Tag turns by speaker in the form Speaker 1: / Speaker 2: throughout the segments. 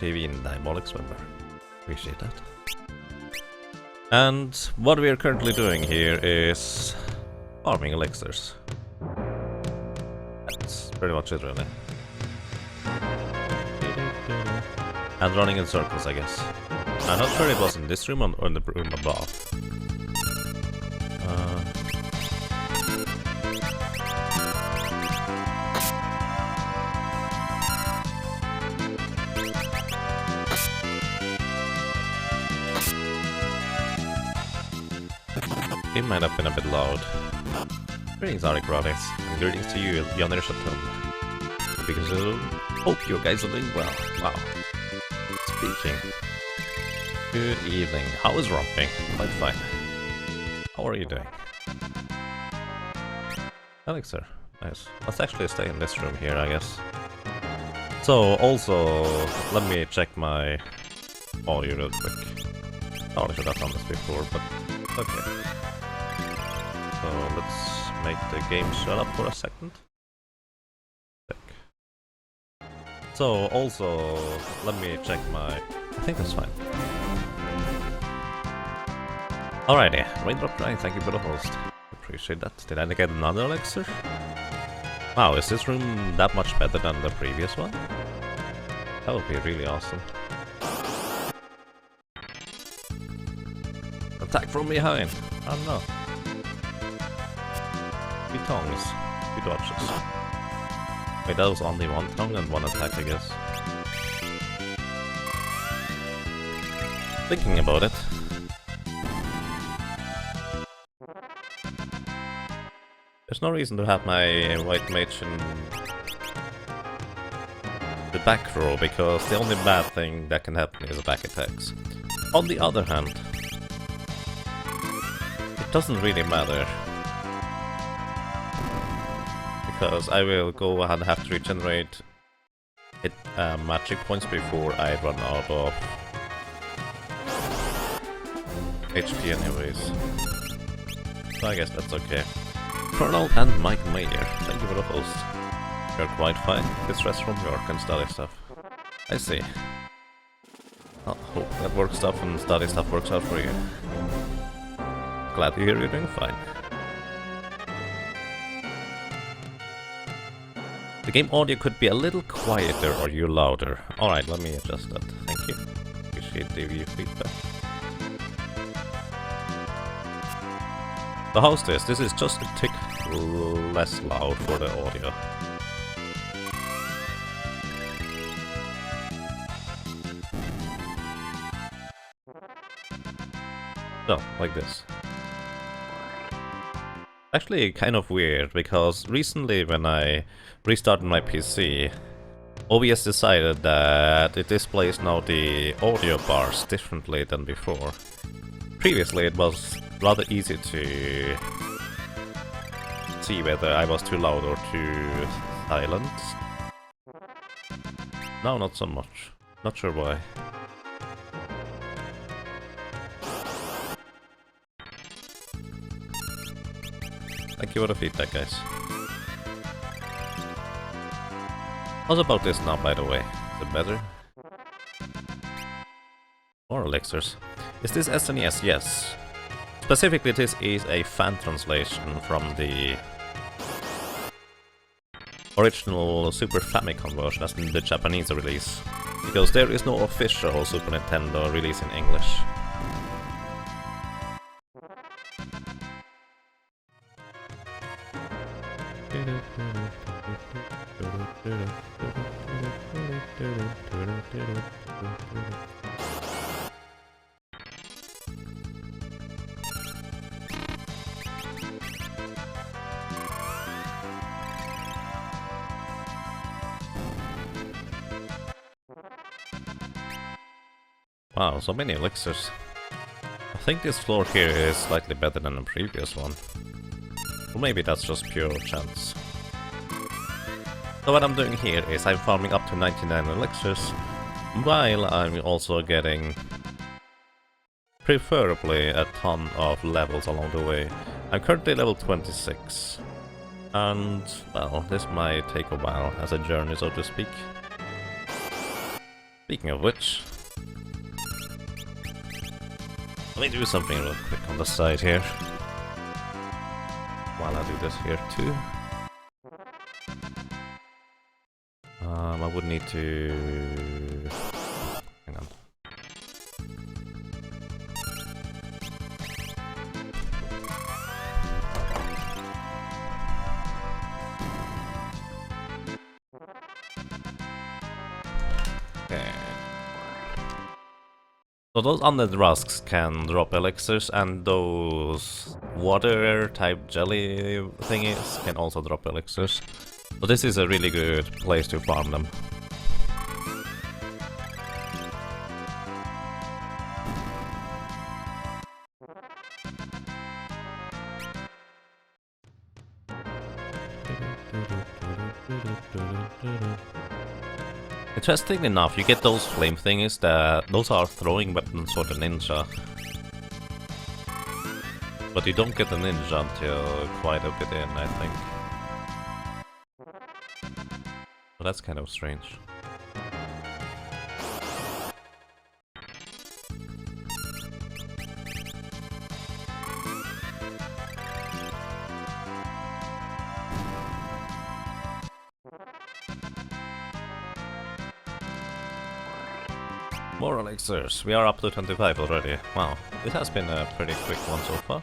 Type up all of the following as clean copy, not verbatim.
Speaker 1: TV in Diabolic Swimmer. Appreciate that. And what we are currently doing here is farming elixirs. That's pretty much it, really. And running in circles, I guess. I'm not sure it was in this room or in the room above. It might have been a bit loud. Greetings, Arik Radis, and greetings to you, Janir Chaton. Because I hope you guys are doing well. Wow. Speaking. Good evening. How is romping? Quite fine. How are you doing? Elixir. Nice. Let's actually stay in this room here, I guess. So, also, let me check my audio real quick. Oh, I should have done this before, but okay. So let's make the game shut up for a second. So also, let me check my... I think that's fine. Alrighty, Raindrop Dry, thank you for the host. Appreciate that. Did I get another elixir? Wow, is this room that much better than the previous one? That would be really awesome. Attack from behind! I don't know. 3 tongues, 2 dodges. Wait, that was only 1 tongue and 1 attack, I guess. Thinking about it. There's no reason to have my white mage in the back row, because the only bad thing that can happen is back attacks. On the other hand, it doesn't really matter. Because I will go ahead and have to regenerate magic points before I run out of HP anyways. So I guess that's okay. Colonel and Mike Mayer, thank you for the host. You're quite fine. It's rest from work and study stuff. I see. I hope that work stuff and study stuff works out for you. Glad to hear you're doing fine. The game audio could be a little quieter or you louder. Alright, let me adjust that. Thank you. Appreciate the feedback. So how's this? This is just a tick less loud for the audio. So, like this. Actually kind of weird, because recently when I restarted my PC, OBS decided that it displays now the audio bars differently than before. Previously it was rather easy to see whether I was too loud or too silent. Now not so much. Not sure why. Thank you for the feedback, guys. How's about this now, by the way? Is it better? More elixirs. Is this SNES? Yes. Specifically, this is a fan translation from the original Super Famicom version, as in the Japanese release. Because there is no official Super Nintendo release in English. Wow, so many elixirs. I think this floor here is slightly better than the previous one. Or maybe that's just pure chance. So what I'm doing here is I'm farming up to 99 elixirs, while I'm also getting preferably a ton of levels along the way. I'm currently level 26. And, well, this might take a while as a journey, so to speak. Speaking of which, let me do something real quick on the side here. While I do this here too. I would need to... hang on. Okay. So those undead rusks can drop elixirs, and those water type jelly thingies can also drop elixirs. So this is a really good place to farm them. Interestingly enough, you get those flame thingies those are throwing weapons for the ninja. But you don't get the ninja until quite a bit in, I think. Well, that's kind of strange. More elixirs. We are up to 25 already. Wow, this has been a pretty quick one so far.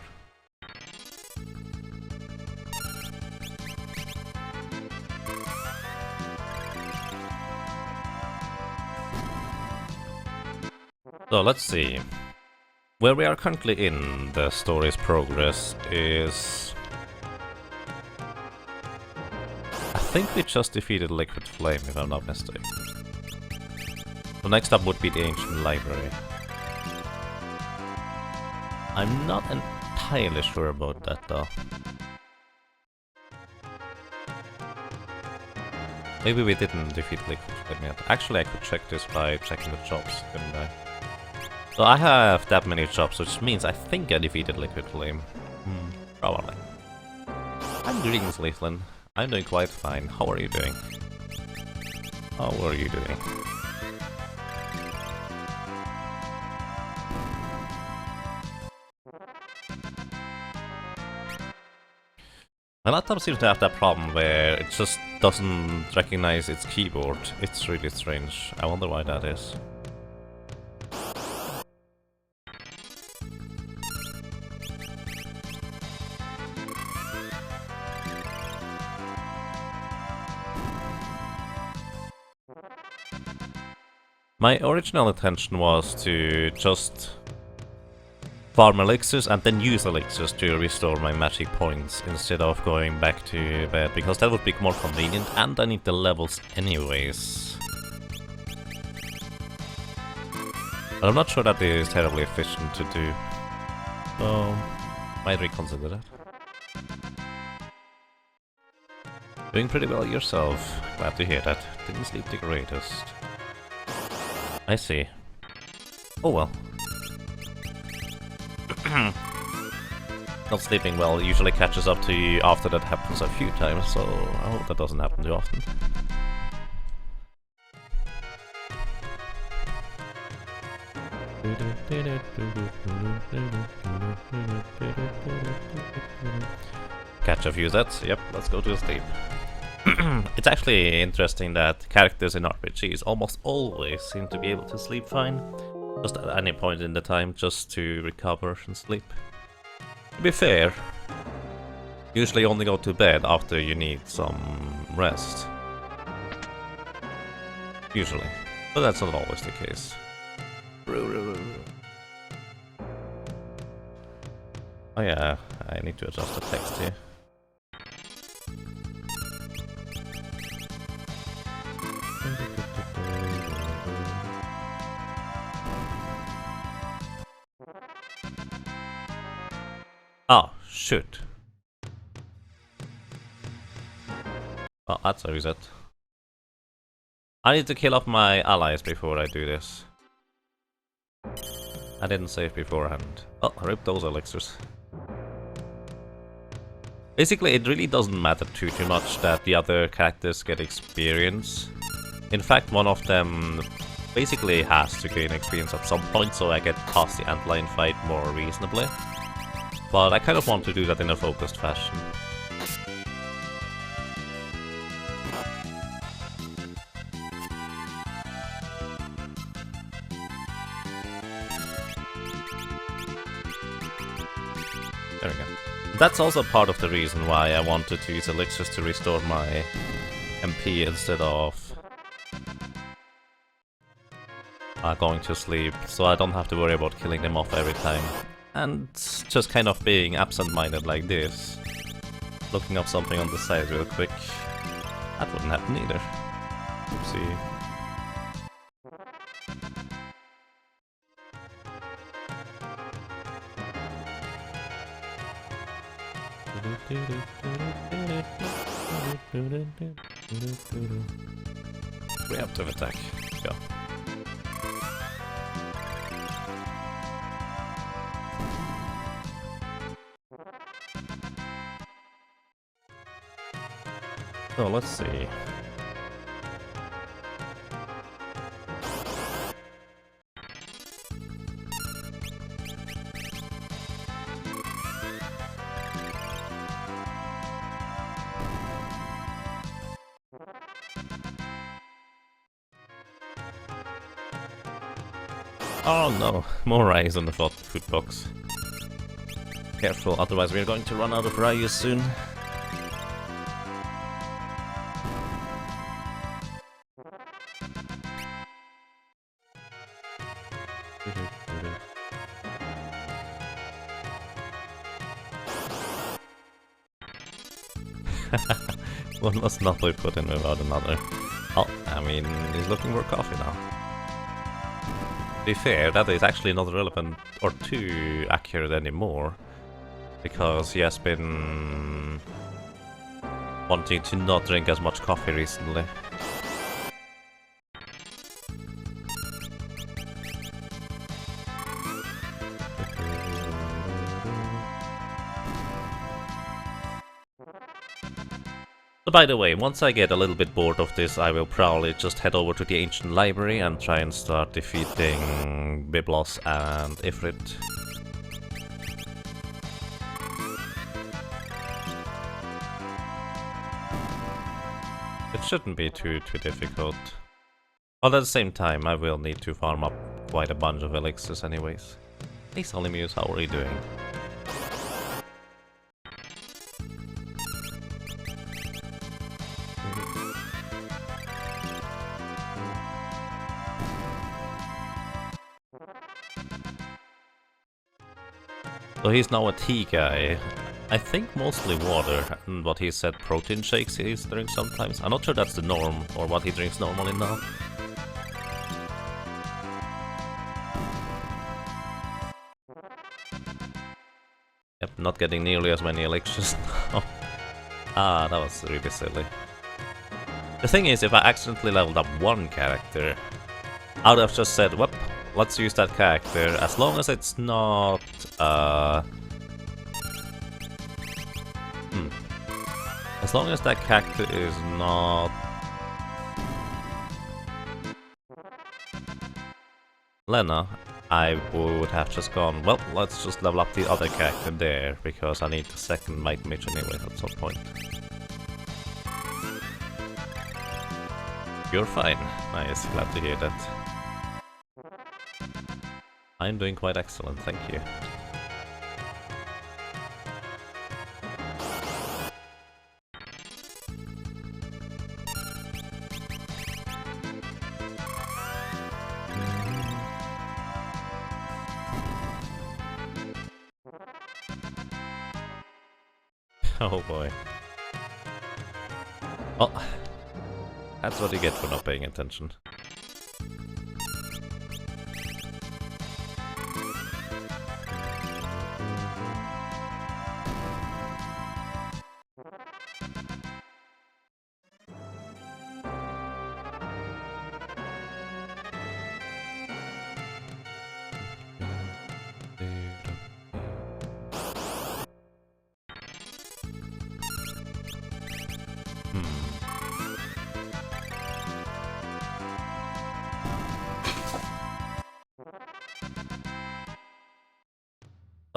Speaker 1: So let's see. Where we are currently in the story's progress is... I think we just defeated Liquid Flame, if I'm not mistaken. So next up would be the Ancient Library. I'm not entirely sure about that though. Maybe we didn't defeat Liquid Flame yet. Actually, I could check this by checking the jobs, couldn't I? So I have that many jobs, which means I think I defeated Liquid Flame. Probably. I'm greetings, Leaflin. I'm doing quite fine. How are you doing? How are you doing? My laptop seems to have that problem where it just doesn't recognize its keyboard. It's really strange. I wonder why that is. My original intention was to just farm elixirs and then use elixirs to restore my magic points instead of going back to bed, because that would be more convenient and I need the levels anyways. But I'm not sure that is terribly efficient to do, so might reconsider that. Doing pretty well yourself, glad to hear that. Didn't sleep the greatest. I see. Oh well. Not sleeping well usually catches up to you after that happens a few times, so I hope that doesn't happen too often. Catch a few sets, yep, let's go to sleep. It's actually interesting that characters in RPGs almost always seem to be able to sleep fine. Just at any point in the time, just to recover and sleep. To be fair, usually only go to bed after you need some rest. Usually. But that's not always the case. Oh yeah, I need to adjust the text here. Oh, shoot. Oh, that's a reset. I need to kill off my allies before I do this. I didn't save beforehand. Oh, rip those elixirs. Basically, it really doesn't matter too much that the other characters get experience. In fact, one of them basically has to gain experience at some point so I get past the antlion fight more reasonably. But I kind of want to do that in a focused fashion. There we go. That's also part of the reason why I wanted to use elixirs to restore my MP instead of going to sleep, so I don't have to worry about killing them off every time. And just kind of being absent-minded like this, looking up something on the side real quick, that wouldn't happen either. Oopsie. Preemptive attack. Go. So let's see. Oh no, more Ryus on the food box. Careful, otherwise we're going to run out of Ryus soon. One must not be put in without another. Oh, I mean, he's looking for coffee now. To be fair, that is actually not relevant or too accurate anymore, because he has been wanting to not drink as much coffee recently. So by the way, once I get a little bit bored of this, I will probably just head over to the Ancient Library and try and start defeating Byblos and Ifrit. It shouldn't be too difficult. But at the same time, I will need to farm up quite a bunch of elixirs anyways. Hey Solymuse, how are you doing? So he's now a tea guy. I think mostly water, and what he said protein shakes he drinks sometimes. I'm not sure that's the norm, or what he drinks normally now. Yep, not getting nearly as many elixirs now. Ah, that was really silly. The thing is, if I accidentally leveled up one character, I would have just said, well, let's use that character, as long as it's not, as long as that character is not Lena, I would have just gone, well, let's just level up the other character there, because I need the second Might Mage anyway at some point. You're fine. Nice, glad to hear that. I'm doing quite excellent, thank you. Oh boy. Well, that's what you get for not paying attention.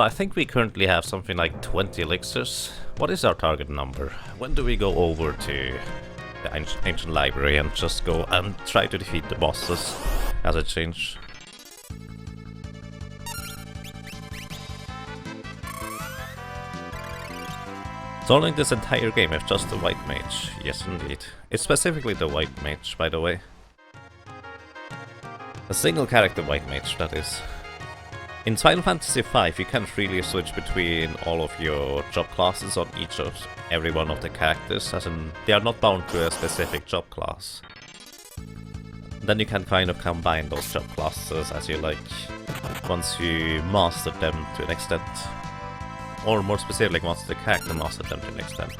Speaker 1: I think we currently have something like 20 elixirs. What is our target number? When do we go over to the ancient library and just go and try to defeat the bosses as a change? Soloing this entire game is just the white mage. Yes, indeed. It's specifically the white mage, by the way. A single character white mage, that is. In Final Fantasy V, you can't really switch between all of your job classes on every one of the characters, as in they are not bound to a specific job class. Then you can kind of combine those job classes as you like, once you master them to an extent. Or more specifically, once the character mastered them to an extent.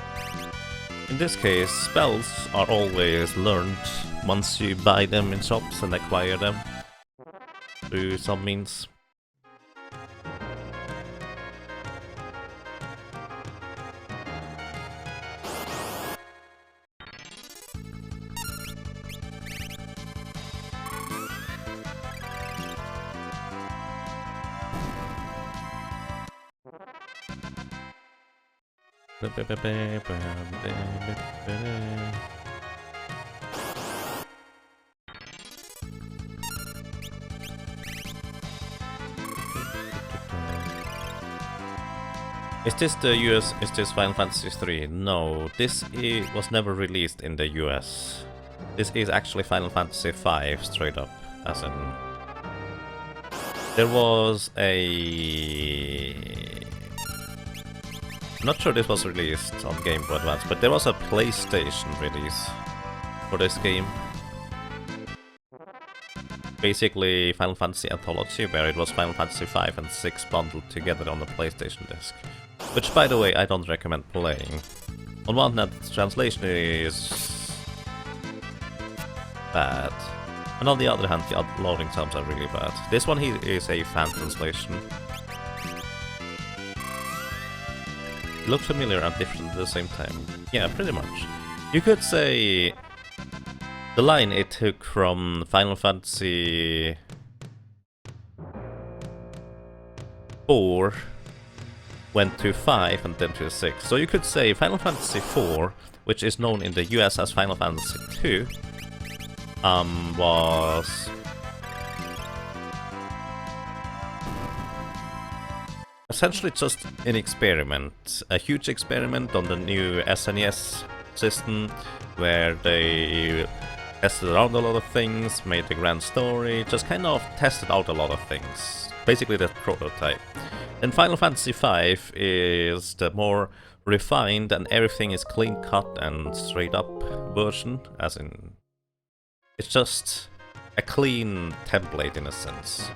Speaker 1: In this case, spells are always learned once you buy them in shops and acquire them through some means. Is this Final Fantasy 3? No, this was never released in the US. This is actually Final Fantasy 5 straight up, as in... There was a... I'm not sure this was released on Game Boy Advance, but there was a PlayStation release for this game. Basically Final Fantasy Anthology, where it was Final Fantasy 5 and 6 bundled together on the PlayStation disc. Which, by the way, I don't recommend playing. On one hand, the translation is bad, and on the other hand, the loading times are really bad. This one here is a fan translation. It looks familiar and different at the same time. Yeah, pretty much. You could say the line it took from Final Fantasy 4 went to 5 and then to 6. So you could say Final Fantasy 4, which is known in the US as Final Fantasy 2, was essentially just an experiment. A huge experiment on the new SNES system, where they tested around a lot of things, made the grand story, just kind of tested out a lot of things. Basically the prototype. And Final Fantasy V is the more refined and everything is clean cut and straight up version, as in... It's just a clean template in a sense.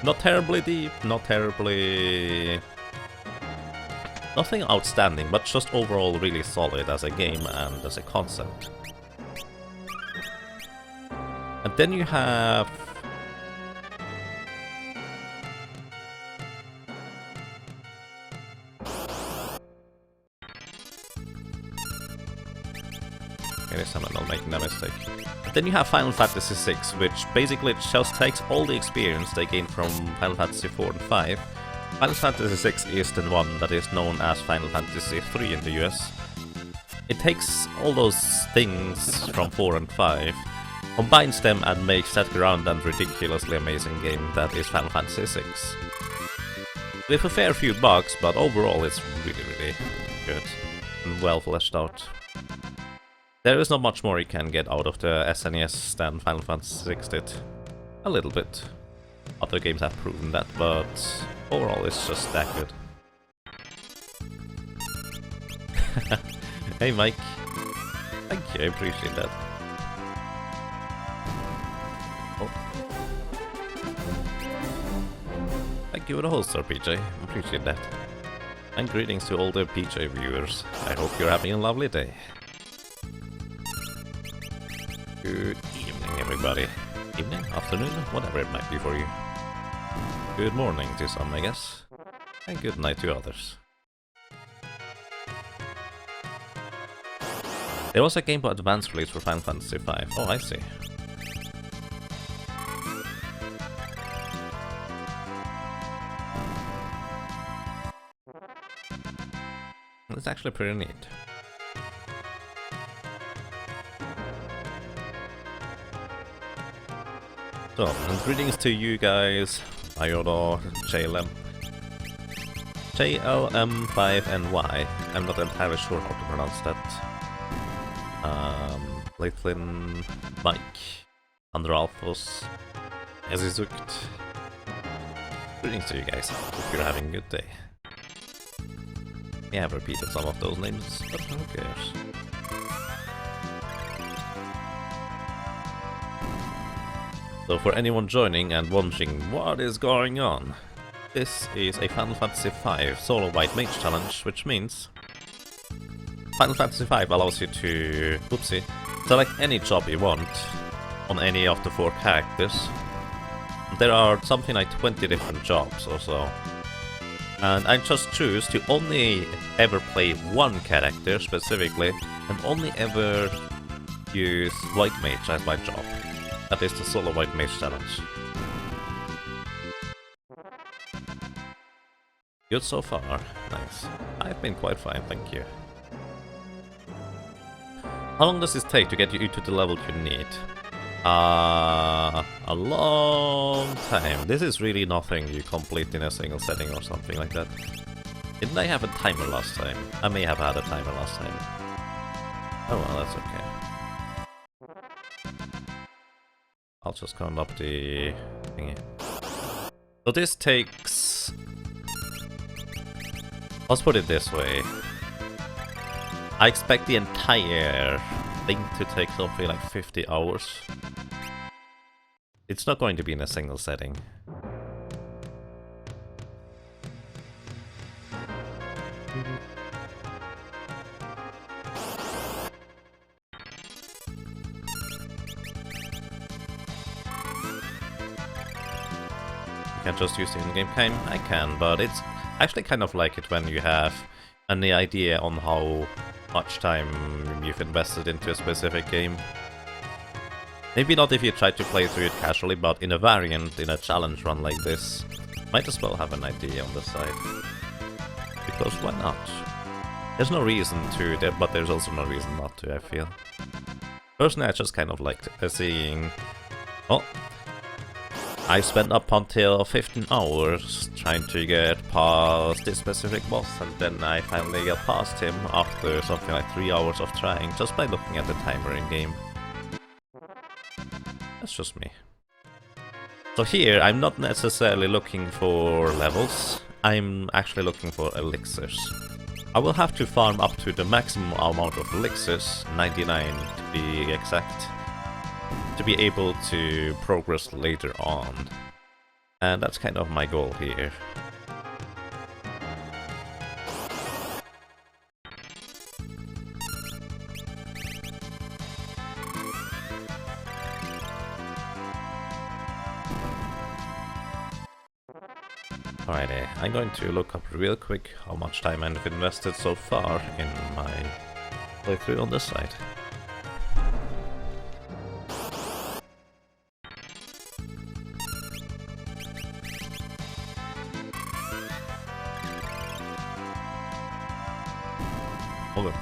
Speaker 1: Not terribly deep, not terribly... Nothing outstanding, but just overall really solid as a game and as a concept. And then you have... This time I'm not making that mistake. But then you have Final Fantasy VI, which basically just takes all the experience they gained from Final Fantasy 4 and 5. Final Fantasy VI is the one that is known as Final Fantasy 3 in the US. It takes all those things from 4 and 5, combines them and makes that grand and ridiculously amazing game that is Final Fantasy VI. With a fair few bugs, but overall it's really good and well fleshed out. There is not much more you can get out of the SNES than Final Fantasy VI did. A little bit. Other games have proven that, but overall it's just that good. Hey Mike. Thank you, I appreciate that. Oh. Thank you for the holster, PJ. Appreciate that. And greetings to all the PJ viewers. I hope you're having a lovely day. Good evening, everybody. Evening, afternoon, whatever it might be for you. Good morning to some, I guess. And good night to others. There was a Game Boy Advance release for Final Fantasy V. Oh, I see. It's actually pretty neat. So, and greetings to you guys, Iodo, JLM5NY. I'm not entirely sure how to pronounce that. Leitlin, Mike, Andralphos, Ezizukt. Greetings to you guys. Hope you're having a good day. Yeah, I've repeated some of those names, but who cares? So for anyone joining and wondering what is going on, this is a Final Fantasy V Solo White Mage challenge, which means Final Fantasy V allows you to, whoopsie, select any job you want on any of the 4 characters. There are something like 20 different jobs or so. And I just choose to only ever play one character specifically, and only ever use White Mage as my job. That is the Solo White Mage challenge. Good so far. Nice. I've been quite fine, thank you. How long does this take to get you to the level you need? A long time. This is really nothing you complete in a single setting or something like that. Didn't I have a timer last time? I may have had a timer last time. Oh well, that's okay. I'll just count up the thingy. So this takes... Let's put it this way. I expect the entire thing to take something like 50 hours. It's not going to be in a single setting. You can just use the in-game time? I can, but it's actually kind of like it when you have any idea on how much time you've invested into a specific game. Maybe not if you try to play through it casually, but in a variant, in a challenge run like this, might as well have an idea on the side. Because why not? There's no reason to, but there's also no reason not to, I feel. Personally, I just kind of liked seeing... Oh, I spent up until 15 hours trying to get past this specific boss, and then I finally got past him after something like 3 hours of trying, just by looking at the timer in-game. That's just me. So here, I'm not necessarily looking for levels, I'm actually looking for elixirs. I will have to farm up to the maximum amount of elixirs, 99 to be exact, to be able to progress later on. And that's kind of my goal here. Alrighty, I'm going to look up real quick how much time I've invested so far in my playthrough on this side. Over.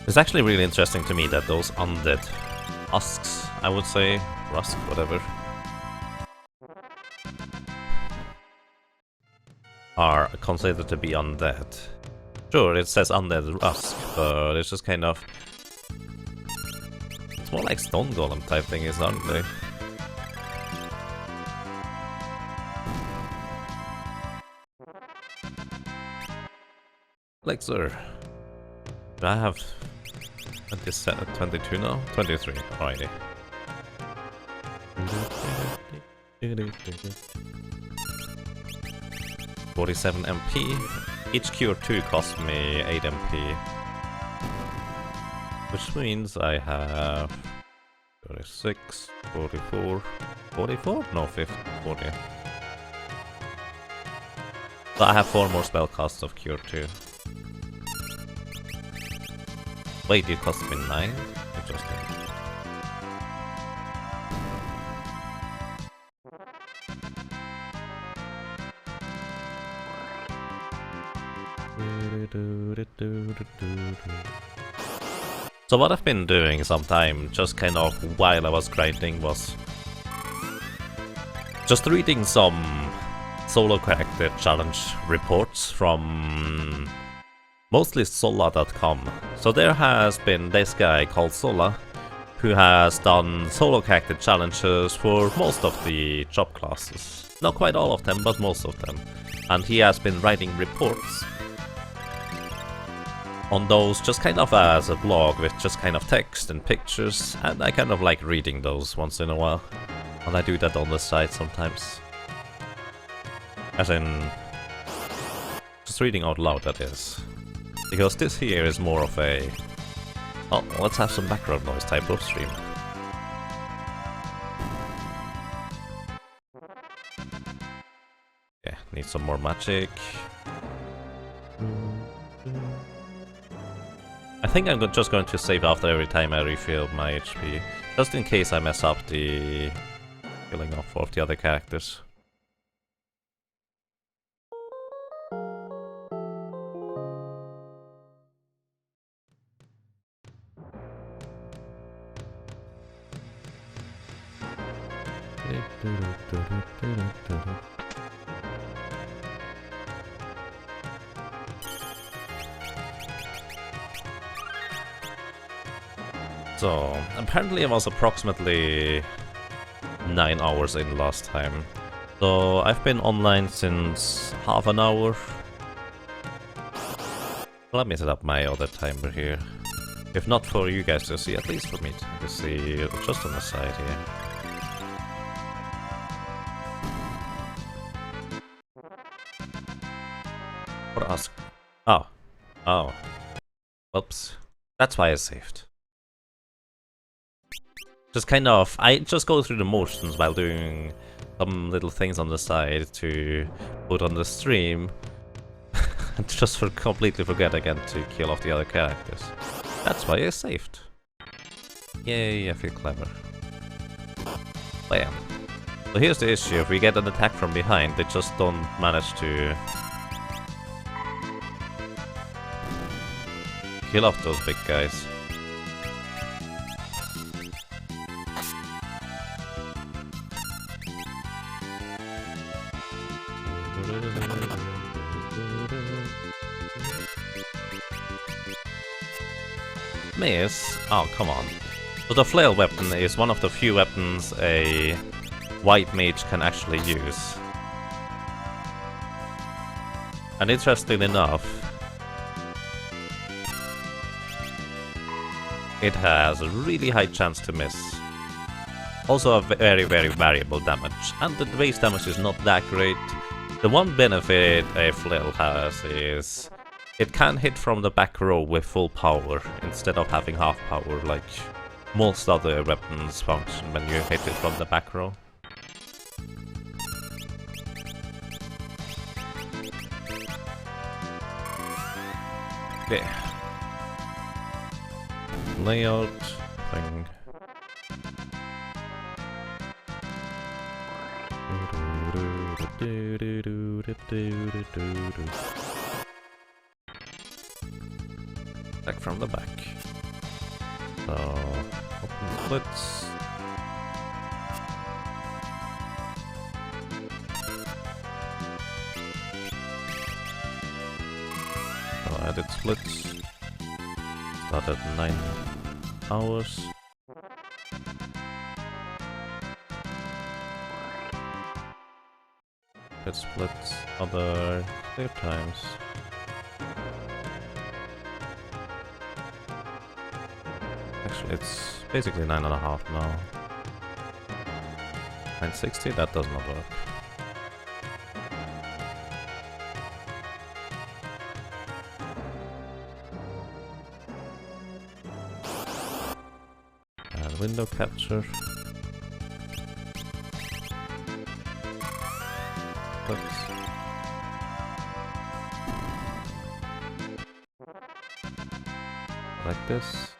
Speaker 1: It's actually really interesting to me that those undead husks, I would say, rusk, whatever, are considered to be undead. Sure, it says undead rusk, but it's just kind of... It's more like stone golem type thingies, aren't they? Like, sir. Do I have 22 now? 23, alrighty. 47 MP. Each cure 2 cost me 8 MP. Which means I have 36, 44, 44? No, 50, 40. So I have 4 more spellcasts of Cure too. Wait, it cost me 9? Interesting. So what I've been doing sometime, just kind of while I was grinding, was just reading some solo character challenge reports from mostly Sola.com. So there has been this guy called Sola, who has done solo character challenges for most of the job classes. Not quite all of them, but most of them. And he has been writing reports on those just kind of as a blog with just kind of text and pictures, and I kind of like reading those once in a while. And I do that on the side sometimes. As in, just reading out loud, that is. Because this here is more of a, oh, let's have some background noise type of stream. Yeah, need some more magic. I think I'm just going to save after every time I refill my HP, just in case I mess up the filling off of the other characters. So, apparently I was approximately 9 hours in last time. So, I've been online since half an hour. Let me set up my other timer here. If not for you guys to see, at least for me to see just on the side here. What else? Oh. Oh. Oops. That's why I saved. Just kind of, I just go through the motions while doing some little things on the side to put on the stream. And just completely forget again to kill off the other characters. That's why I saved. Yay, I feel clever. Bam. So here's the issue, if we get an attack from behind, they just don't manage to kill off those big guys. Miss? Oh, come on. So the flail weapon is one of the few weapons a white mage can actually use. And interestingly enough, it has a really high chance to miss. Also a very, very variable damage. And the base damage is not that great. The one benefit a flail has is it can hit from the back row with full power instead of having half power like most other weapons function when you hit it from the back row. Okay. Layout thing. Attack from the back. So, open splits. So, added splits. Start at 9 hours. It splits other clear times. Actually, it's basically 9.5 now. 960? That does not work. window capture. Oops. Like this.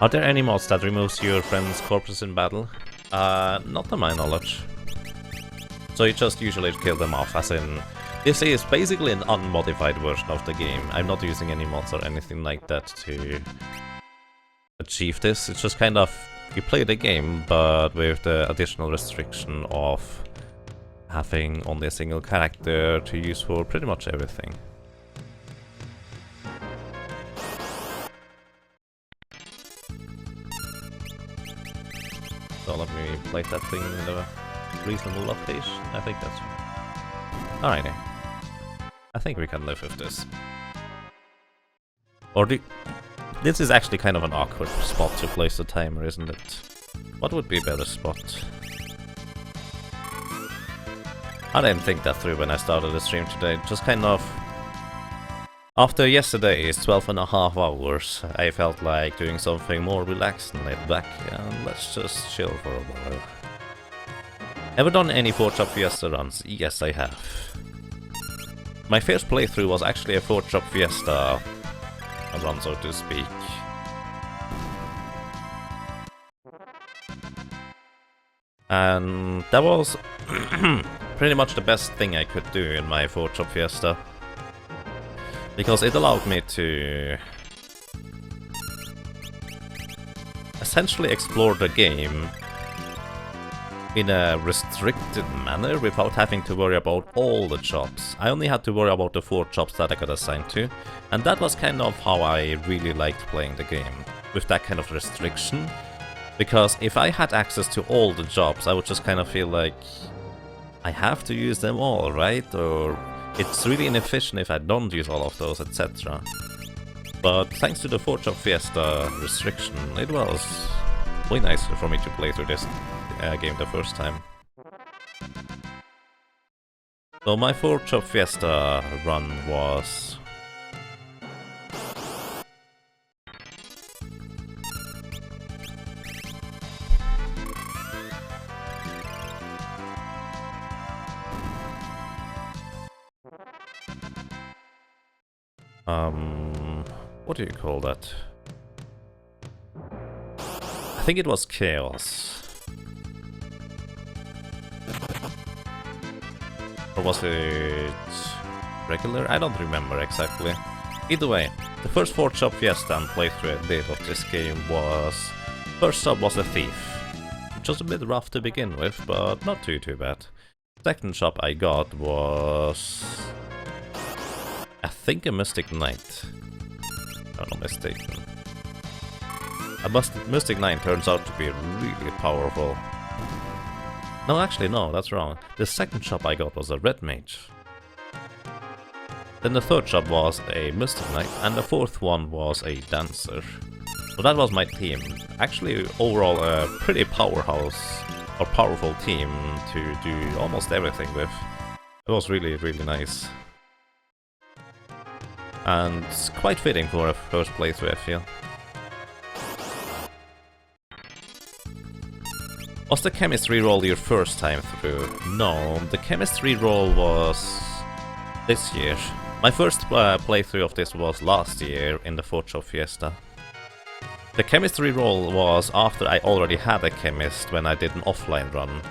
Speaker 1: Are there any mods that removes your friend's corpses in battle? Not to my knowledge. So you just usually kill them off, as in... This is basically an unmodified version of the game. I'm not using any mods or anything like that to achieve this. It's just kind of... You play the game, but with the additional restriction of having only a single character to use for pretty much everything. So let me place that thing in a reasonable location. I think that's fine. Alrighty. I think we can live with this. Or this is actually kind of an awkward spot to place the timer, isn't it? What would be a better spot? I didn't think that through when I started the stream today. Just kind of... After yesterday's 12.5 hours, I felt like doing something more relaxed and laid back, and let's just chill for a while. Ever done any 4-Chop Fiesta runs? Yes, I have. My first playthrough was actually a 4-Chop Fiesta run, so to speak. And that was pretty much the best thing I could do in my 4-Chop Fiesta. Because it allowed me to essentially explore the game in a restricted manner without having to worry about all the chops. I only had to worry about the 4 chops that I got assigned to, and that was kind of how I really liked playing the game, with that kind of restriction. Because if I had access to all the jobs, I would just kind of feel like I have to use them all, right? Or it's really inefficient if I don't use all of those, etc. But thanks to the 4-Chop Fiesta restriction, it was way nicer for me to play through this game the first time. So my 4-Chop Fiesta run was... what do you call that? I think it was Chaos. Or was it regular? I don't remember exactly. Either way, the first 4-Chop Fiesta and playthrough I did of this game was... First job was a thief. Which was a bit rough to begin with, but not too bad. Second job I got was... I think a Mystic Knight. If I'm not mistaken. A Mystic Knight turns out to be really powerful. No, actually no, that's wrong. The second job I got was a Red Mage. Then the third job was a Mystic Knight, and the fourth one was a Dancer. So that was my team. Actually, overall a pretty powerhouse, or powerful team to do almost everything with. It was really, really nice. And it's quite fitting for a first playthrough, I feel. Was the chemistry roll your first time through? No, the chemistry roll was this year. My first playthrough of this was last year in the 4-Chop Fiesta. The chemistry roll was after I already had a chemist when I did an offline run.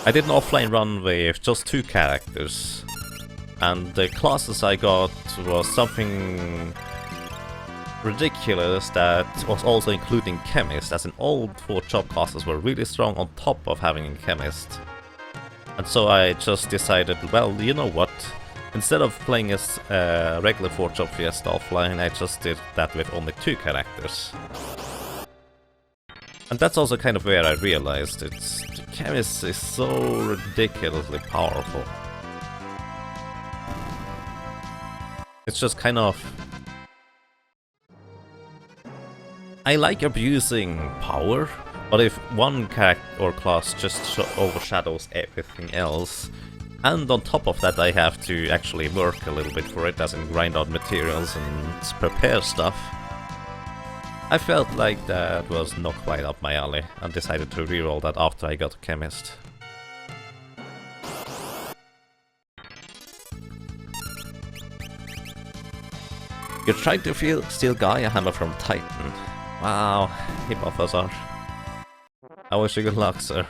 Speaker 1: I did an offline run with just 2 characters. And the classes I got was something ridiculous that was also including Chemist, as in all 4-Chop classes were really strong on top of having a Chemist. And so I just decided, well, you know what, instead of playing as a regular 4-Chop Fiesta offline, I just did that with only 2 characters. And that's also kind of where I realized the Chemist is so ridiculously powerful. It's just kind of... I like abusing power, but if one character or class just overshadows everything else, And on top of that I have to actually work a little bit for it, as in grind out materials and prepare stuff. I felt like that was not quite up my alley, and decided to reroll that after I got a chemist. You're trying to steal Gaia Hammer from Titan. Wow, hey Balthazar. I wish you good luck, sir.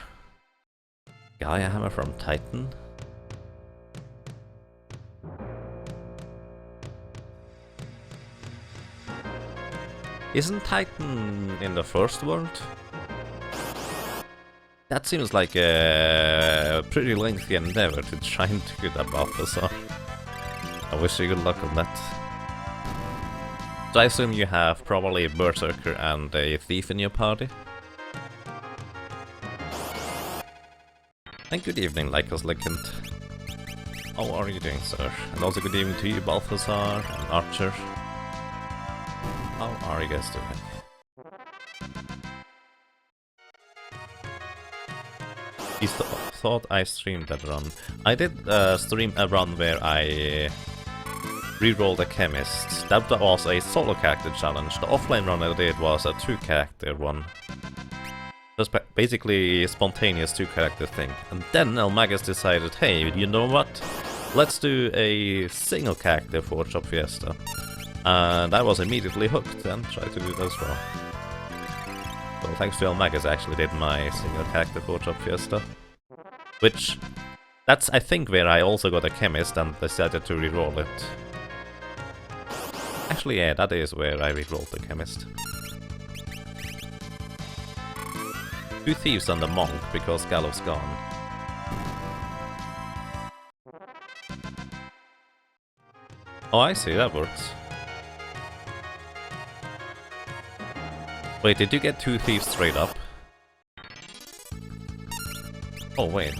Speaker 1: Gaia Hammer from Titan? Isn't Titan in the first world? That seems like a pretty lengthy endeavor to try and do that, Balthazar. I wish you good luck on that. So I assume you have probably a Berserker and a Thief in your party? And good evening, Lycos Legend. How are you doing, sir? And also good evening to you, Balthazar and Archer. How are you guys doing? He thought I streamed that run. I did stream a run where I rerolled a chemist. That was a solo character challenge. The offline run I did was a 2-character one. Just basically a spontaneous 2-character thing. And then Elmagus decided, hey, you know what? Let's do a single character for Shop Fiesta. And I was immediately hooked and tried to do that as well. So thanks to Elmagus, I actually did my single character for Shop Fiesta. Which, that's I think where I also got a chemist and decided to reroll it. Actually, yeah, that is where I rerolled the chemist. 2 thieves and a monk, because Gallop's gone. Oh, I see, that works. Wait, did you get 2 thieves straight up? Oh, wait.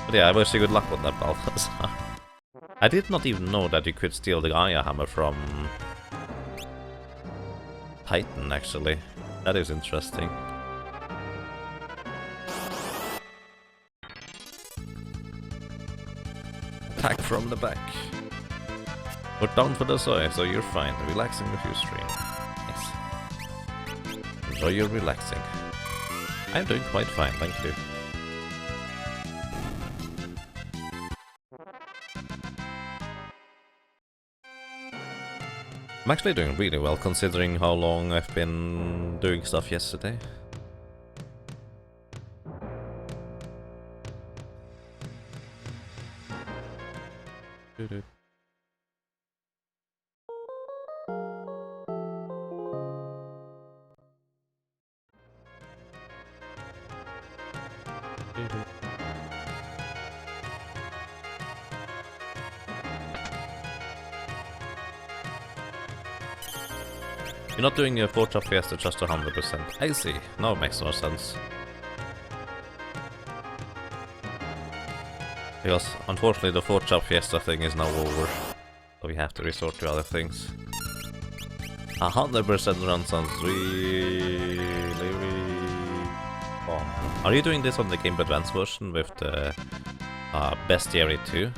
Speaker 1: But yeah, I wish you good luck with that, Balthazar. I did not even know that you could steal the Gaia Hammer from Titan, actually. That is interesting. Attack from the back. We're down for the soy, so you're fine. Relaxing with your stream. Nice. Enjoy your relaxing. I'm doing quite fine, thank you. I'm actually doing really well considering how long I've been doing stuff yesterday. You're not doing a 4-chop fiesta just 100%. I see. Now it makes more sense. Because, unfortunately, the 4-chop fiesta thing is now over. So we have to resort to other things. 100% run sounds really fun. Are you doing this on the Game Advance version with the Bestiary 2?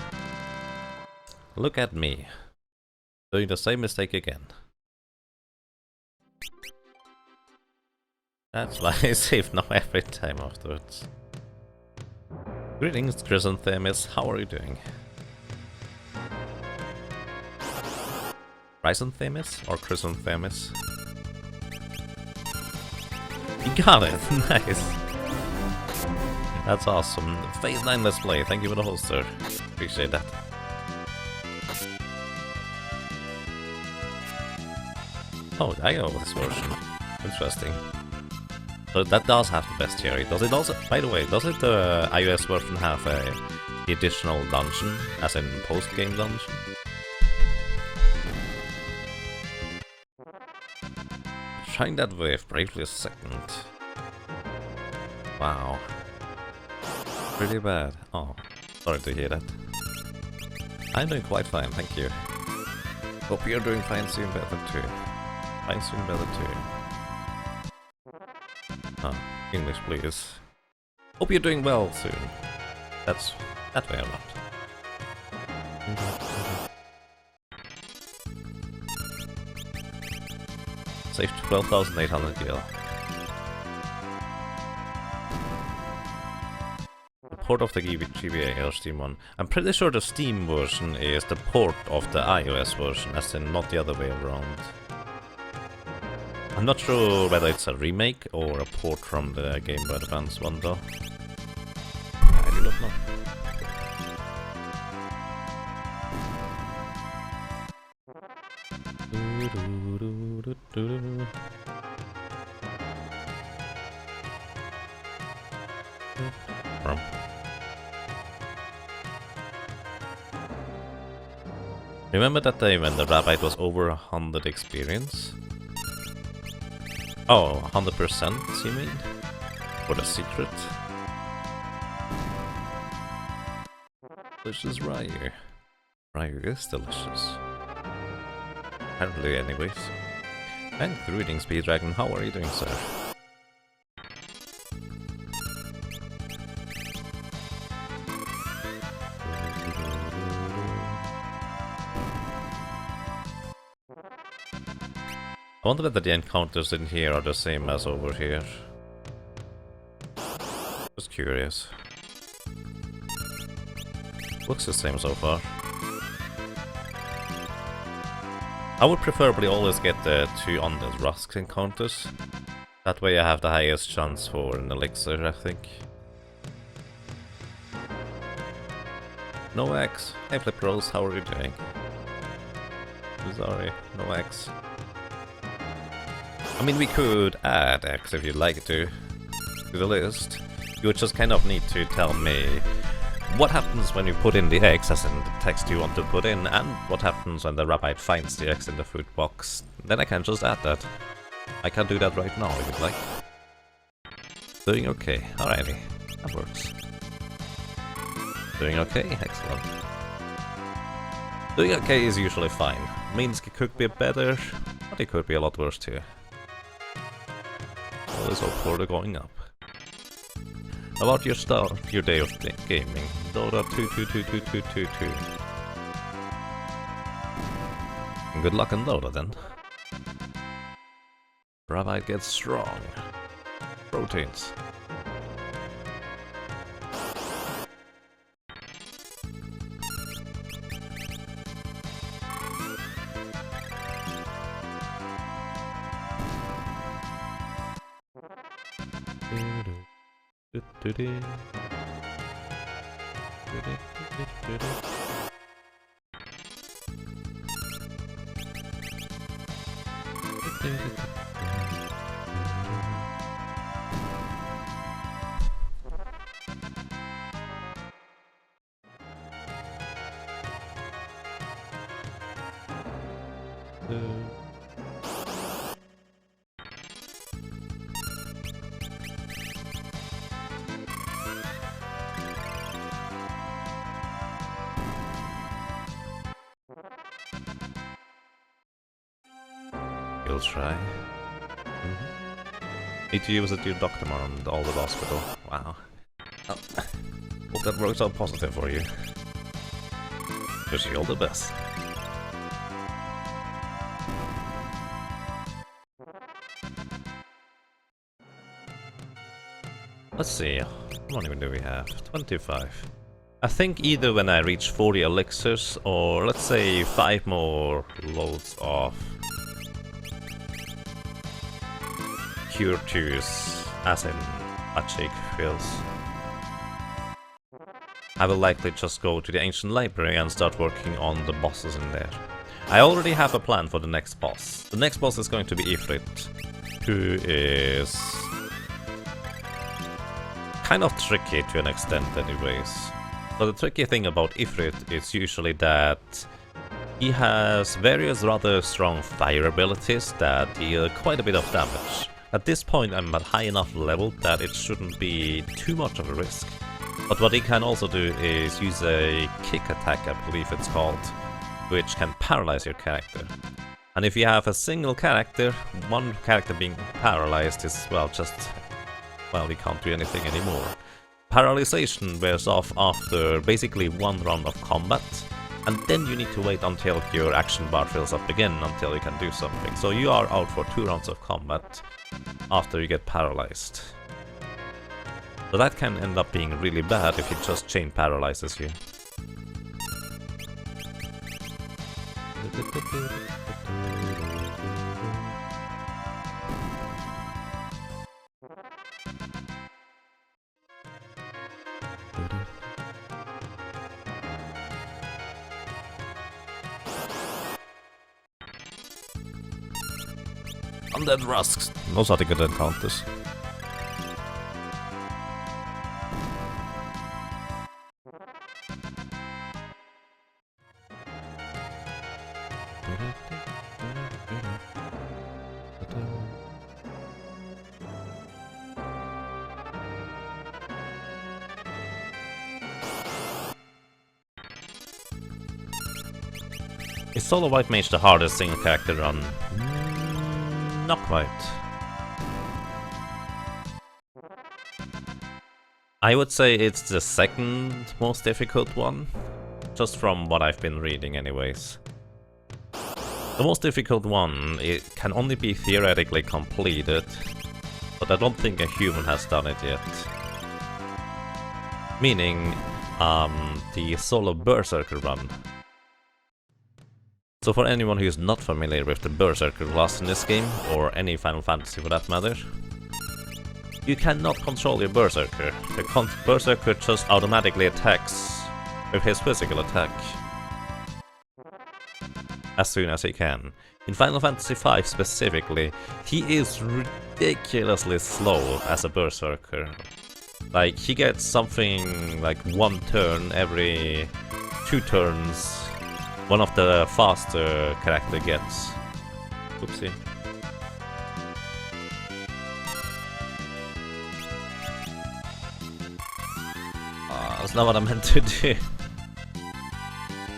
Speaker 1: Look at me. Doing the same mistake again. That's why I save now every time afterwards. Greetings, Chrysanthemis. How are you doing? Chrysanthemis or Chrysanthemis? You got it! Nice! That's awesome. Phase 9 Let's Play. Thank you for the host, sir. Appreciate that. Oh, I know this version. Interesting. So that does have the bestiary. Does it also, by the way, does it the iOS version have a additional dungeon, as in post-game dungeon? Trying that wave bravely a second. Wow. Pretty bad. Oh, sorry to hear that. I'm doing quite fine, thank you. Hope you're doing fine soon better too. Fine soon better too. Oh, English please. Hope you're doing well soon. That's that way around. Saved 12,800 gil. Port of the GBA or Steam one. I'm pretty sure the Steam version is the port of the iOS version, as in not the other way around. I'm not sure whether it's a remake or a port from the Game Boy Advance one though. I do not know. Remember that day when the rabbit was over 100 experience? Oh, 100% you mean? For the secret? Delicious Ryu. Ryu is delicious. Apparently anyways. And greetings, Speeddragon, how are you doing, sir? I wonder whether the encounters in here are the same as over here. Just curious. Looks the same so far. I would preferably always get the 2 Undead Rusk encounters. That way I have the highest chance for an elixir, I think. No X. Hey Flip Rolls, how are you doing? Sorry, no X. I mean, we could add X if you'd like to the list. You would just kind of need to tell me what happens when you put in the X, as in the text you want to put in, and what happens when the rabbit finds the X in the food box. Then I can just add that. I can do that right now if you'd like. Doing okay. Alrighty. That works. Doing okay? Excellent. Doing okay is usually fine. Means it could be better, but it could be a lot worse too. Always hope for the going up. About your start, your day of gaming. Dota 2222222. Good luck in Dota then. Rabbi gets strong. Proteins. You'll try. Need to use it to your doctor tomorrow and all the hospital. Wow. Oh. Hope that works out positive for you. Wish you all the best. Let's see, how many do we have? 25. I think either when I reach 40 elixirs, or let's say 5 more loads of Cure 2s, as in Achik fills. I will likely just go to the Ancient Library and start working on the bosses in there. I already have a plan for the next boss. The next boss is going to be Ifrit, who is kind of tricky to an extent anyways. So the tricky thing about Ifrit is usually that he has various rather strong fire abilities that deal quite a bit of damage. At this point I'm at high enough level that it shouldn't be too much of a risk. But what he can also do is use a kick attack, I believe it's called, which can paralyze your character. And if you have a single character, one character being paralyzed is, well, just... well, he can't do anything anymore. Paralyzation wears off after basically one round of combat, and then you need to wait until your action bar fills up again until you can do something. So you are out for 2 rounds of combat after you get paralyzed. So that can end up being really bad if it just chain paralyzes you. Undead Rusks. Those are the good encounters. Is Solo White Mage the hardest single character run? Not quite. I would say it's the second most difficult one, just from what I've been reading anyways. The most difficult one, it can only be theoretically completed, but I don't think a human has done it yet. Meaning, the Solo Berserker run. So for anyone who is not familiar with the Berserker class in this game, or any Final Fantasy for that matter, you cannot control your Berserker. The Berserker just automatically attacks with his physical attack as soon as he can. In Final Fantasy V specifically, he is ridiculously slow as a Berserker. Like, he gets something like 1 turn every 2 turns. One of the faster character gets. Oopsie. That's not what I meant to do.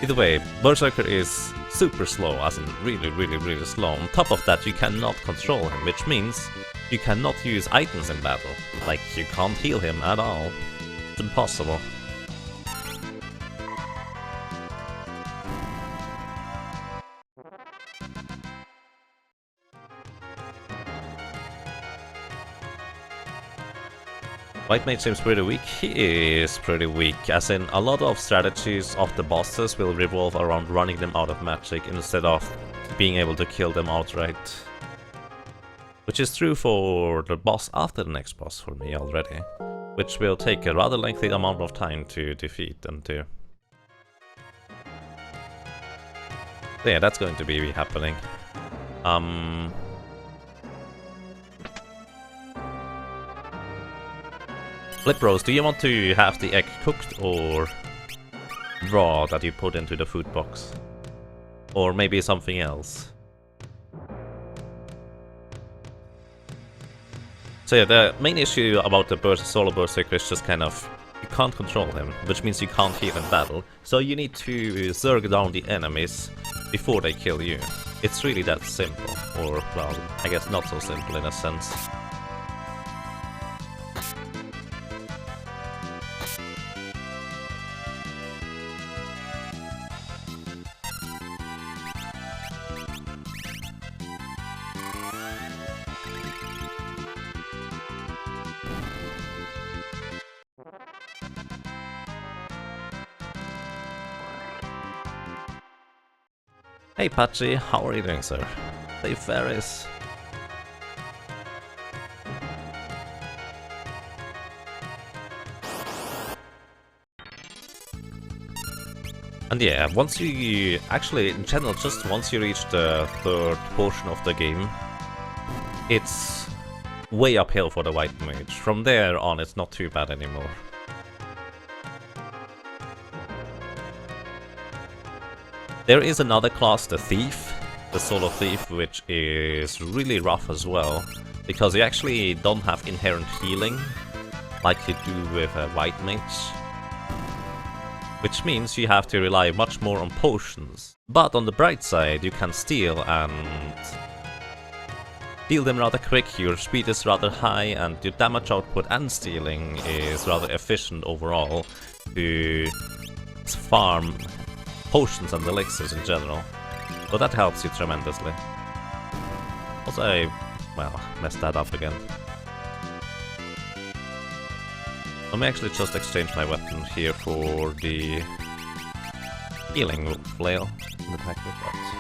Speaker 1: Either way, Berserker is super slow, as in really slow. On top of that, you cannot control him, which means you cannot use items in battle. Like, you can't heal him at all. It's impossible. White Mage seems pretty weak. He is pretty weak, as in a lot of strategies of the bosses will revolve around running them out of magic instead of being able to kill them outright. Which is true for the boss after the next boss for me already, which will take a rather lengthy amount of time to defeat and do. So yeah, that's going to be happening. Flip Rose, do you want to have the egg cooked or raw that you put into the food box? Or maybe something else? So yeah, the main issue about the Solo Berserker is just kind of, you can't control him, which means you can't heal in battle. So you need to zerg down the enemies before they kill you. It's really that simple, or well, I guess not so simple in a sense. Hey Patchy, how are you doing, sir? Hey Ferris. And yeah, once you... actually, in general, just once you reach the 3rd portion of the game, it's way uphill for the White Mage. From there on, it's not too bad anymore. There is another class, the Thief, the Solo Thief, which is really rough as well, because you actually don't have inherent healing, like you do with a White Mage. Which means you have to rely much more on potions. But on the bright side, you can steal and deal them rather quick, your speed is rather high, and your damage output and stealing is rather efficient overall to farm potions and elixirs in general. So that helps you tremendously. Also, I, well, messed that up again. Let me actually just exchange my weapon here for the healing flail and attack with that.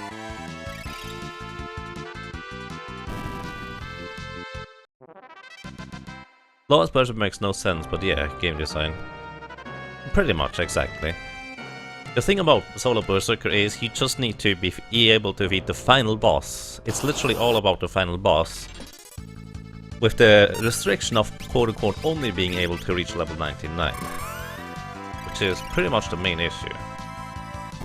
Speaker 1: Lowest person makes no sense, but yeah, game design. Pretty much, exactly. The thing about Solo Berserker is you just need to be able to beat the final boss. It's literally all about the final boss. With the restriction of quote-unquote only being able to reach level 99. Which is pretty much the main issue.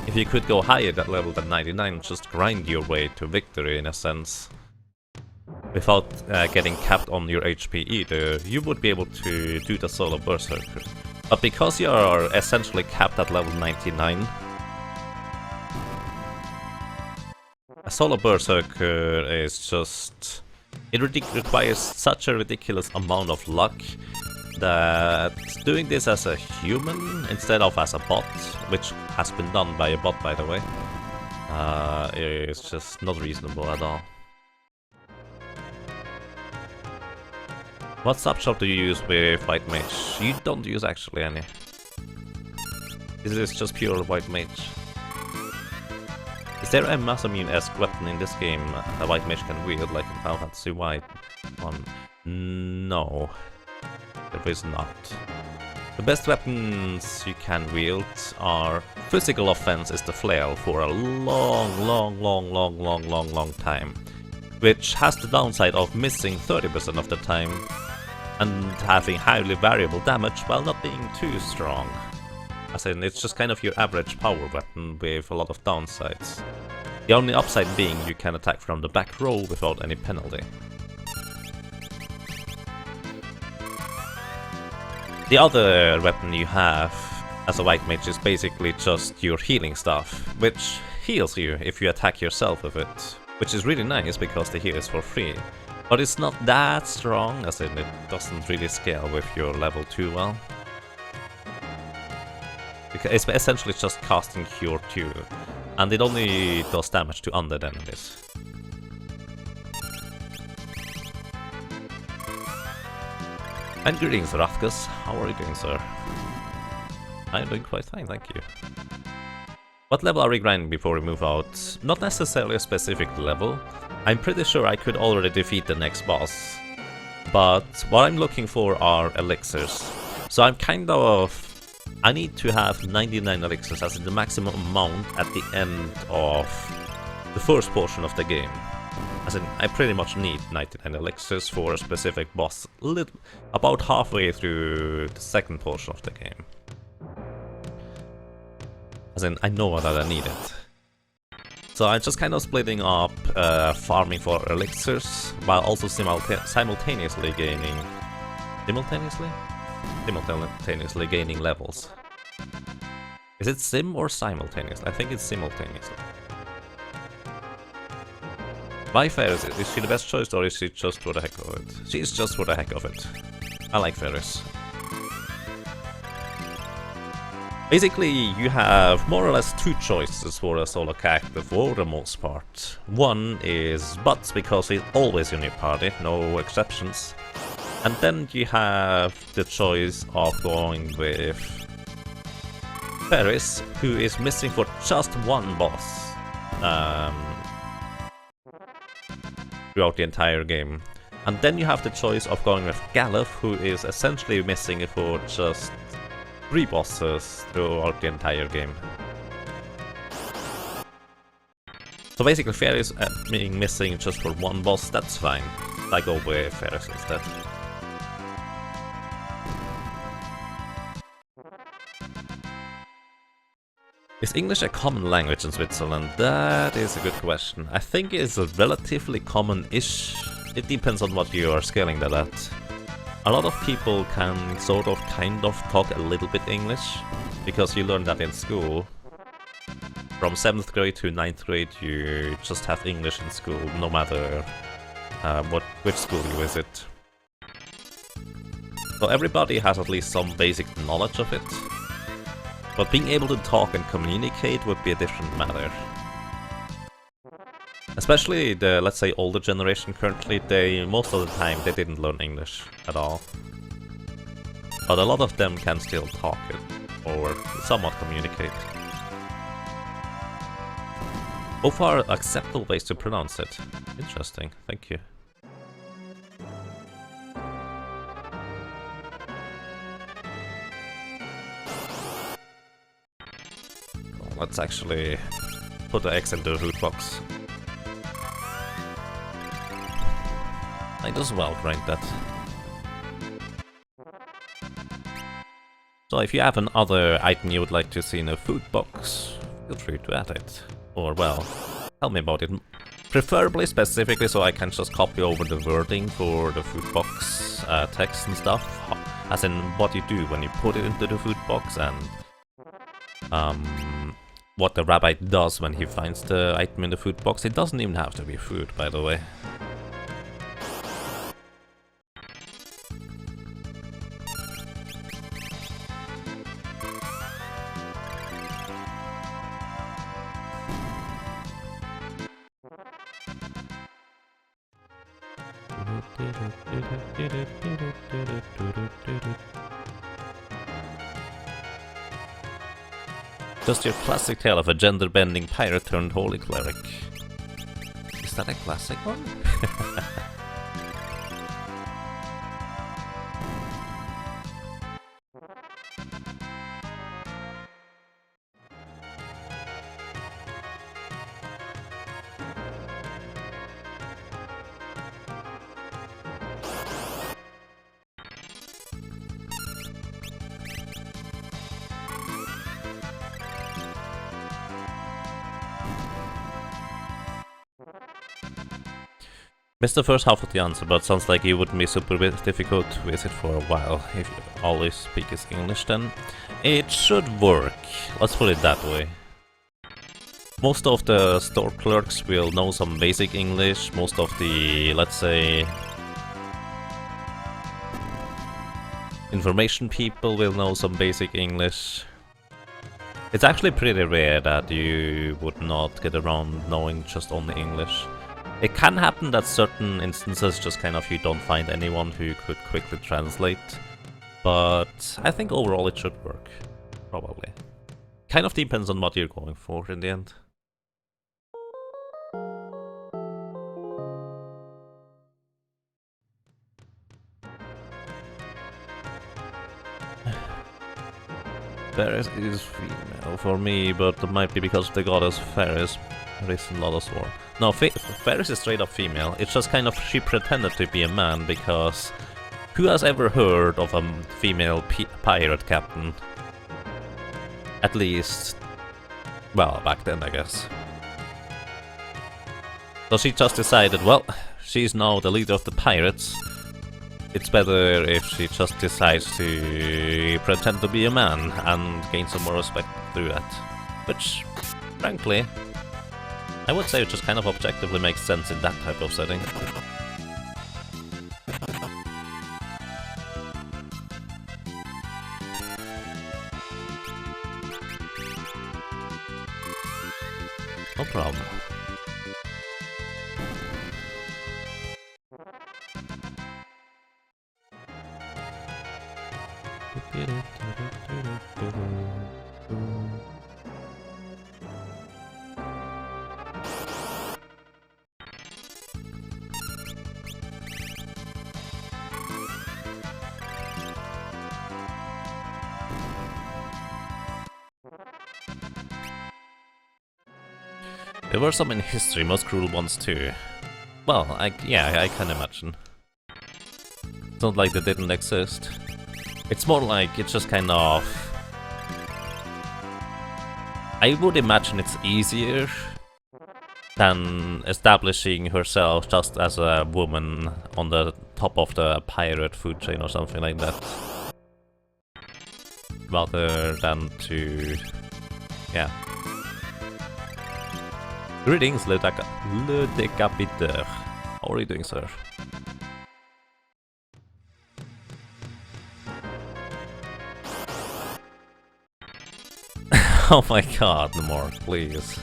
Speaker 1: If you could go higher that level than 99, just grind your way to victory in a sense. Without getting capped on your HP either, you would be able to do the Solo Berserker. But because you are essentially capped at level 99, a Solo Berserker is just... it requires such a ridiculous amount of luck that doing this as a human instead of as a bot, which has been done by a bot by the way, is just not reasonable at all. What subshop do you use with White Mage? You don't use actually any. This is just pure White Mage. Is there a mass immune-esque weapon in this game a White Mage can wield, like in Final Fantasy White one? No, there is not. The best weapons you can wield are... physical offense is the flail for a long time, which has the downside of missing 30% of the time and having highly variable damage while not being too strong. As in, it's just kind of your average power weapon with a lot of downsides. The only upside being you can attack from the back row without any penalty. The other weapon you have as a White Mage is basically just your healing staff, which heals you if you attack yourself with it, which is really nice because the heal is for free. But it's not that strong, as in it doesn't really scale with your level too well. It's essentially just casting Cure 2, and it only does damage to undead enemies. And greetings, Rathkus. How are you doing, sir? I'm doing quite fine, thank you. What level are we grinding before we move out? Not necessarily a specific level. I'm pretty sure I could already defeat the next boss. But what I'm looking for are elixirs. So I'm kind of... I need to have 99 elixirs as the maximum amount at the end of the first portion of the game. As in, I pretty much need 99 elixirs for a specific boss, about halfway through the second portion of the game. As in, I know that I need it. So I'm just kind of splitting up farming for elixirs, while also simultaneously gaining... Simultaneously gaining levels. Is it sim or simultaneously? I think it's simultaneously. Why Ferris? Is she the best choice or is she just for the heck of it? She's just for the heck of it. I like Ferris. Basically, you have more or less two choices for a solo character for the most part. One is Butts, because he's always in your party, no exceptions. And then you have the choice of going with Ferris, who is missing for just one boss throughout the entire game. And then you have the choice of going with Galuf, who is essentially missing for just 3 bosses throughout the entire game. So basically Ferris being missing just for one boss, that's fine. I go with Ferris instead. Is English a common language in Switzerland? That is a good question. I think it's a relatively common-ish. It depends on what you are scaling that at. A lot of people can kind of talk a little bit English, because you learn that in school. From 7th grade to 9th grade you just have English in school, no matter which school you visit. So everybody has at least some basic knowledge of it, but being able to talk and communicate would be a different matter. Especially the, let's say, older generation currently, most of the time they didn't learn English at all. But a lot of them can still talk it, or somewhat communicate. Both are acceptable ways to pronounce it. Interesting, thank you. Let's actually put the X into the root box. Might as well grind that. So if you have another item you would like to see in a food box, feel free to add it. Or, well, tell me about it. Preferably specifically so I can just copy over the wording for the food box text and stuff. As in what you do when you put it into the food box, and what the rabbi does when he finds the item in the food box. It doesn't even have to be food, by the way. Just your classic tale of a gender-bending pirate turned holy cleric. Is that a classic one? Missed the first half of the answer, but sounds like it wouldn't be super difficult to visit for a while if you always speak is English then. It should work, let's put it that way. Most of the store clerks will know some basic English, most of the, let's say, information people will know some basic English. It's actually pretty rare that you would not get around knowing just only English. It can happen that certain instances just kind of you don't find anyone who could quickly translate, but I think overall it should work, probably. Kind of depends on what you're going for in the end. Ferris is female for me, but it might be because the goddess Ferris risen Lodoss War. No, Ferris is straight up female. It's just kind of she pretended to be a man because who has ever heard of a female pirate captain? At least, well, back then, I guess. So she just decided, well, she's now the leader of the pirates. It's better if she just decides to pretend to be a man and gain some more respect through that. Which, frankly, I would say it just kind of objectively makes sense in that type of setting. No problem. There were some in history, most cruel ones too. Well, yeah, I can imagine. It's not like they didn't exist. It's more like it's just kind of... I would imagine it's easier than establishing herself just as a woman on the top of the pirate food chain or something like that. Rather than to... yeah. Greetings, Le Decapiteur. How are you doing, sir? Oh my god, no more, please.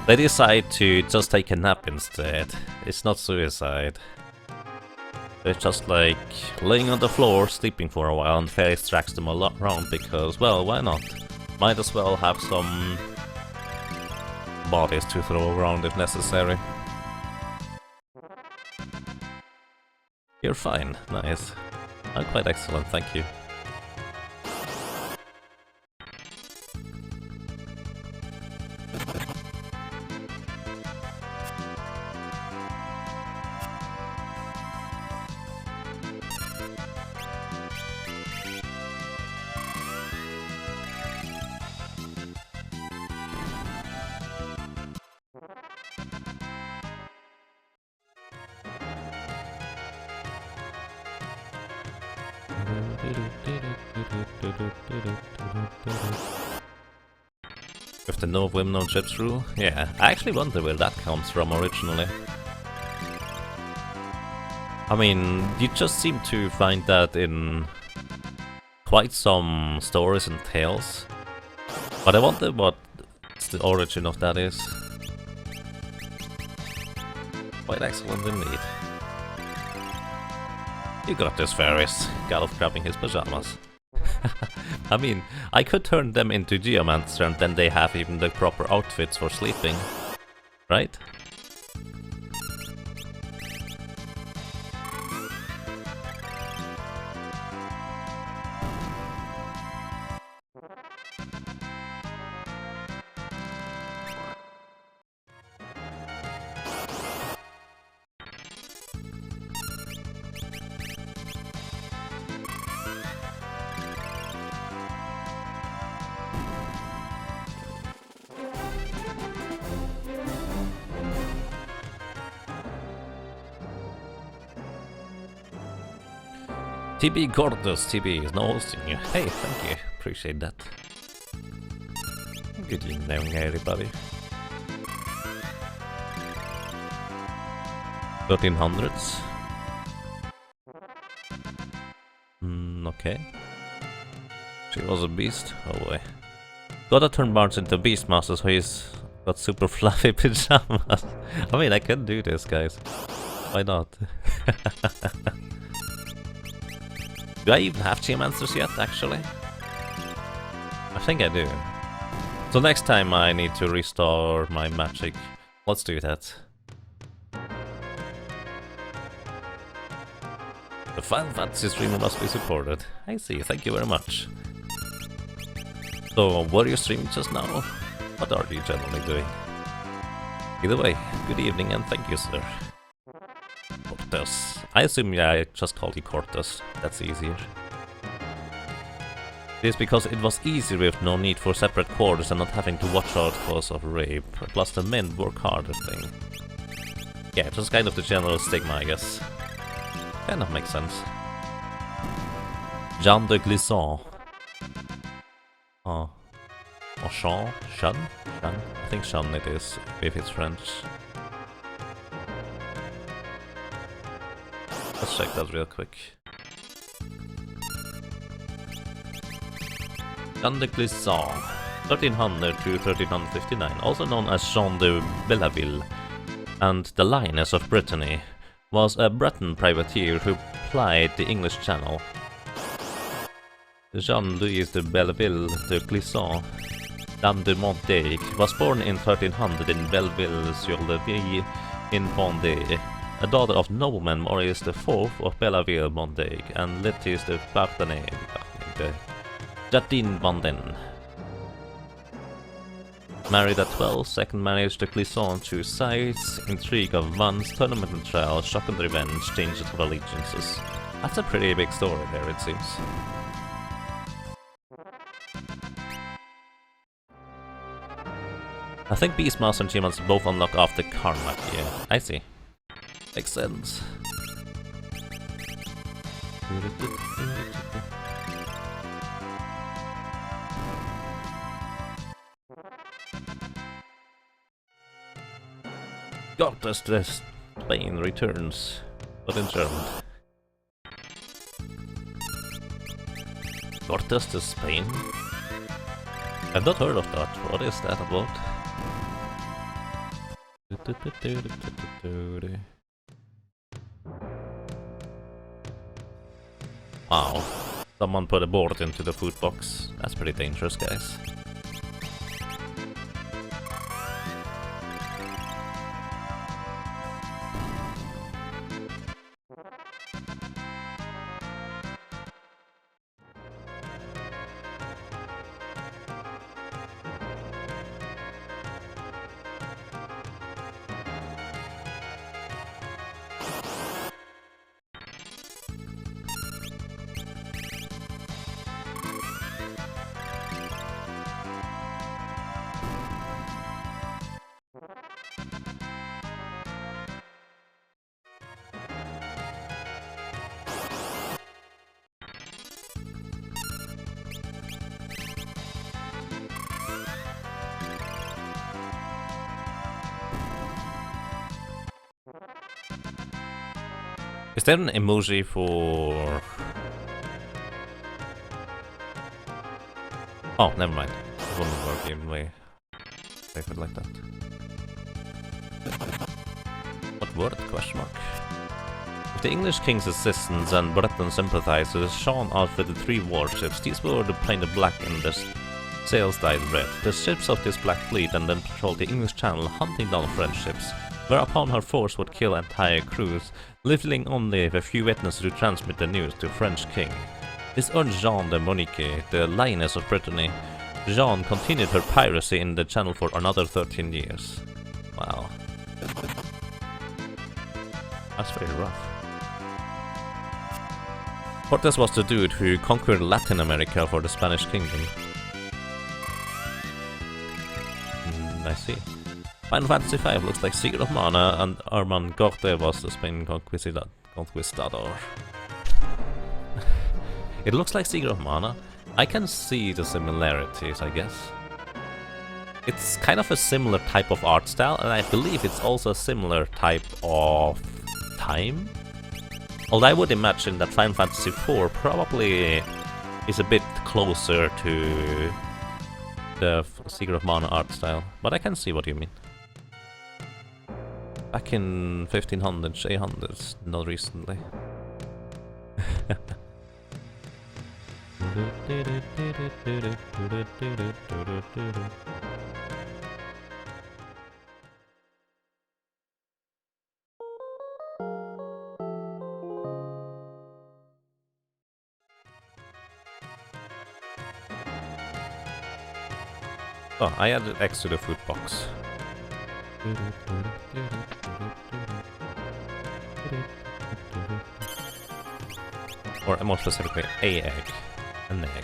Speaker 1: They decide to just take a nap instead. It's not suicide. They're just like laying on the floor, sleeping for a while, and Fairies tracks them around because, well, why not? Might as well have some bodies to throw around if necessary. You're fine, nice. I'm quite excellent, thank you. With the no whim, no chips rule? Yeah, I actually wonder where that comes from originally. I mean, you just seem to find that in quite some stories and tales. But I wonder what the origin of that is. Quite excellent indeed. You got this, Fairies. Gallop grabbing his pajamas. I mean, I could turn them into Geomancer and then they have even the proper outfits for sleeping. Right? TB Gordos, TB is now hosting you. Hey, thank you. Appreciate that. Good evening, everybody. 1300s. Okay. She was a beast. Oh boy. Gotta turn Barnes into Beastmaster so he's got super fluffy pajamas. I mean, I can do this, guys. Why not? Do I even have Geomancers yet, actually? I think I do. So next time I need to restore my magic. Let's do that. The Final Fantasy streamer must be supported. I see, thank you very much. So, what are you streaming just now? What are you generally doing? Either way, good evening and thank you, sir. Cortes. I assume I just called you Cortes. That's easier. It is because it was easier with no need for separate quarters and not having to watch out cause of rape. Plus the men work harder thing. Yeah, just kind of the general stigma, I guess. Kind of makes sense. Jean de Glisson. Oh. Or Sean? Sean? Sean? I think Sean it is, if it's French. Let's check that real quick. Jean de Glisson, 1300 to 1359, also known as Jean de Belleville, and the Lioness of Brittany, was a Breton privateer who plied the English Channel. Jean-Louis de Belleville de Clisson, Dame de Montaigue, was born in 1300 in Belleville-sur-le-Vie in Vendée, a daughter of nobleman Maurice IV of Belleville-Montaigue and Lettice de Parthenay de Jardin Vendin. Married at 12, second marriage to Clisson, 2 sides, intrigue of once, tournament and trial, shock and revenge, changes of allegiances. That's a pretty big story there, it seems. I think Beastmaster and Geomancer both unlock after Karma, yeah, I see. Makes sense. Gottes des Spain returns, but in German. Gottes des Spain? I've not heard of that. What is that about? Wow. Someone put a board into the food box. That's pretty dangerous, guys. Is there an emoji for... Oh, never mind. It wouldn't work even way. If it like that. What word? Question mark. With the English king's assistants and Breton sympathizers, Sean outfitted 3 warships. These were painted black and the sails dyed red. The ships of this black fleet and then patrolled the English Channel, hunting down French ships, whereupon her force would kill entire crews, leaving only a few witnesses to transmit the news to French king. This earned Jeanne de Monique, the lioness of Brittany. Jeanne continued her piracy in the Channel for another 13 years. Wow. That's very rough. Cortes was the dude who conquered Latin America for the Spanish kingdom. I see. Final Fantasy V looks like Secret of Mana, and Armand Gorte was the Spain conquistador. It looks like Secret of Mana. I can see the similarities, I guess. It's kind of a similar type of art style, and I believe it's also a similar type of time. Although I would imagine that Final Fantasy IV probably is a bit closer to the Secret of Mana art style, but I can see what you mean. Back in 1500s, 800s, not recently. Oh, I added X to the food box. Or more specifically, a egg. An egg.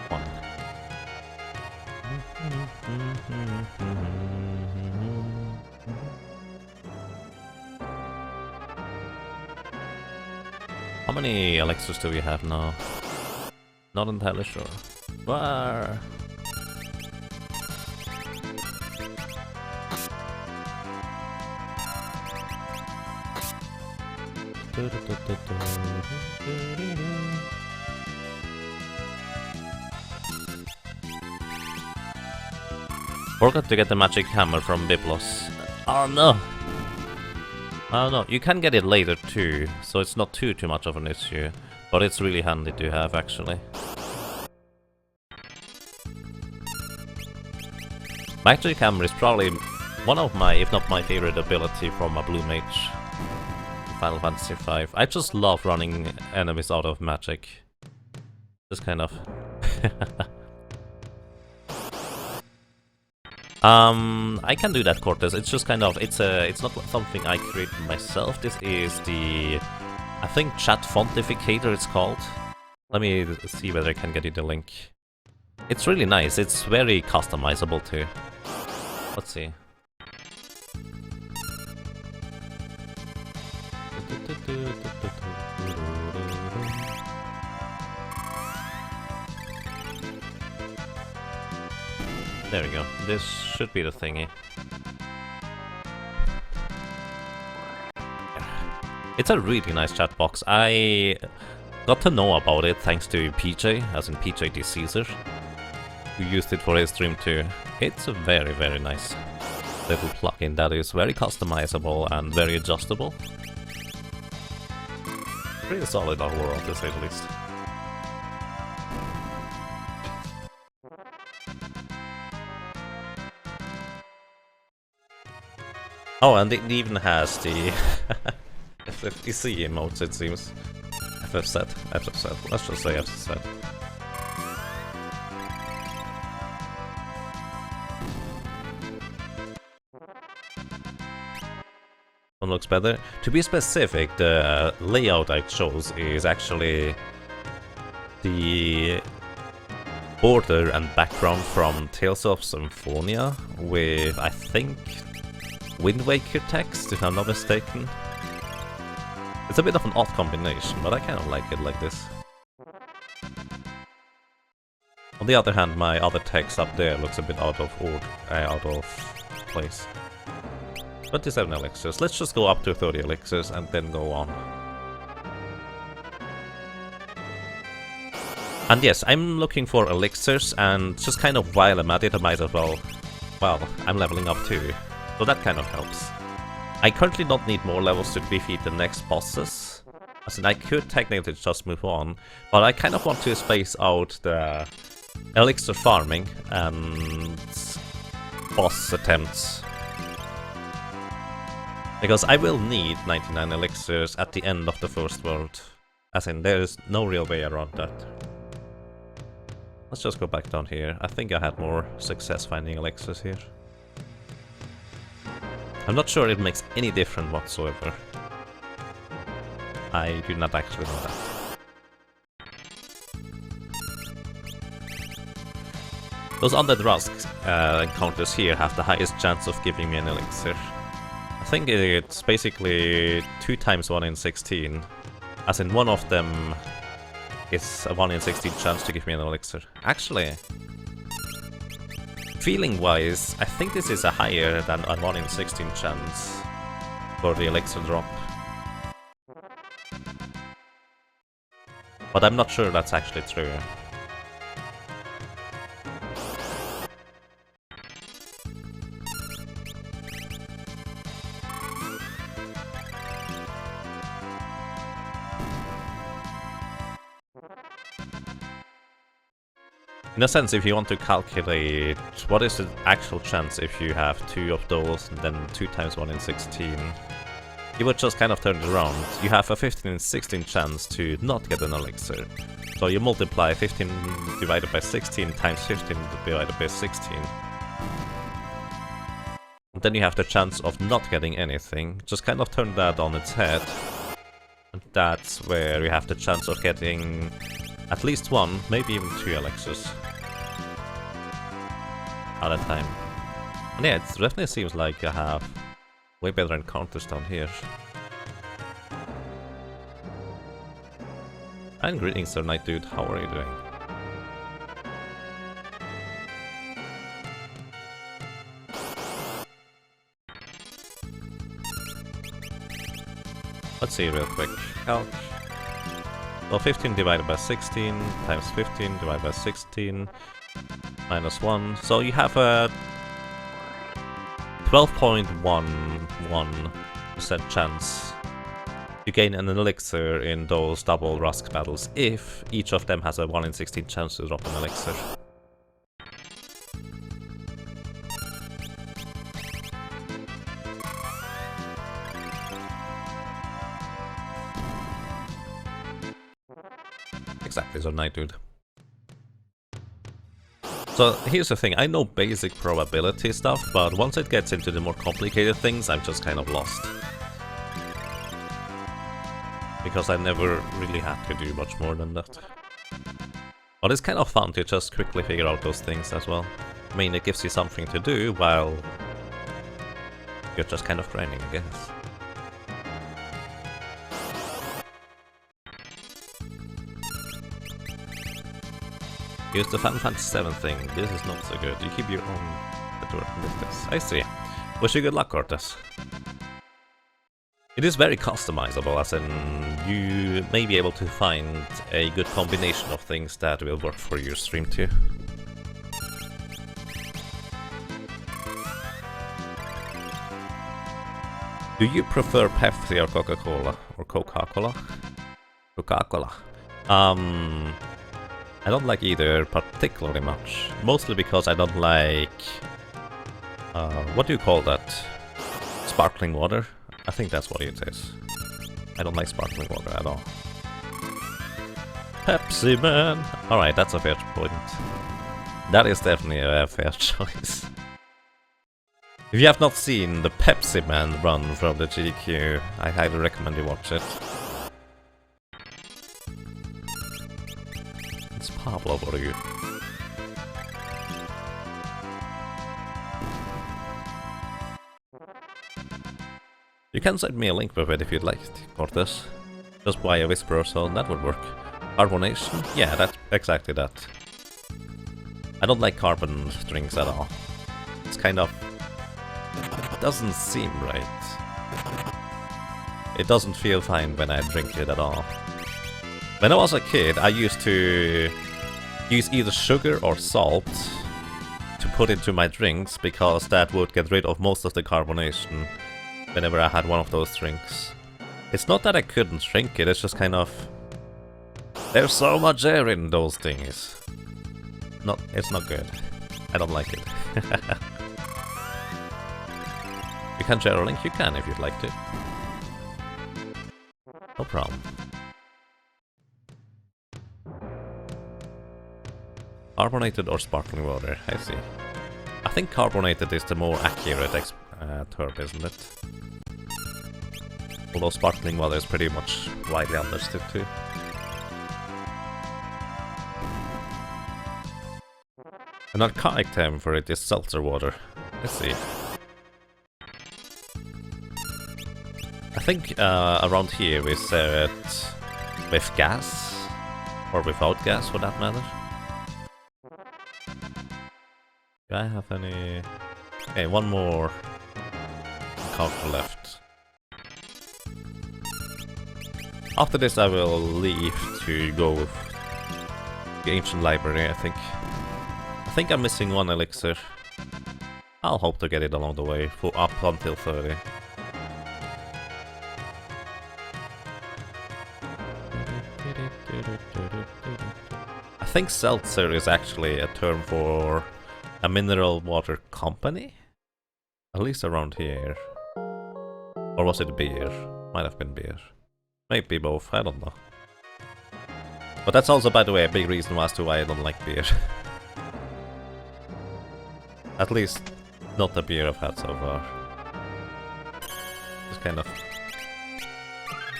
Speaker 1: 1. How many elixirs do we have now? Not entirely sure. Where? Forgot to get the magic hammer from Biblos. Oh no! Oh no, you can get it later too, so it's not too much of an issue. But it's really handy to have, actually. Magic hammer is probably one of my, if not my favorite ability from a blue mage. Final Fantasy V. I just love running enemies out of magic. Just kind of. I can do that, Cortez. It's just kind of, it's not something I created myself. This is the, I think, chat fontificator it's called. Let me see whether I can get you the link. It's really nice. It's very customizable too. Let's see. There we go. This should be the thingy. It's a really nice chat box. I got to know about it thanks to PJ, as in PJ the Caesar, who used it for his stream too. It's a very, very nice little plugin that is very customizable and very adjustable. Pretty solid overall, to say the least. Oh, and it even has the FFEC emotes, it seems. FFZ, let's just say FFZ. One looks better. To be specific, the layout I chose is actually the border and background from Tales of Symphonia with, I think, Wind Waker text, if I'm not mistaken. It's a bit of an odd combination, but I kind of like it like this. On the other hand, my other text up there looks a bit out of place. 27 elixirs. Let's just go up to 30 elixirs and then go on. And yes, I'm looking for elixirs, and just kind of while I'm at it, I might as well... Well, I'm leveling up too, so that kind of helps. I currently don't need more levels to defeat the next bosses. As in, I could technically just move on, but I kind of want to space out the elixir farming and boss attempts. Because I will need 99 elixirs at the end of the first world. As in, there's no real way around that. Let's just go back down here. I think I had more success finding elixirs here. I'm not sure it makes any difference whatsoever. I do not actually know that. Those undead Rusk encounters here have the highest chance of giving me an elixir. I think it's basically 2 times 1 in 16, as in one of them is a 1 in 16 chance to give me an elixir. Actually, feeling-wise, I think this is a higher than a 1 in 16 chance for the elixir drop. But I'm not sure that's actually true. In a sense, if you want to calculate what is the actual chance if you have 2 of those and then 2 times 1 in 16, you would just kind of turn it around. You have a 15 in 16 chance to not get an elixir. So you multiply 15 divided by 16 times 15 divided by 16. And then you have the chance of not getting anything. Just kind of turn that on its head. And that's where you have the chance of getting at least 1, maybe even 2 elixirs at a time. And yeah, it definitely seems like I have way better encounters down here. And greetings, Sir Knight Dude, how are you doing? Let's see real quick. Calc. So 15 divided by 16 times 15 divided by 16 minus 1. So you have a 12.11% chance to gain an elixir in those double Rusk battles if each of them has a 1 in 16 chance to drop an elixir. Exactly, so Knight Dude. So here's the thing, I know basic probability stuff, but once it gets into the more complicated things, I'm just kind of lost. Because I never really had to do much more than that. But it's kind of fun to just quickly figure out those things as well. I mean, it gives you something to do while you're just kind of grinding, I guess. Here's the Final Fantasy VII thing. This is not so good. You keep your own network with this. I see. Wish you good luck, Cortez. It is very customizable, as in you may be able to find a good combination of things that will work for your stream too. Do you prefer Pepsi or Coca-Cola? Or Coca-Cola? Coca-Cola. I don't like either particularly much. Mostly because I don't like... what do you call that? Sparkling water? I think that's what it is. I don't like sparkling water at all. Pepsi Man! Alright, that's a fair point. That is definitely a fair choice. If you have not seen the Pepsi Man run from the GQ, I highly recommend you watch it. It's Pablo for you. You can send me a link with it if you'd like, Cortez. Just buy a Whisper so that would work. Carbonation? Yeah, that's exactly that. I don't like carbon drinks at all. It's kind of... It doesn't seem right. It doesn't feel fine when I drink it at all. When I was a kid, I used to use either sugar or salt to put into my drinks because that would get rid of most of the carbonation whenever I had one of those drinks. It's not that I couldn't drink it, it's just kind of... There's so much air in those things. No, it's not good. I don't like it. You can share a link? You can if you'd like to. No problem. Carbonated or sparkling water? I see. I think carbonated is the more accurate term, isn't it? Although sparkling water is pretty much widely understood too. An archaic term for it is seltzer water. Let's see. I think around here we say it with gas, or without gas for that matter. Do I have any... Okay, one more encounter left. After this I will leave to go with the ancient library, I think. I think I'm missing one elixir. I'll hope to get it along the way, for up until 30. I think seltzer is actually a term for a mineral water company? At least around here. Or was it beer? Might have been beer. Maybe both, I don't know. But that's also, by the way, a big reason as to why I don't like beer. At least, not the beer I've had so far. Just kind of...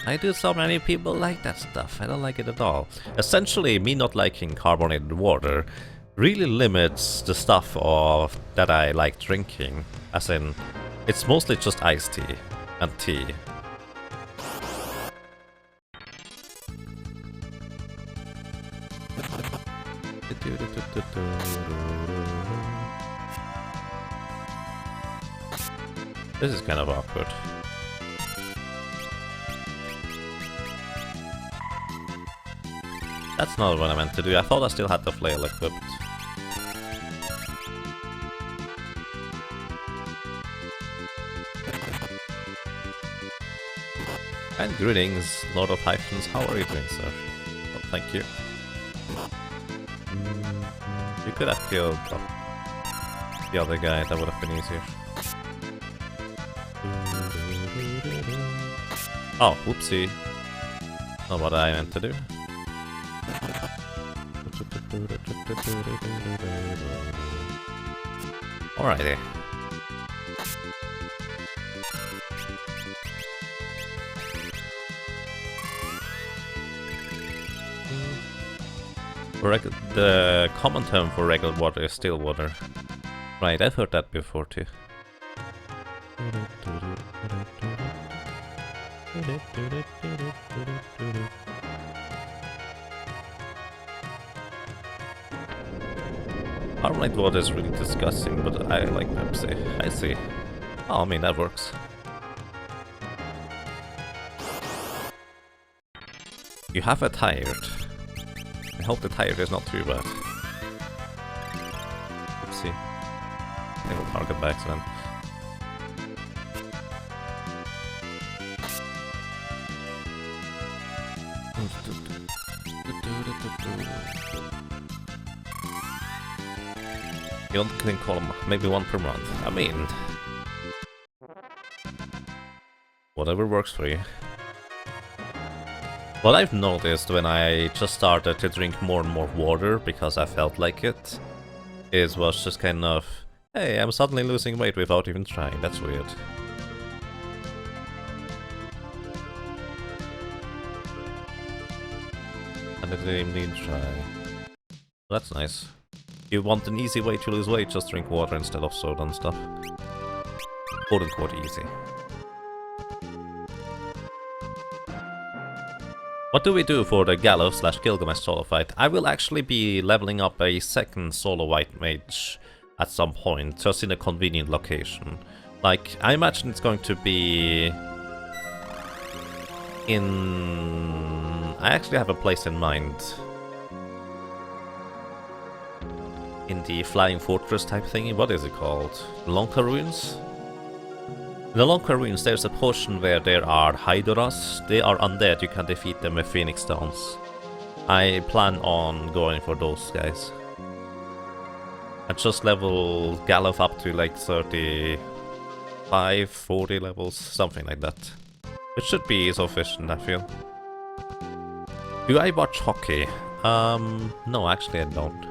Speaker 1: I do so many people like that stuff, I don't like it at all. Essentially, me not liking carbonated water really limits the stuff that I like drinking. As in, it's mostly just iced tea and tea. This is kind of awkward. That's not what I meant to do. I thought I still had the flail equipped. And greetings, Lord of Hyphens. How are you doing, sir? Oh, thank you. You could have killed the other guy, that would have been easier. Oh, whoopsie. Not what I meant to do. Alrighty. The common term for regular water is still water. Right, I've heard that before too. Carbonated water is really disgusting, but I like Pepsi. I see. Oh, I mean, that works. You have a tired. I hope the tired is not too bad. Oopsie. I will target by accident. You don't clean column, maybe one per month. I mean, whatever works for you. What I've noticed when I just started to drink more and more water because I felt like it, was just kind of, hey, I'm suddenly losing weight without even trying. That's weird. And I didn't even try. That's nice. You want an easy way to lose weight, just drink water instead of soda and stuff. Quote unquote easy. What do we do for the Gallo/Gilgamesh solo fight? I will actually be leveling up a second solo white mage at some point, just in a convenient location. Like, I imagine it's going to be in... I actually have a place in mind. In the Flying Fortress type thingy, what is it called? Lonka Ruins? In the Lonka Ruins there's a portion where there are Hydoras. They are undead, you can defeat them with Phoenix Stones. I plan on going for those guys. And just level Gallof up to like 35, 40 levels, something like that. It should be sufficient, I feel. Do I watch hockey? No, actually I don't.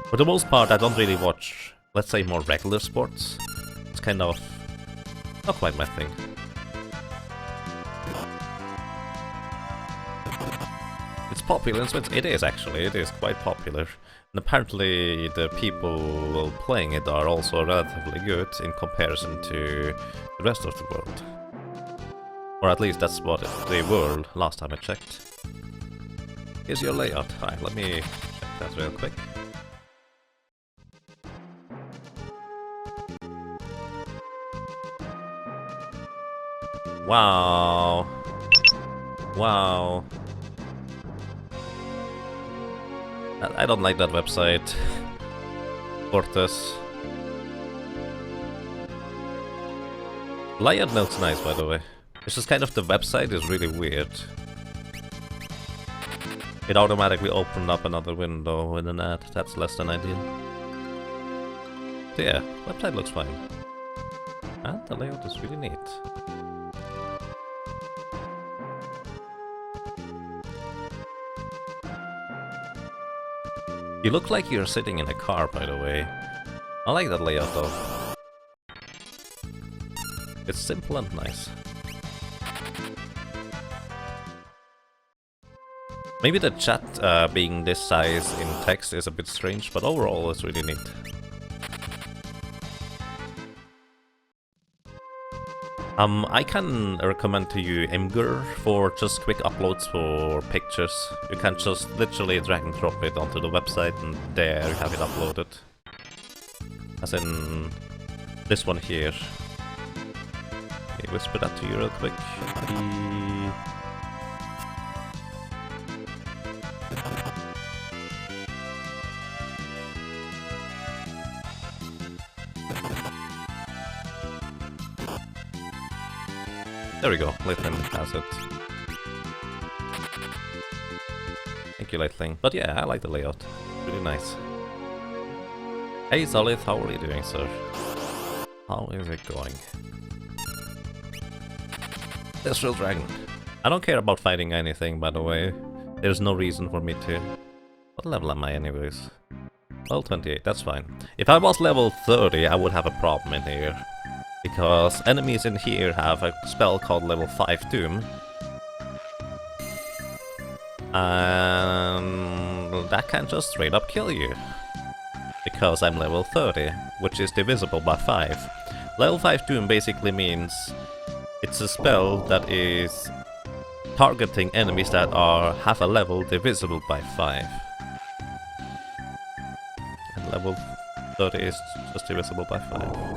Speaker 1: For the most part, I don't really watch, let's say, more regular sports. It's kind of not quite my thing. It's popular in Switzerland. It is actually, it is quite popular. And apparently the people playing it are also relatively good in comparison to the rest of the world. Or at least that's what they were last time I checked. Here's your layout. Alright, let me check that real quick. Wow. Wow. I don't like that website. Cortes. Layout looks nice, by the way. It's just kind of the website is really weird. It automatically opened up another window with an ad. That's less than ideal. So yeah, website looks fine. And the layout is really neat. You look like you're sitting in a car, by the way. I like that layout though. It's simple and nice. Maybe the chat being this size in text is a bit strange, but overall it's really neat. I can recommend to you Imgur for just quick uploads for pictures. You can just literally drag and drop it onto the website and there you have it uploaded. As in this one here. Let me whisper that to you real quick. There we go, Lightling has it. Thank you, Lightling. But yeah, I like the layout. Really nice. Hey Solith, how are you doing, sir? How is it going? This real dragon. I don't care about fighting anything, by the way. There's no reason for me to. What level am I anyways? Well, 28, that's fine. If I was level 30, I would have a problem in here. Because enemies in here have a spell called level 5 Doom. And that can just straight up kill you. Because I'm level 30, which is divisible by 5. Level 5 Doom basically means it's a spell that is targeting enemies that have a level divisible by 5. And level 30 is just divisible by 5.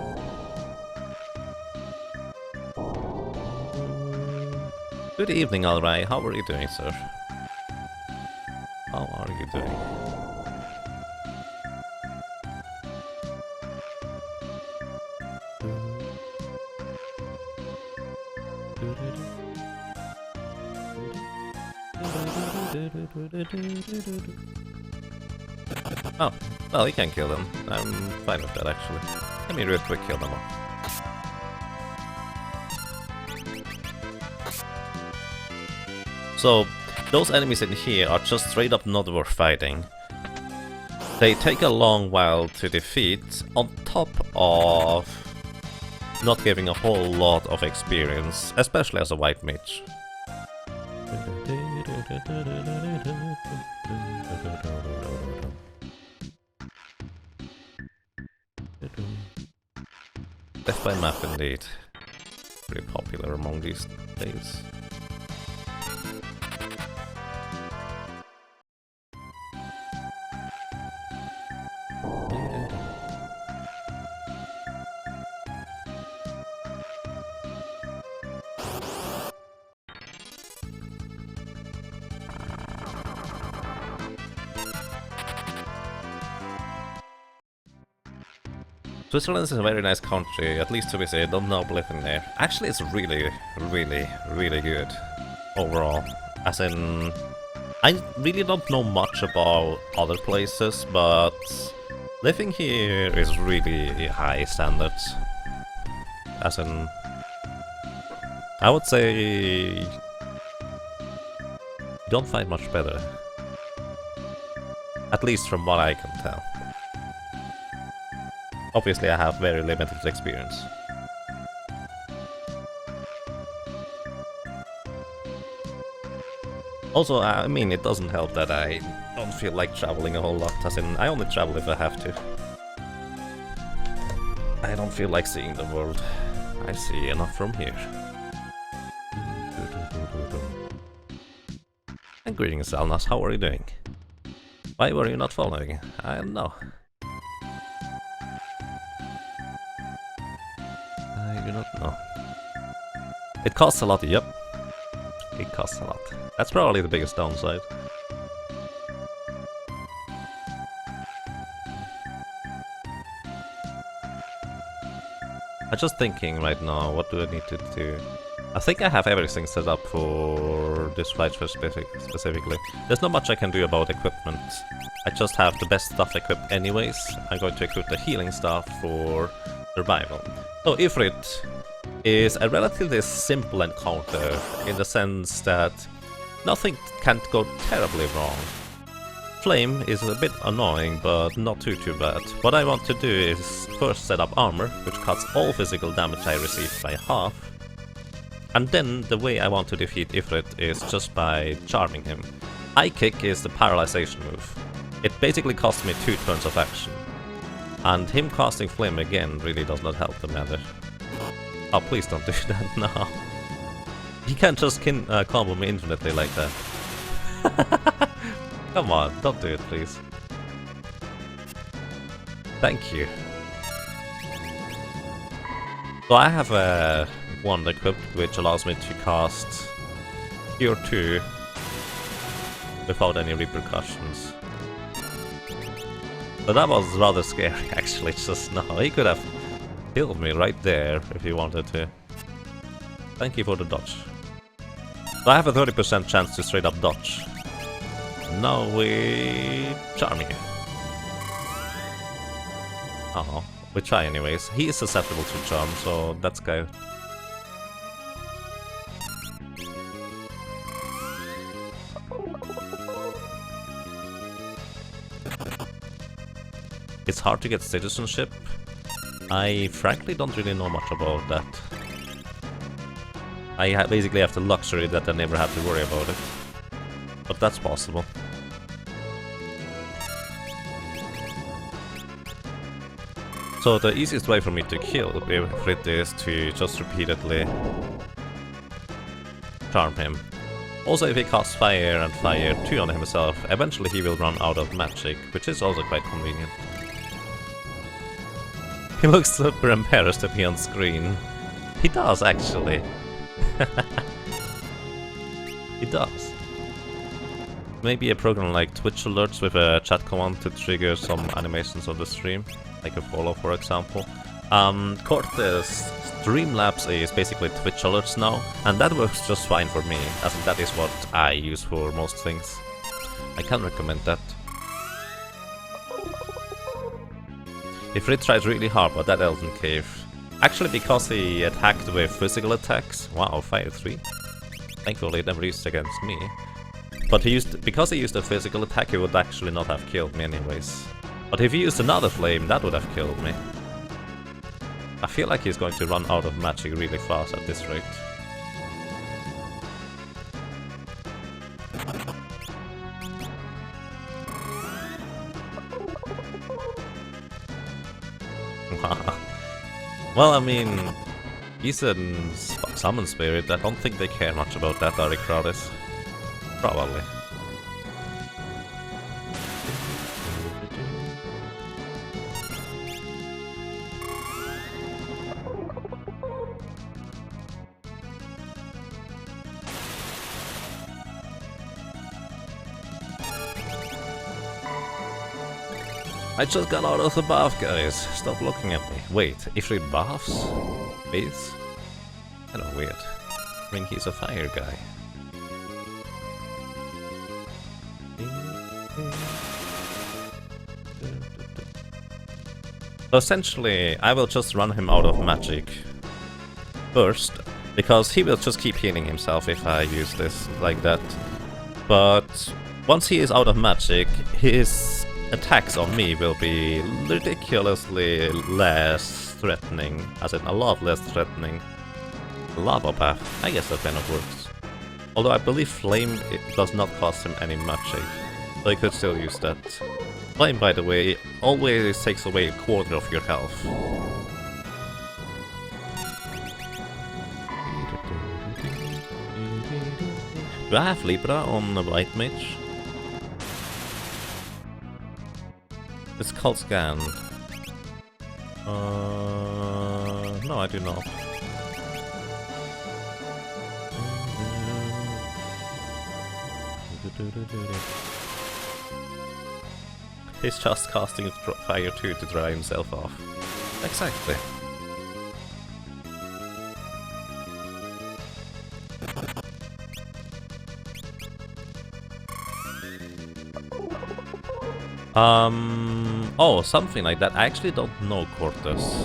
Speaker 1: Good evening, Alrai. How are you doing, sir? How are you doing? Oh, well, you can kill them. I'm fine with that, actually. Let me real quick kill them all. So, those enemies in here are just straight up not worth fighting. They take a long while to defeat, on top of not giving a whole lot of experience, especially as a white mage. Death by map indeed. Pretty popular among these days. Switzerland is a very nice country, at least to visit. Don't know living there. Actually, it's really, really good overall. As in, I really don't know much about other places, but living here is really high standards. As in, I would say you don't find much better. At least from what I can tell. Obviously, I have very limited experience. Also, I mean, it doesn't help that I don't feel like traveling a whole lot, as in, I only travel if I have to. I don't feel like seeing the world. I see enough from here. And greetings, Alnas, how are you doing? Why were you not following? I don't know. I do not know. It costs a lot, yep. It costs a lot. That's probably the biggest downside. I'm just thinking right now, what do I need to do? I think I have everything set up for this fight specifically. There's not much I can do about equipment. I just have the best stuff equipped anyways. I'm going to equip the healing stuff for survival. So Ifrit is a relatively simple encounter in the sense that nothing can't go terribly wrong. Flame is a bit annoying, but not too bad. What I want to do is first set up armor, which cuts all physical damage I receive by half. And then the way I want to defeat Ifrit is just by charming him. High kick is the paralyzation move. It basically costs me 2 turns of action. And him casting flame again really does not help the matter. Oh, please don't do that, no. He can't just combo me infinitely like that. Come on, don't do it, please. Thank you. So I have a wand equipped, which allows me to cast Cure 2 without any repercussions. But that was rather scary, actually, just now. He could have killed me right there if he wanted to. Thank you for the dodge. So I have a 30% chance to straight up dodge. Now we charm you. Oh, we try anyways. He is susceptible to charm, so that's good. It's hard to get citizenship. I frankly don't really know much about that. I basically have the luxury that I never have to worry about it. But that's possible. So the easiest way for me to kill Ifrit is to just repeatedly charm him. Also, if he casts fire and fire 2 on himself, eventually he will run out of magic, which is also quite convenient. He looks super embarrassed to be on screen. He does, actually. It does. Maybe a program like Twitch alerts with a chat command to trigger some animations on the stream, like a follow, for example. Corte's Streamlabs is basically Twitch alerts now, and that works just fine for me, as that is what I use for most things. I can recommend that. If Rit tries really hard, but that Elden Cave. Actually, because he attacked with physical attacks. Wow, Fire 3. Thankfully, it never used against me. But because he used a physical attack, he would actually not have killed me anyways. But if he used another flame, that would have killed me. I feel like he's going to run out of magic really fast at this rate. Well, I mean, he's a summon spirit. I don't think they care much about that, are they, Crowdis? Probably. I just got out of the bath, guys. Stop looking at me. Wait, Ifrit baths? Bathes? Kinda weird. I mean, he's a fire guy. So essentially, I will just run him out of magic first, because he will just keep healing himself if I use this like that. But once he is out of magic, his attacks on me will be ridiculously less threatening, as in a lot less threatening. Lava Bath, I guess that kind of works. Although I believe Flame, it does not cost him any magic, so he could still use that. Flame, by the way, always takes away a quarter of your health. Do I have Libra on the White Mage? It's called Scan. No, I do not. He's just casting Fire 2 to dry himself off. Exactly. Oh, something like that. I actually don't know Cortes.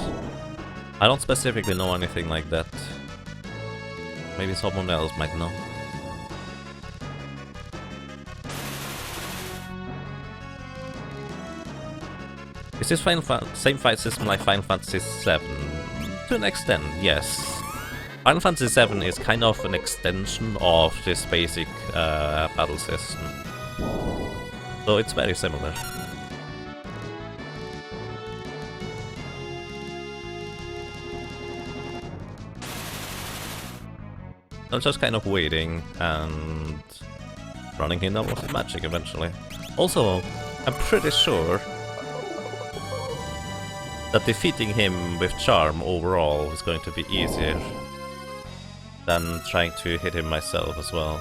Speaker 1: I don't specifically know anything like that. Maybe someone else might know. Is this same fight system like Final Fantasy VII? To an extent, yes. Final Fantasy VII is kind of an extension of this basic battle system. So it's very similar. I'm just kind of waiting and running him out with magic eventually. Also, I'm pretty sure that defeating him with charm overall is going to be easier than trying to hit him myself as well.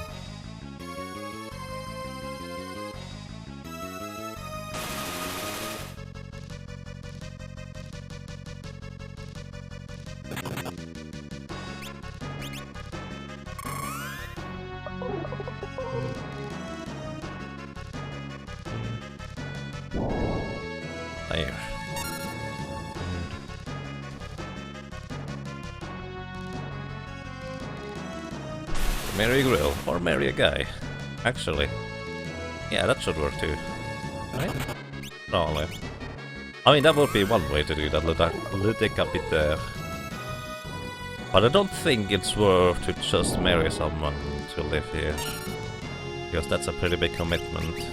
Speaker 1: There. Marry a grill, or marry a guy. Actually. Yeah, that should work too. Right? Probably. I mean, that would be one way to do that, le decapiter. But I don't think it's worth to just marry someone to live here. Because that's a pretty big commitment.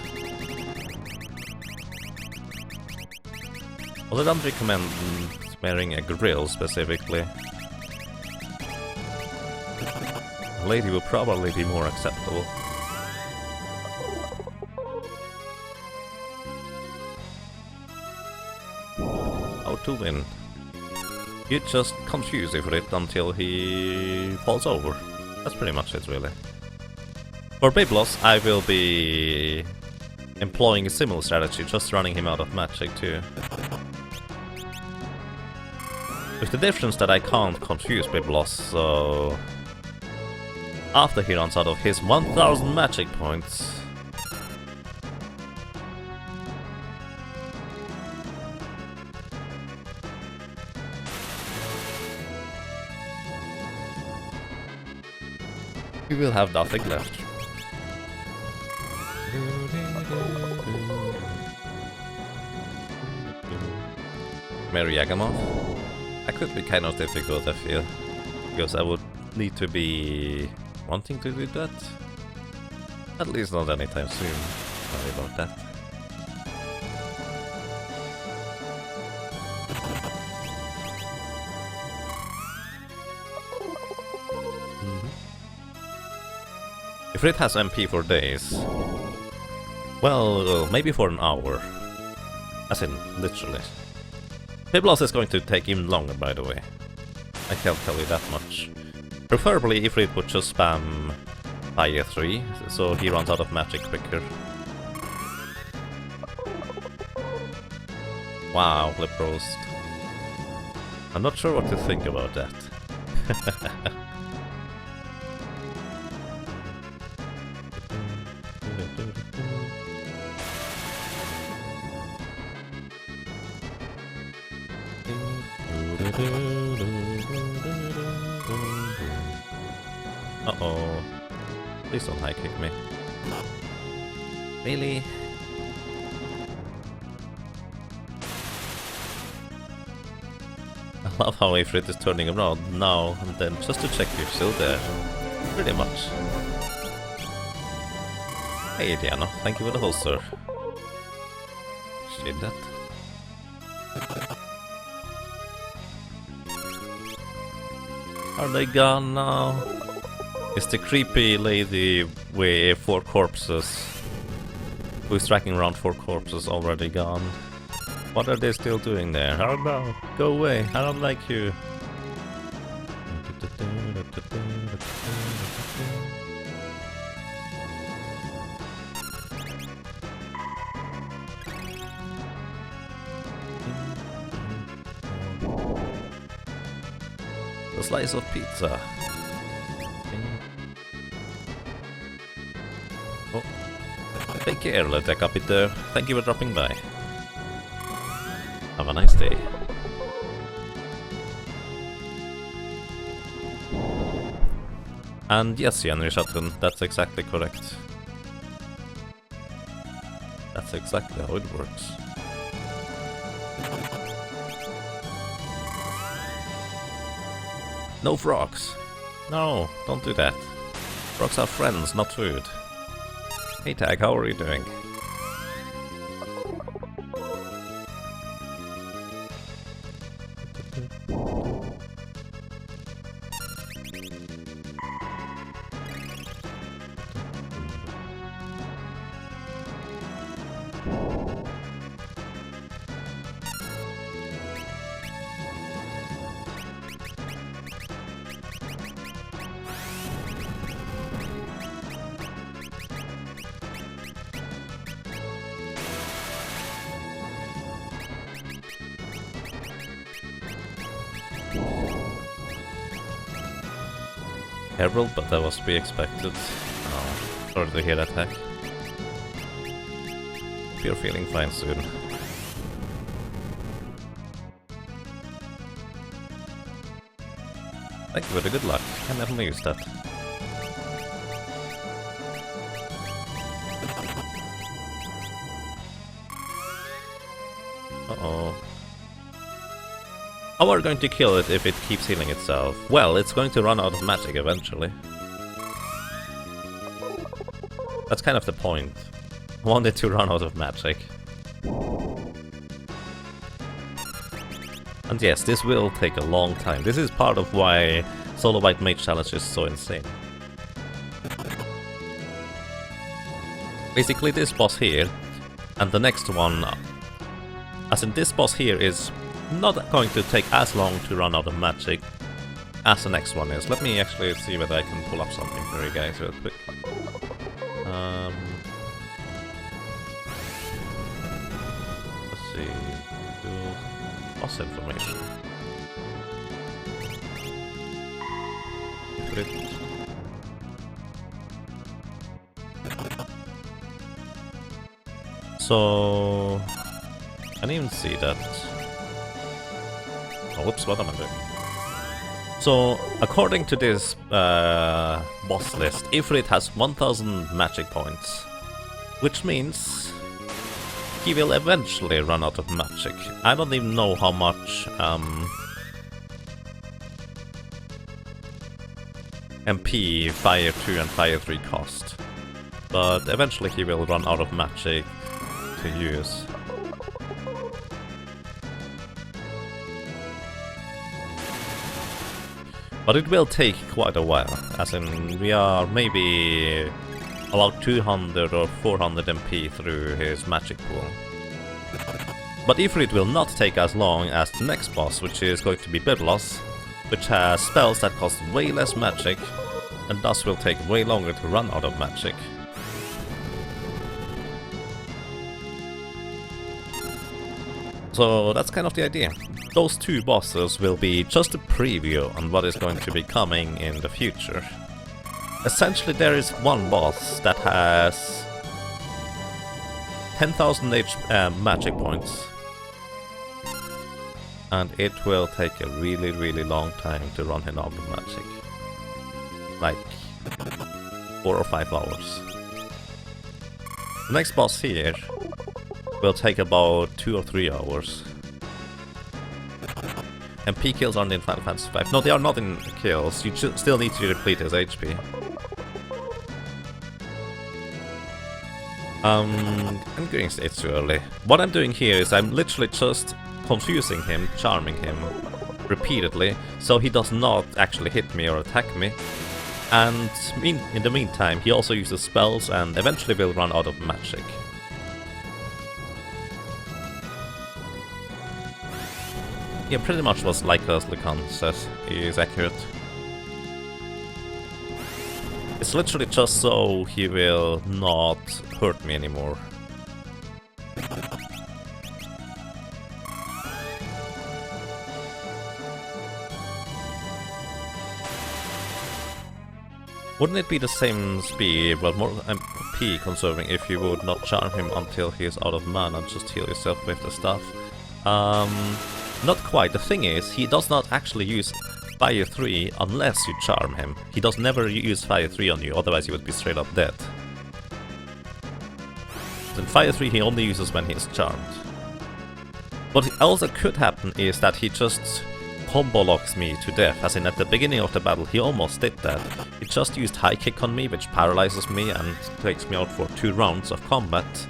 Speaker 1: Although I don't recommend marrying a grill specifically. A lady will probably be more acceptable. How to win? You just confuse Ifrit until he falls over. That's pretty much it, really. For Biblos, I will be employing a similar strategy, just running him out of magic too. With the difference that I can't confuse Biblos, so after he runs out of his 1000 magic points, we will have nothing left. Mary Yagamoth? That could be kind of difficult, I feel. Because I would need to be wanting to do that. At least not anytime soon. Sorry about that. If it has MP for days, well, maybe for an hour. As in, literally. Biblos is going to take even longer, by the way. I can't tell you that much. Preferably if it would just spam Fire 3, so he runs out of magic quicker. Wow, Lip Roast. I'm not sure what to think about that. Uh-oh. Please don't high kick me. Really? I love how Ifrit is turning around now and then just to check if you're still there. Pretty much. Hey Diana, thank you for the holster. Appreciate that. Are they gone now? Is the creepy lady with 4 corpses, who is tracking around 4 corpses, already gone? What are they still doing there? I don't know. Go away. I don't like you. A slice of pizza. Oh. Take care, Le Decapiter. Thank you for dropping by. Have a nice day. And yes, Henry Shatun, that's exactly correct. That's exactly how it works. No frogs! No, don't do that. Frogs are friends, not food. Hey Tag, how are you doing? Herald, but that was to be expected. Oh, sorry to hear that, Hack. Hope you're feeling fine soon. Thank you for the good luck. I never use that. Uh-oh. How are we going to kill it if it keeps healing itself? Well, it's going to run out of magic eventually. That's kind of the point. I want it to run out of magic. And yes, this will take a long time. This is part of why Solo White Mage Challenge is so insane. Basically this boss here, and the next one, as in this boss here is not going to take as long to run out of magic as the next one is. Let me actually see whether I can pull up something for you guys real quick. Let's see. Boss information. So I didn't even see that. Oh, whoops, what am I doing? So, according to this boss list, Ifrit has 1000 magic points, which means he will eventually run out of magic. I don't even know how much MP Fire 2 and Fire 3 cost, but eventually he will run out of magic to use. But it will take quite a while, as in we are maybe about 200 or 400 MP through his magic pool. But Ifrit will not take as long as the next boss, which is going to be Biblos, which has spells that cost way less magic, and thus will take way longer to run out of magic. So that's kind of the idea. Those two bosses will be just a preview on what is going to be coming in the future. Essentially there is one boss that has 10,000 magic points, and it will take a really long time to run him out of magic. Like 4 or 5 hours. The next boss here will take about 2 or 3 hours. MP kills aren't in Final Fantasy V. No, they are not in kills. You still need to deplete his HP. I'm getting it's too early. What I'm doing here is I'm literally just confusing him, charming him repeatedly, so he does not actually hit me or attack me. And in the meantime, he also uses spells and eventually will run out of magic. Yeah, pretty much what Lycos Lycan says is accurate. It's literally just so he will not hurt me anymore. Wouldn't it be the same speed, but more MP conserving if you would not charm him until he is out of mana and just heal yourself with the stuff? Not quite. The thing is, he does not actually use Fire 3 unless you charm him. He does never use Fire 3 on you, otherwise you would be straight up dead. Then Fire 3 he only uses when he is charmed. What also could happen is that he just combo locks me to death, as in at the beginning of the battle he almost did that. He just used high kick on me, which paralyzes me and takes me out for 2 rounds of combat.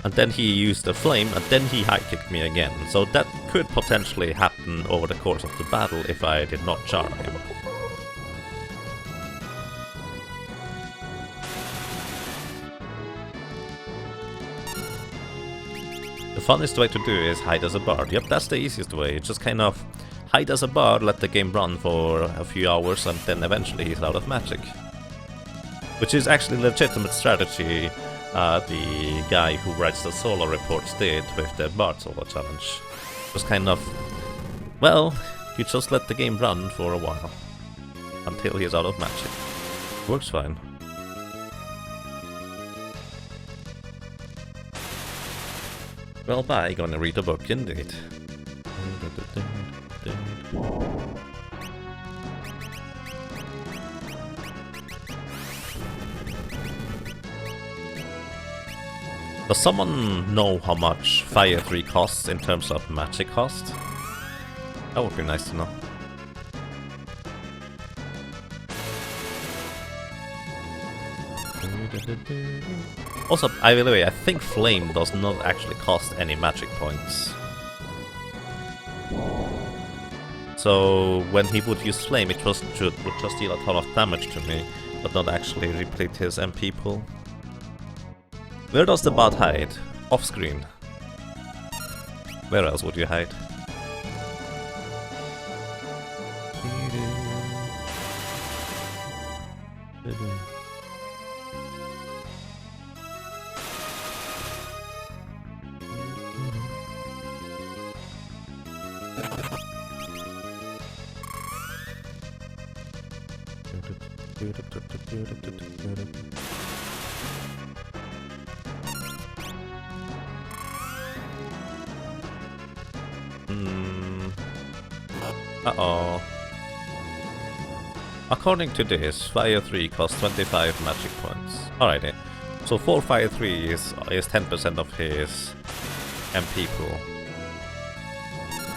Speaker 1: And then he used the flame, and then he high-kicked me again. So that could potentially happen over the course of the battle if I did not charm him. The funnest way to do is hide as a bard. Yep, that's the easiest way. Just kind of hide as a bard, let the game run for a few hours, and then eventually he's out of magic. Which is actually a legitimate strategy. The guy who writes the solo reports did with the Bard Solo Challenge. Just kind of, well, you just let the game run for a while, until he is out of magic. Works fine. Well, bye, gonna read a book indeed. Does someone know how much Fire 3 costs in terms of magic cost? That would be nice to know. Also, by the way, I think Flame does not actually cost any magic points. So when he would use Flame, it would just deal a ton of damage to me, but not actually replete his MP pool. Where does the bot hide? Off screen. Where else would you hide? Uh-oh. According to this, Fire 3 costs 25 magic points. Alrighty. So for Fire 3 is 10% of his MP pool.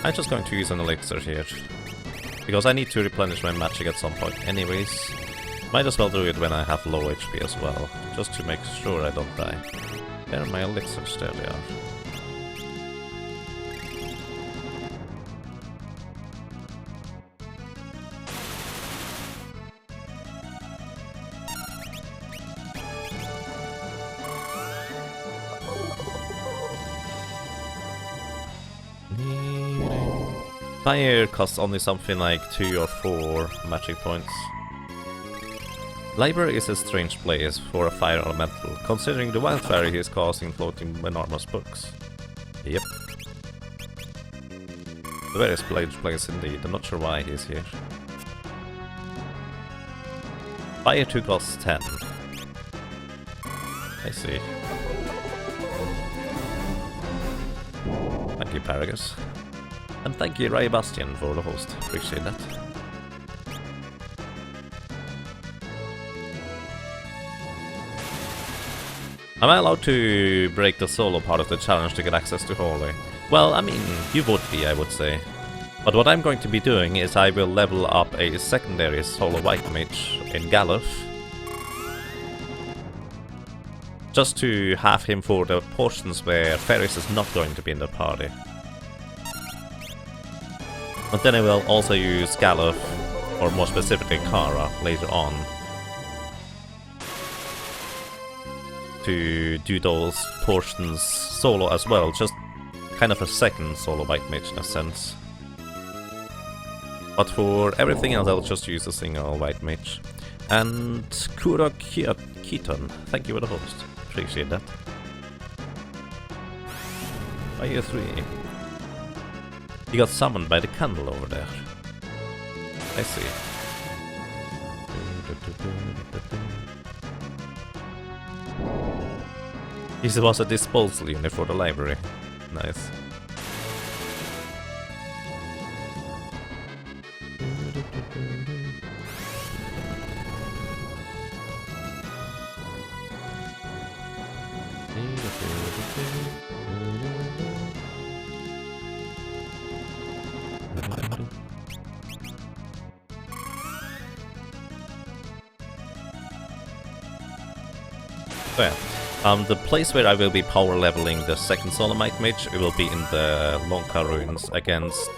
Speaker 1: I'm just going to use an elixir here. Because I need to replenish my magic at some point anyways. Might as well do it when I have low HP as well, just to make sure I don't die. There are my elixirs, there they are. Fire costs only something like 2 or 4 magic points. Library is a strange place for a fire elemental, considering the wildfire he is causing floating enormous books. Yep. A very strange place indeed, I'm not sure why he is here. Fire 2 costs 10. I see. Thank you, Paragus. And thank you, Ray Bastian, for the host. Appreciate that. Am I allowed to break the solo part of the challenge to get access to Holy? Well, I mean, you would be, I would say. But what I'm going to be doing is I will level up a secondary solo white mage in Galuf. Just to have him for the portions where Ferris is not going to be in the party. But then I will also use Galuf, or more specifically Kara, later on. To do those portions solo as well, just kind of a second solo white mage in a sense. But for everything else I'll just use a single white mage. And Kura Keaton, thank you for the host, appreciate that. Fire 3. He got summoned by the candle over there. I see. This was a disposal unit for the library. Nice. So yeah, the place where I will be power leveling the second Solomite Mage, it will be in the Lonka ruins against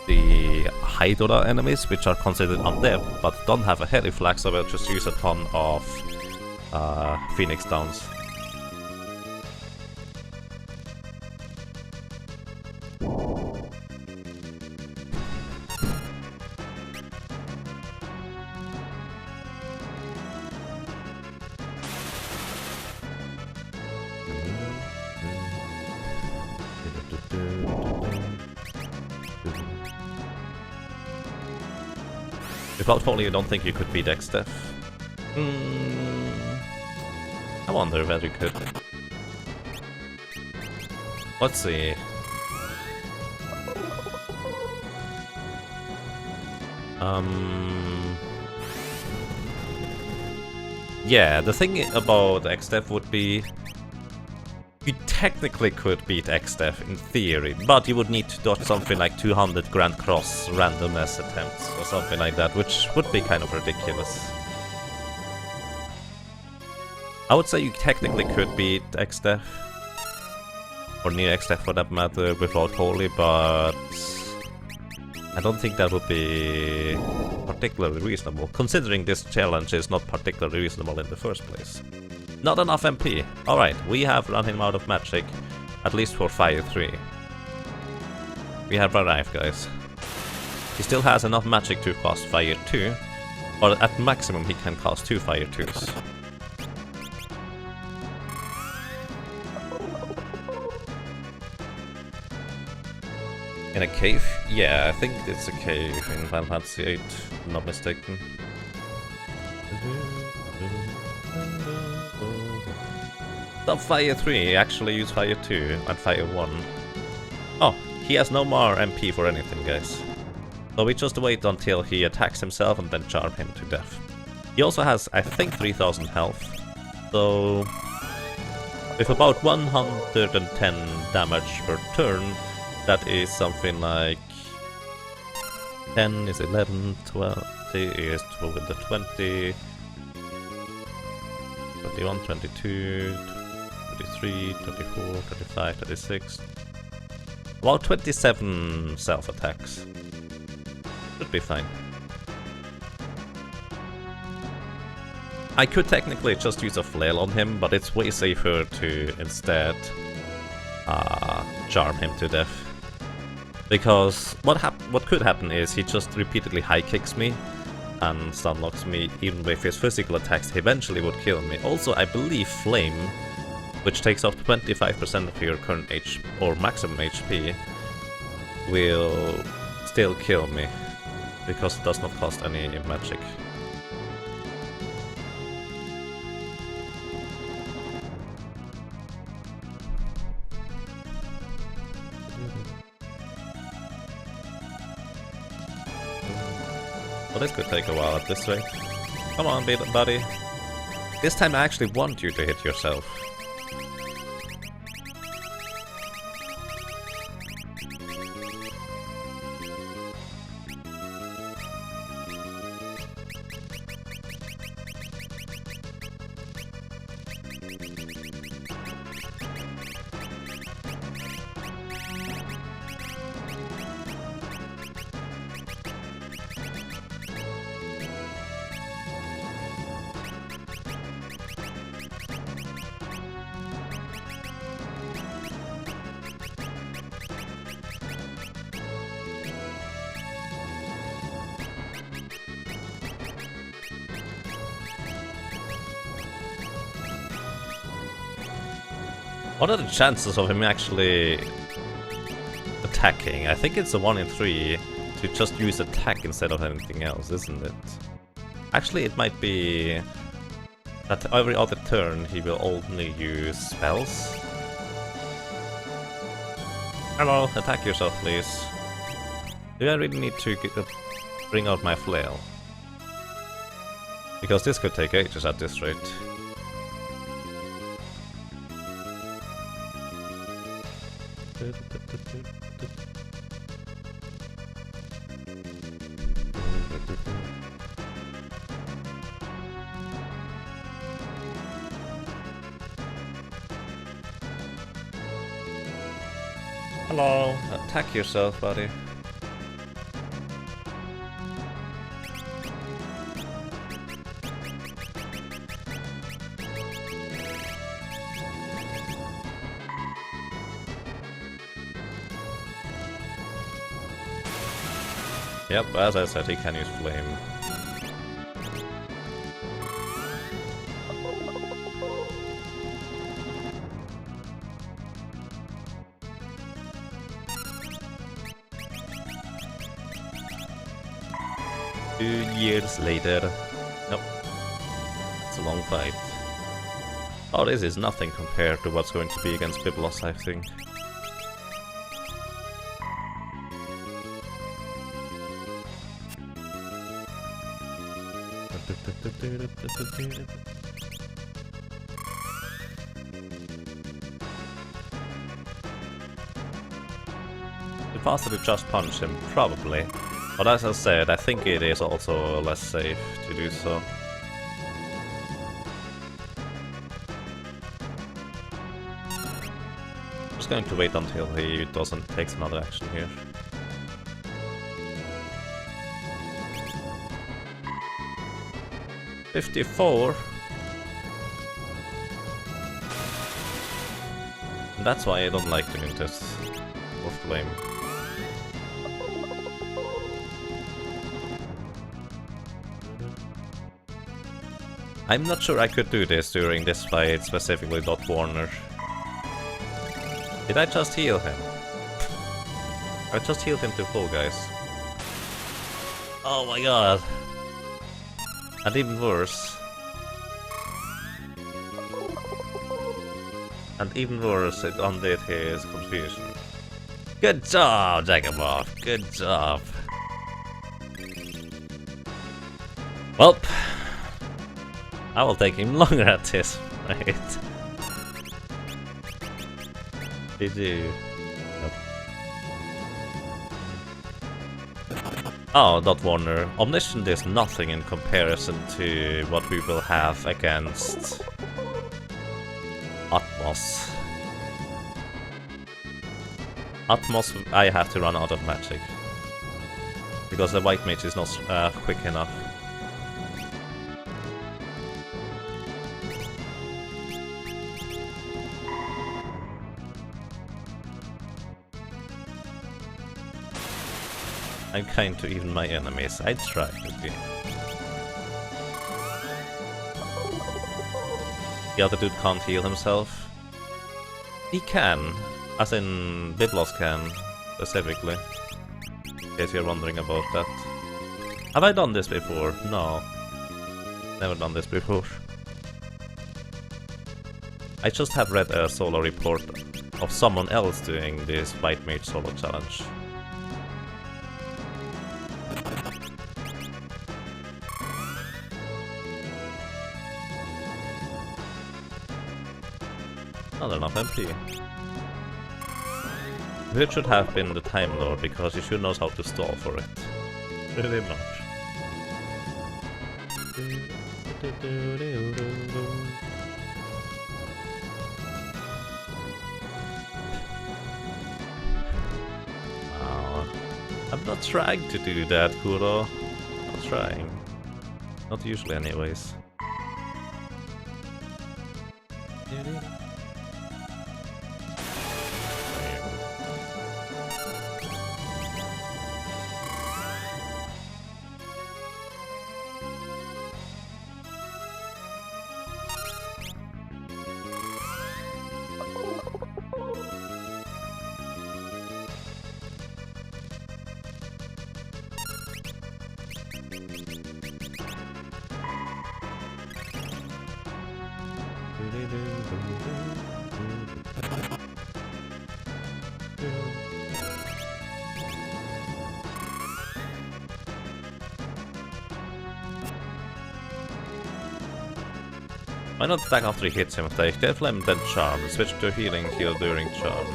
Speaker 1: the Hydora enemies, which are considered undead, but don't have a heavy flag, so I'll just use a ton of Phoenix Downs. Without Foley, you don't think you could beat X-Def? I wonder whether you could. Let's see. Yeah, the thing about X-Def would be you technically could beat X-Def in theory, but you would need to dodge something like 200 Grand Cross randomness attempts or something like that, which would be kind of ridiculous. I would say you technically could beat X-Def, or near X-Def for that matter, without Holy, but I don't think that would be particularly reasonable, considering this challenge is not particularly reasonable in the first place. Not enough MP. Alright, we have run him out of magic, at least for Fire 3. We have arrived, guys. He still has enough magic to cast Fire 2, or at maximum he can cast 2 Fire 2s. In a cave? Yeah, I think it's a cave in Final Fantasy VIII, if I'm not mistaken. Stop Fire 3, actually use Fire 2 and Fire 1. Oh, he has no more MP for anything, guys. So we just wait until he attacks himself and then charm him to death. He also has, I think, 3000 health. So with about 110 damage per turn, that is something like 10 is 11, 12 is 12 with the 20, 21, 22, 23, 24, 25, 26. About 27 self-attacks. Should be fine. I could technically just use a flail on him, but it's way safer to instead charm him to death. Because what could happen is he just repeatedly high kicks me and stun locks me. Even with his physical attacks, he eventually would kill me. Also, I believe Flame, which takes off 25% of your current HP or maximum HP, will still kill me because it does not cost any magic. Well, this could take a while at this rate. Come on, buddy. This time I actually want you to hit yourself. What are the chances of him actually attacking? I think it's a 1 in 3 to just use attack instead of anything else, isn't it? Actually, it might be that every other turn he will only use spells. Hello, attack yourself, please. Do I really need to bring out my flail? Because this could take ages at this rate. Hello, attack yourself, buddy. Yep, as I said, he can use flame. Years later. Nope. It's a long fight. Oh, this is nothing compared to what's going to be against Biblos, I think. It's faster to just punch him, probably. But as I said, I think it is also less safe to do so. Just going to wait until he doesn't take another action here. $54. And that's why I don't like doing this or flame. I'm not sure I could do this during this fight, specifically Dot Warner. Did I just heal him? I just healed him to full, guys. Oh my god. And even worse... And even worse, it undid his confusion. Good job, Jagamoth! Good job! Well, I will take him longer at this, right? Did you? Nope. Oh, Dot Warner. Omniscient is nothing in comparison to what we will have against Atmos. Atmos, I have to run out of magic. Because the white mage is not quick enough. I'm kind to even my enemies. I'd try to be. The other dude can't heal himself. He can. As in, Biblos can, specifically. In case you're wondering about that. Have I done this before? No. Never done this before. I just have read a solo report of someone else doing this White Mage solo challenge. Not enough MP. It should have been the Time Lord, because he should know how to stall for it. Pretty much. I'm not trying to do that, Kuro. Not trying. Not usually, anyways. Why not attack after he hits him? Take Death Flame, then Charm. Switch to healing heal during Charm.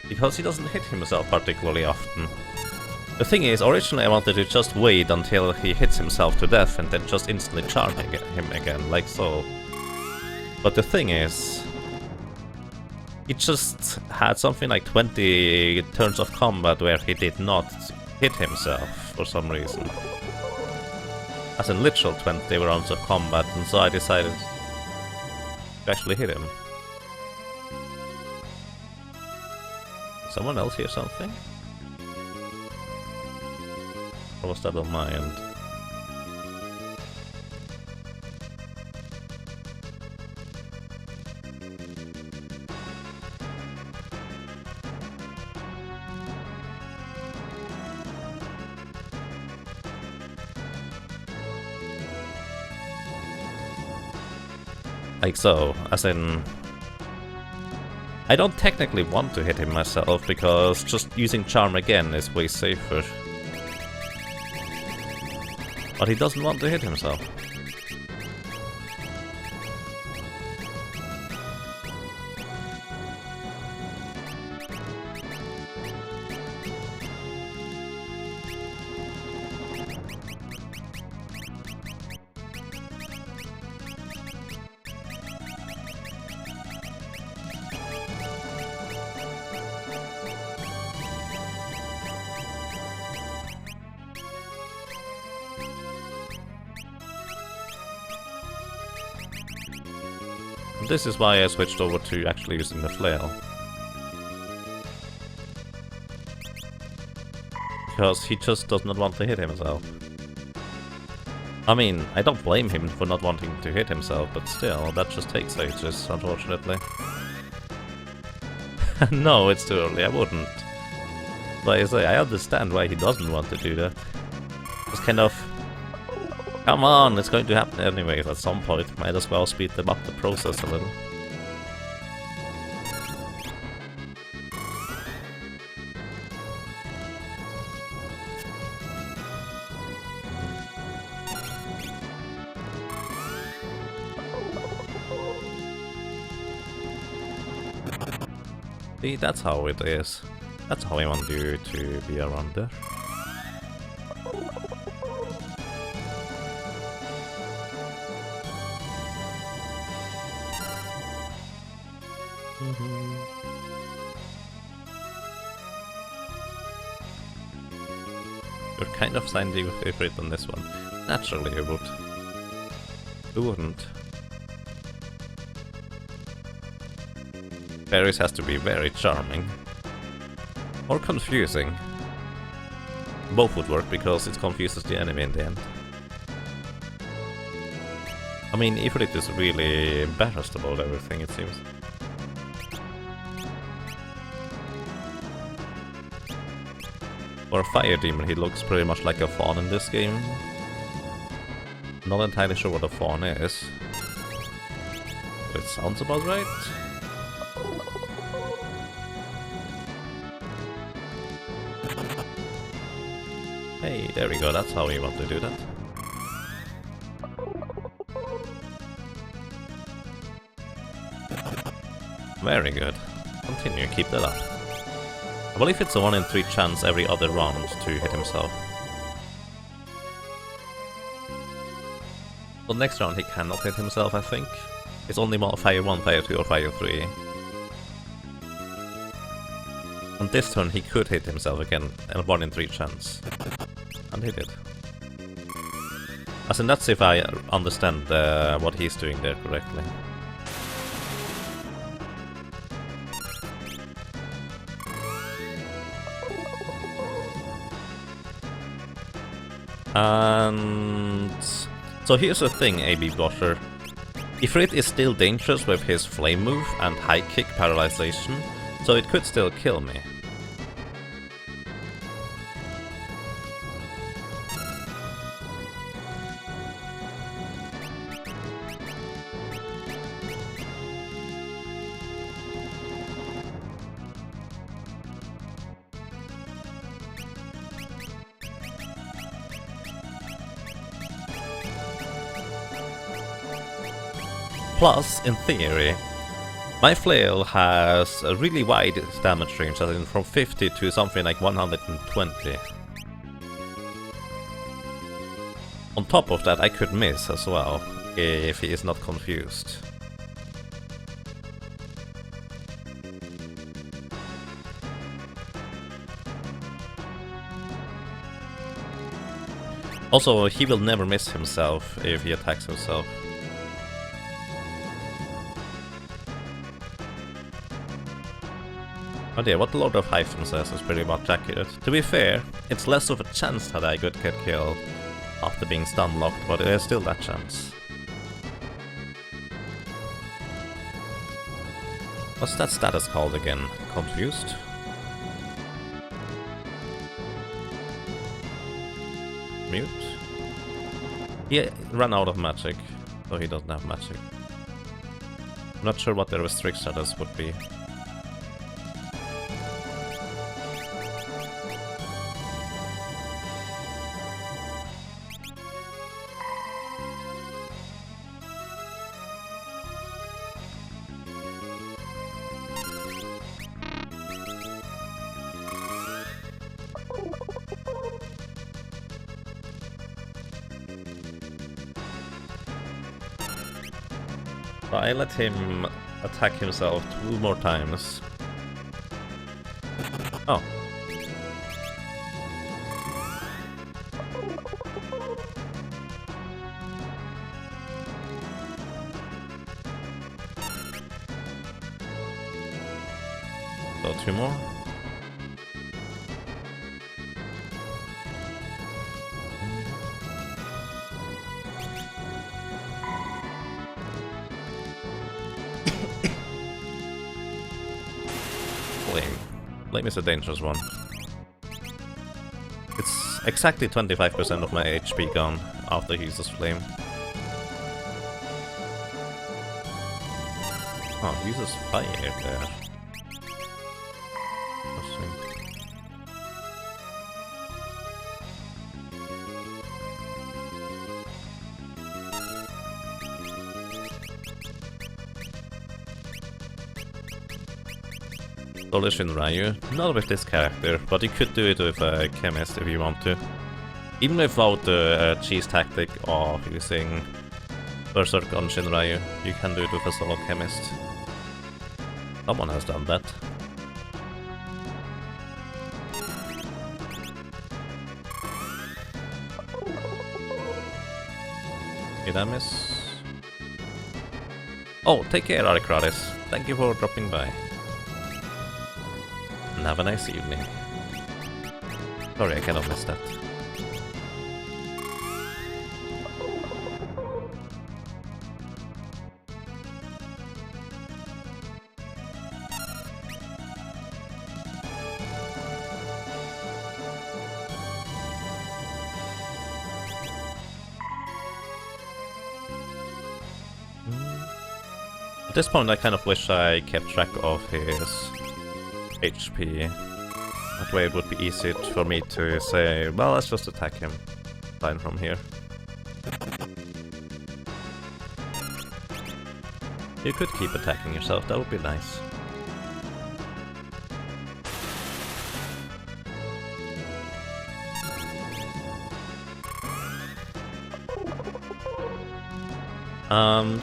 Speaker 1: Because he doesn't hit himself particularly often. The thing is, originally I wanted to just wait until he hits himself to death and then just instantly charm him again, like so. But the thing is, he just had something like 20 turns of combat where he did not hit himself for some reason. As in literal 20 rounds of combat, and so I decided to actually hit him. Did someone else hear something? Or was that on my end? Like so, as in... I don't technically want to hit him myself, because just using Charm again is way safer. But he doesn't want to hit himself. This is why I switched over to actually using the flail. Because he just does not want to hit himself. I mean, I don't blame him for not wanting to hit himself, but still, that just takes ages, unfortunately. No, it's too early, I wouldn't. But I say, I understand why he doesn't want to do that. It's kind of... Come on, it's going to happen anyways at some point. Might as well speed them up the process a little. See, that's how it is. That's how I want you to be around there. You're kind of slightly favorite on this one. Naturally you would. Who wouldn't? Fairies has to be very charming. Or confusing. Both would work because it confuses the enemy in the end. I mean, Ifrit is really embarrassed about everything, it seems. For a fire demon, he looks pretty much like a fawn in this game. Not entirely sure what a fawn is. But it sounds about right. Hey, there we go, that's how we want to do that. Very good. Continue, keep that up. I believe it's a 1 in 3 chance every other round to hit himself. So next round he cannot hit himself, I think. It's only Fire 1, Fire 2 or Fire 3. On this turn he could hit himself again, a 1 in 3 chance. And he did. As in, that's if I understand what he's doing there correctly. And so here's the thing, AB Bosher. Ifrit is still dangerous with his flame move and high kick paralyzation, so it could still kill me. Plus, in theory, my flail has a really wide damage range, as in from 50 to something like 120. On top of that, I could miss as well, if he is not confused. Also, he will never miss himself if he attacks himself. Oh dear, what the Lord of Hyphen says is pretty much accurate. To be fair, it's less of a chance that I could get killed after being stun locked, but there's still that chance. What's that status called again? Confused? Mute? He ran out of magic, so he doesn't have magic. I'm not sure what the restrict status would be. I let him attack himself 2 more times. Oh. So 2 more. Flame is a dangerous one. It's exactly 25% of my HP gone after he uses flame. Oh, he uses fire there. Collision Ryu, not with this character, but you could do it with a chemist if you want to. Even without the cheese tactic of using Berserk on Shinryu, you can do it with a solo chemist. Someone has done that. Did I miss? Oh, take care, Aricratis. Thank you for dropping by. And have a nice evening. Sorry, I cannot miss that. At this point, I kind of wish I kept track of his HP. That way it would be easy for me to say, well, let's just attack him. Fine from here. You could keep attacking yourself, that would be nice.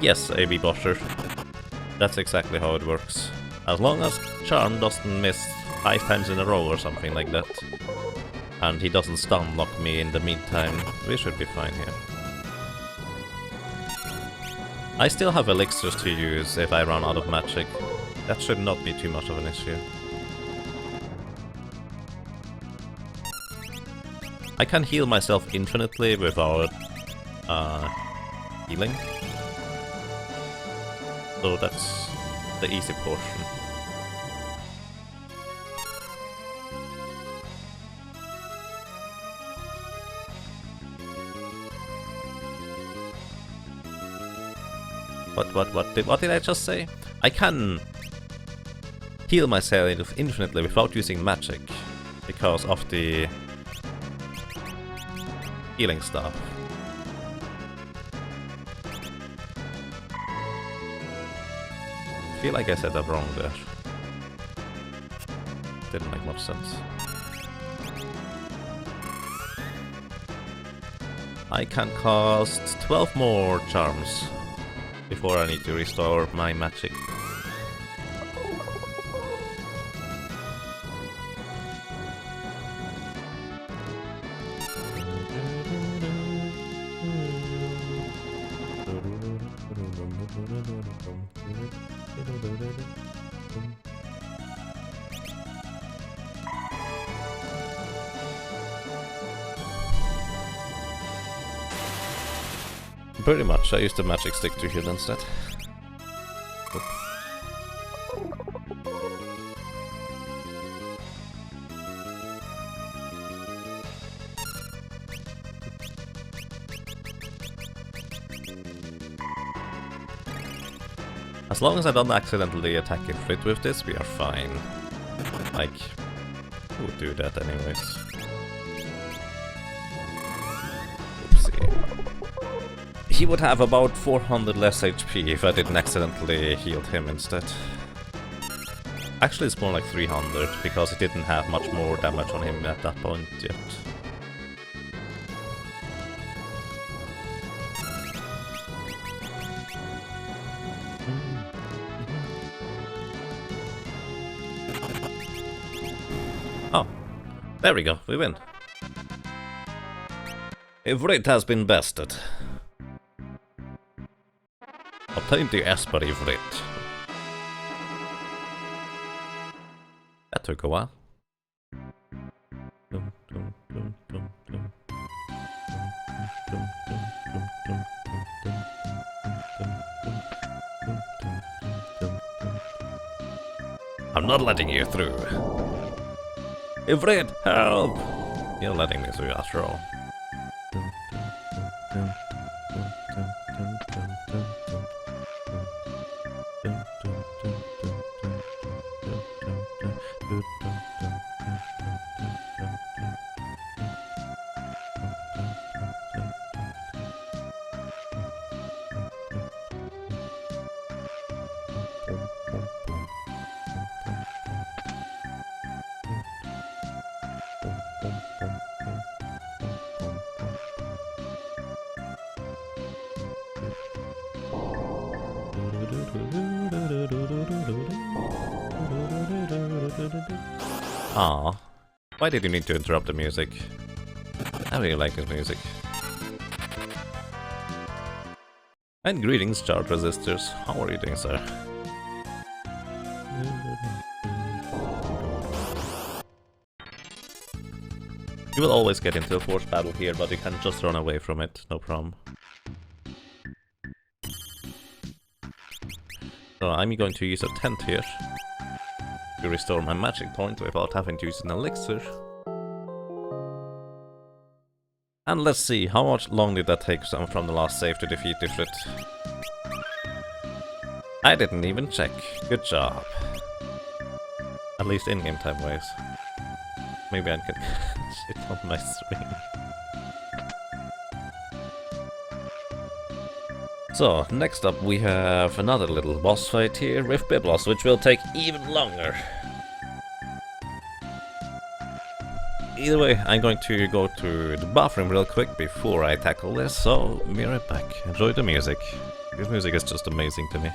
Speaker 1: Yes, AB Bosher. That's exactly how it works. As long as Charm doesn't miss 5 times in a row or something like that, and he doesn't stun lock me in the meantime, we should be fine here. I still have elixirs to use if I run out of magic. That should not be too much of an issue. I can heal myself infinitely without healing. So that's the easy portion. What did I just say? I can heal myself infinitely without using magic because of the healing stuff. I feel like I said that wrong there. Didn't make much sense. I can cast 12 more charms before I need to restore my magic. Pretty much, I used the magic stick to heal instead. Oop. As long as I don't accidentally attack Ifrit with this, we are fine. Like, who would do that anyways? He would have about 400 less HP if I didn't accidentally heal him instead. Actually, it's more like 300, because he didn't have much more damage on him at that point yet. Oh, there we go, we win. Ivrit has been bested. Obtain the Esper Ivrit. That took a while. I'm not letting you through. Ivrit, help! You're letting me through after all. Aw, why did you need to interrupt the music? I really like this music. And greetings, chart resistors. How are you doing, sir? You will always get into a forced battle here, but you can just run away from it, no problem. So I'm going to use a tent here to restore my magic point without having to use an elixir. And let's see, how much long did that take from the last save to defeat Ifrit? I didn't even check. Good job. At least in-game time ways. Maybe I can shit on my stream. So, next up we have another little boss fight here with Biblos, which will take even longer. Either way, I'm going to go to the bathroom real quick before I tackle this, so be right back. Enjoy the music. This music is just amazing to me.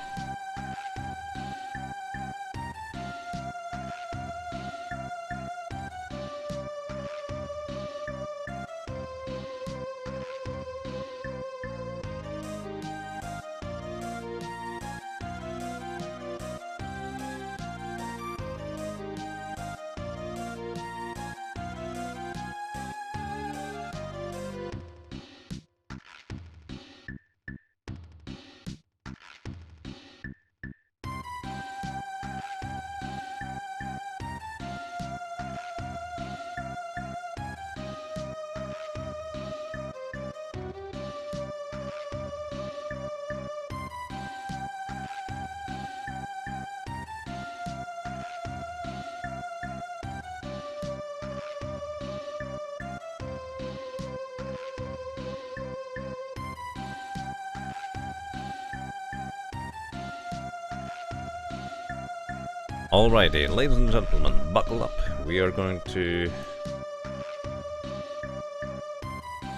Speaker 1: Alrighty, ladies and gentlemen, buckle up. We are going to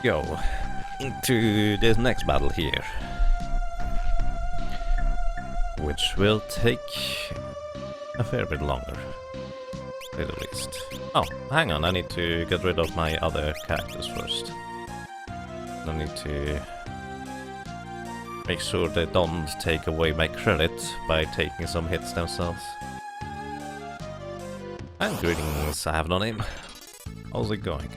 Speaker 1: go into this next battle here, which will take a fair bit longer, to say the least. Oh, hang on, I need to get rid of my other characters first. I need to make sure they don't take away my credit by taking some hits themselves. And greetings, I have no name. How's it going?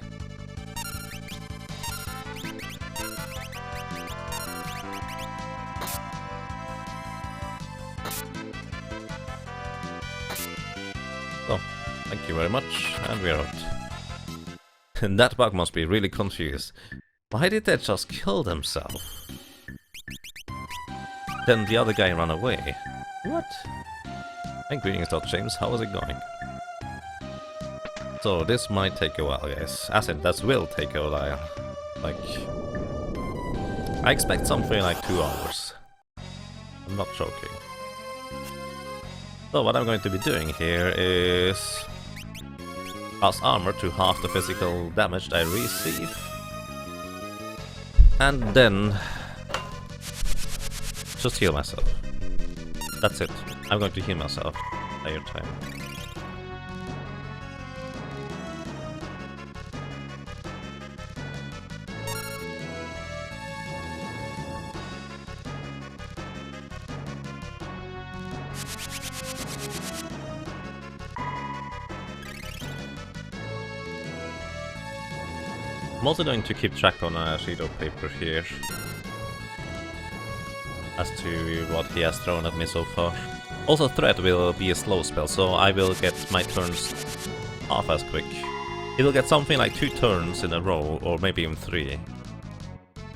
Speaker 1: So, thank you very much, and we're out. And that bug must be really confused. Why did they just kill themselves? Then the other guy ran away. What? And greetings, James, how is it going? So this might take a while, guys. As in, that will take a while. Like, I expect something like 2 hours. I'm not joking. So what I'm going to be doing here is pass armor to half the physical damage I receive. And then just heal myself. That's it. I'm going to heal myself the entire time. I'm also going to keep track on a sheet of paper here as to what he has thrown at me so far. Also, Threat will be a slow spell, so I will get my turns half as quick He'll get something like 2 turns in a row, or maybe even 3.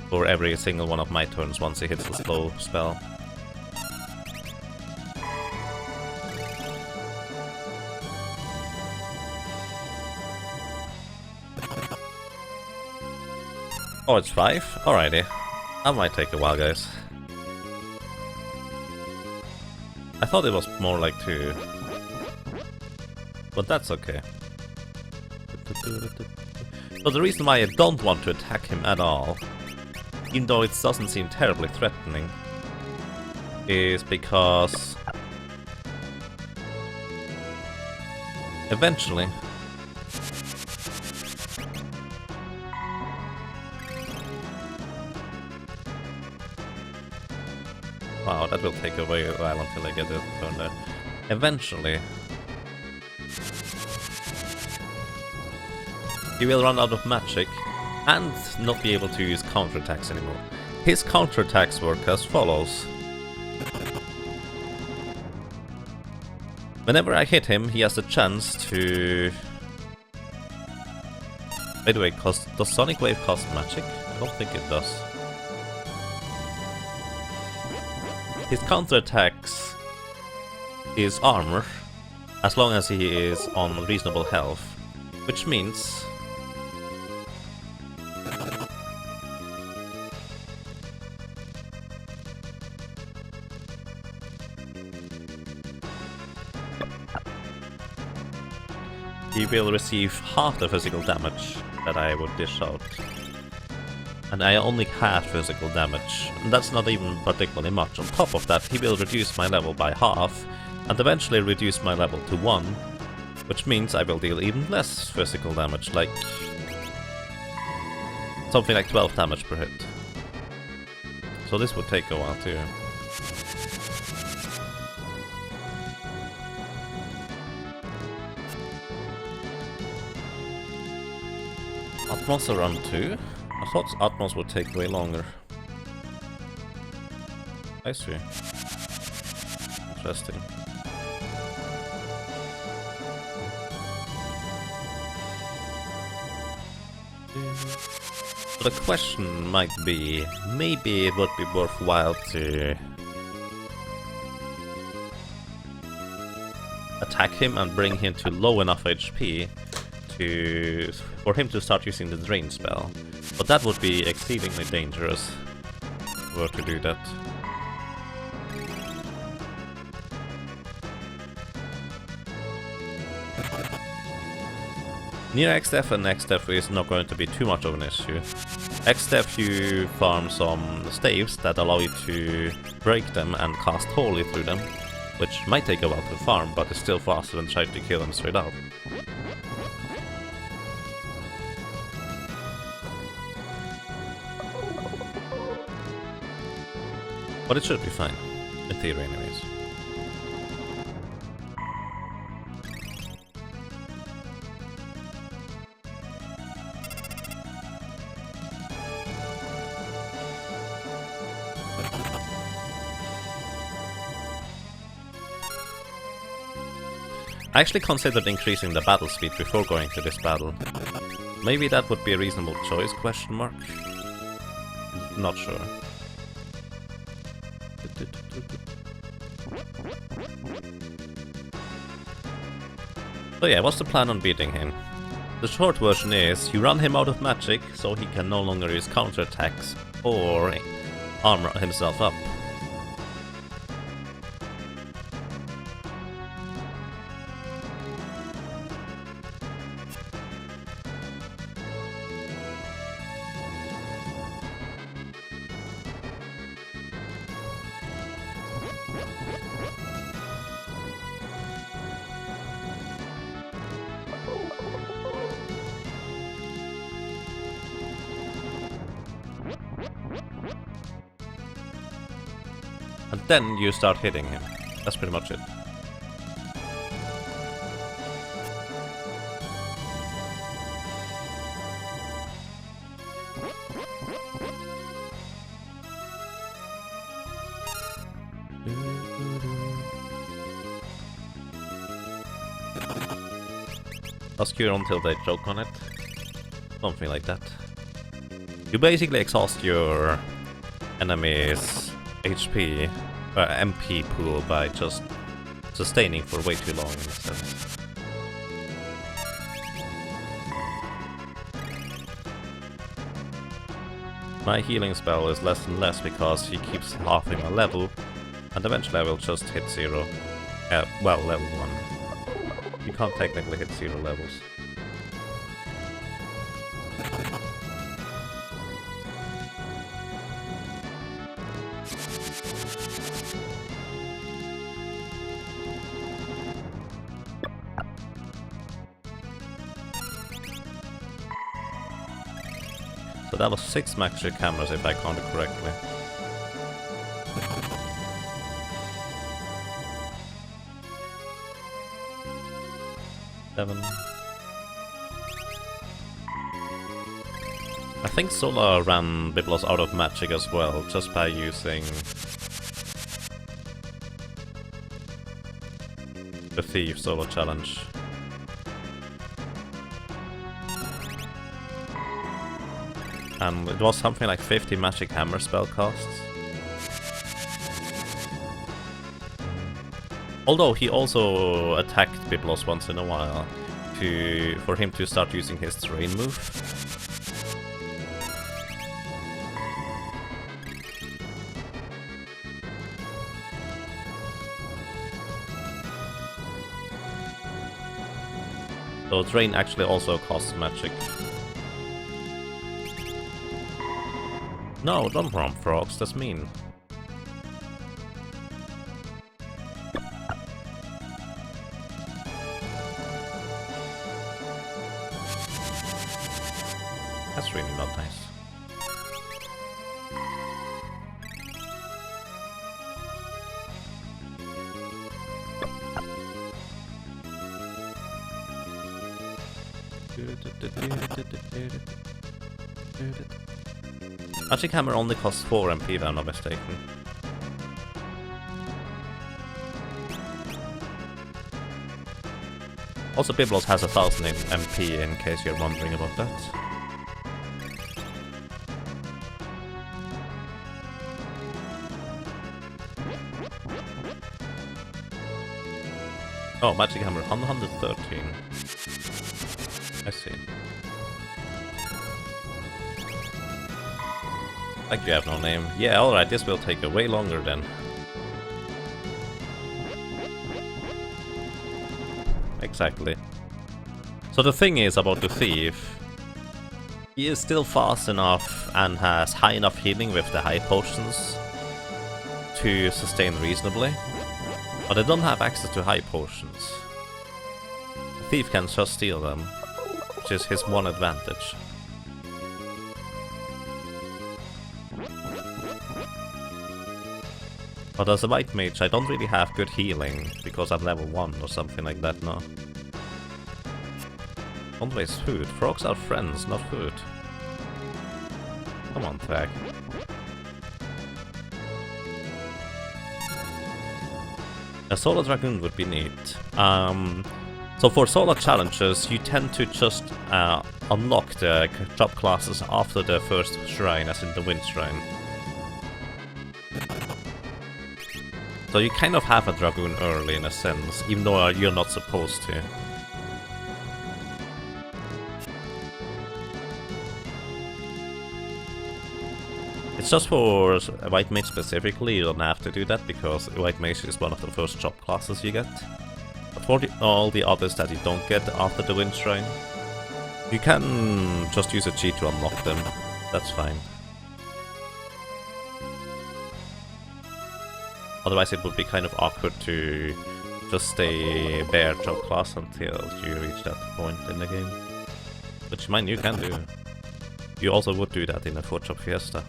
Speaker 1: For every single one of my turns once he hits the slow spell. Oh, it's 5? Alrighty. That might take a while, guys. I thought it was more like 2. But that's okay. So the reason why I don't want to attack him at all, even though it doesn't seem terribly threatening, is because eventually wow, that will take a while until I get it turned there. Eventually he will run out of magic and not be able to use counterattacks anymore. His counterattacks work as follows. Whenever I hit him, he has a chance to... By the way, does Sonic Wave cost magic? I don't think it does. His counterattacks is armor, as long as he is on reasonable health, which means he will receive half the physical damage that I would dish out. And I only have physical damage, and that's not even particularly much. On top of that, he will reduce my level by half, and eventually reduce my level to 1, which means I will deal even less physical damage, like something like 12 damage per hit. So this would take a while too. Atmos around 2? I thought Atmos would take way longer. I see. Interesting. So the question might be, maybe it would be worthwhile to attack him and bring him to low enough HP for him to start using the drain spell. But that would be exceedingly dangerous if we were to do that. Near XDef and XDef is not going to be too much of an issue. XDef you farm some staves that allow you to break them and cast Holy through them, which might take a while to farm, but is still faster than trying to kill them straight out. But it should be fine, in theory anyways. I actually considered increasing the battle speed before going to this battle. Maybe that would be a reasonable choice, question mark? Not sure. So yeah, what's the plan on beating him? The short version is, you run him out of magic, so he can no longer use counterattacks or armor himself up. And then you start hitting him. That's pretty much it. Obscure until they choke on it. Something like that. You basically exhaust your enemy's HP, MP pool by just sustaining for way too long in a sense. My healing spell is less and less because he keeps halving my level, and eventually I will just hit 0. Well, level 1. You can't technically hit 0 levels. So that was 6 magic hammers if I counted correctly. Seven. I think Sola ran Biblos out of magic as well, just by using the Thief solo challenge. And it was something like 50 magic hammer spell costs. Although he also attacked Biblos once in a while for him to start using his terrain move. So terrain actually also costs magic. No, don't run frogs, that's mean. That's really not nice. Magic Hammer only costs 4 MP if I'm not mistaken. Also, Biblos has 1000 MP in case you're wondering about that. Oh, Magic Hammer 113. I see. Like you have no name. Yeah, alright, this will take way longer then. Exactly. So the thing is about the Thief, he is still fast enough and has high enough healing with the high potions to sustain reasonably, but I don't have access to high potions. The Thief can just steal them, which is his one advantage. But as a White Mage, I don't really have good healing, because I'm level 1 or something like that now. Don't waste food. Frogs are friends, not food. Come on, Thrag. A Solar Dragoon would be neat. So for solo challenges, you tend to just unlock the job classes after the first shrine, as in the Wind Shrine. So you kind of have a Dragoon early in a sense, even though you're not supposed to. It's just for White Mage specifically, you don't have to do that, because White Mage is one of the first job classes you get. But for all the others that you don't get after the Wind Shrine, you can just use a cheat to unlock them, that's fine. Otherwise it would be kind of awkward to just stay bare job class until you reach that point in the game. Which, mind you, can do. You also would do that in a 4-job fiesta.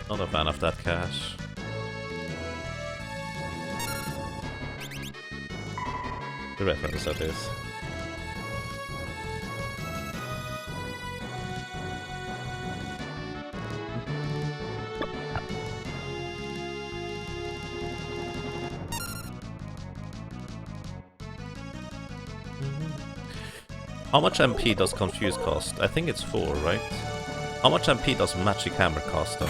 Speaker 1: Not a fan of that cash. The reference, that is. How much MP does Confuse cost? I think it's 4, right? How much MP does Magic Hammer cost, though?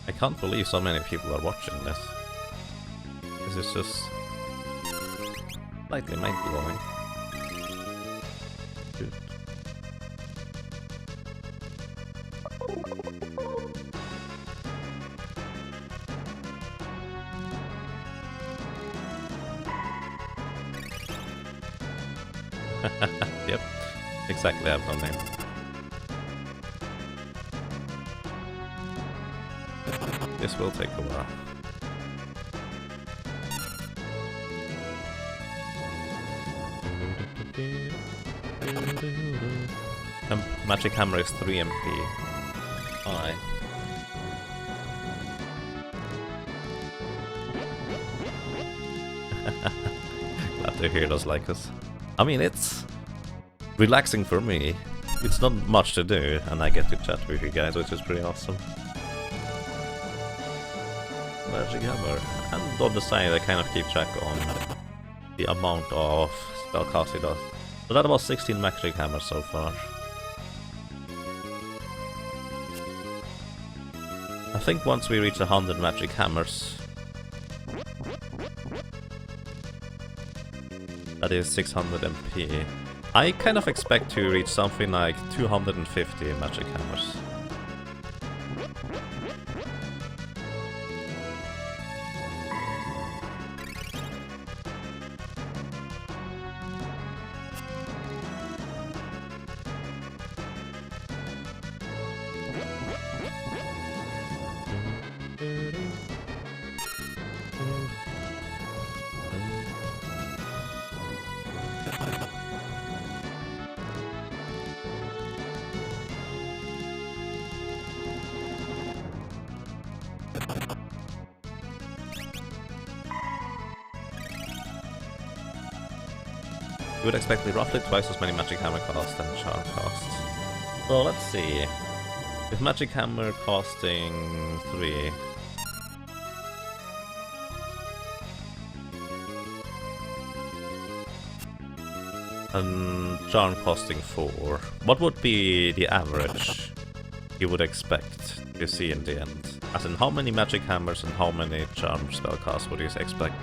Speaker 1: I can't believe so many people are watching this. This is just slightly mind-blowing. Dude. Yep, exactly, I've done it. This will take a while. Magic Hammer is 3 MP. Aye. Glad to hear those like us. I mean, it's relaxing for me. It's not much to do, and I get to chat with you guys, which is pretty awesome. Magic Hammer. And on the side, I kind of keep track on the amount of spellcast he does. So that was 16 Magic Hammers so far. I think once we reach 100 Magic Hammers, that is 600 MP. I kind of expect to reach something like 250 Magic Hammers. You would expect roughly twice as many Magic Hammer costs than Charm costs. So let's see. With Magic Hammer costing 3... and Charm costing 4, what would be the average you would expect to see in the end? As in, how many Magic Hammers and how many Charm spell casts would you expect?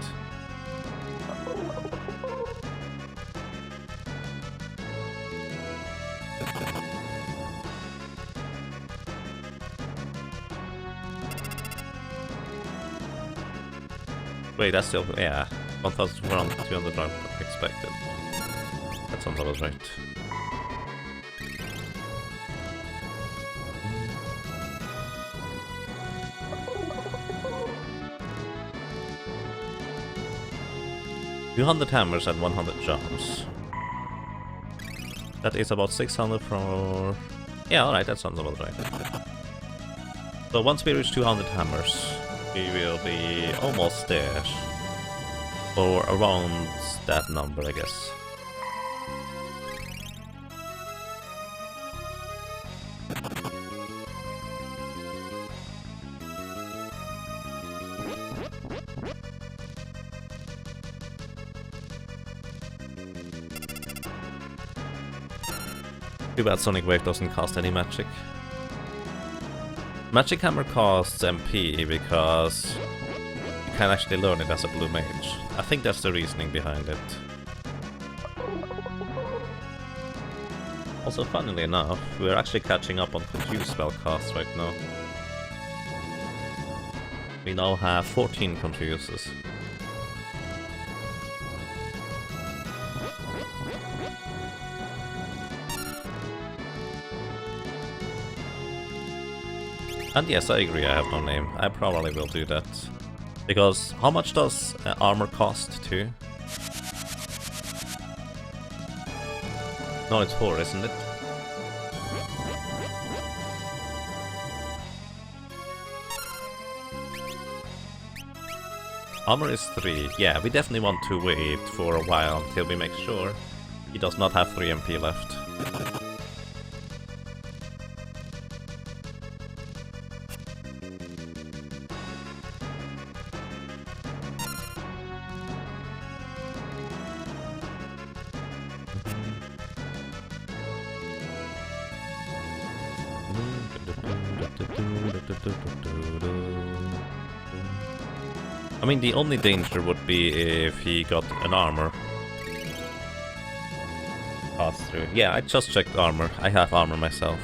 Speaker 1: Wait, that's still, yeah, 1,200 round expected. That sounds about right. $200 hammers and 100 charms. That is about 600 for... yeah, alright, that sounds about right. So once we reach 200 hammers, we will be almost there. Or around that number, I guess. Too bad Sonic Wave doesn't cost any magic. Magic Hammer costs MP because you can actually learn it as a blue mage. I think that's the reasoning behind it. Also, funnily enough, we're actually catching up on Confuse spellcasts right now. We now have 14 Confuses. And yes, I agree, I have no name. I probably will do that. Because how much does armor cost too? No, it's 4, isn't it? Armor is 3. Yeah, we definitely want to wait for a while until we make sure he does not have 3 MP left. I mean, the only danger would be if he got an armor. Pass through. Yeah, I just checked armor. I have armor myself.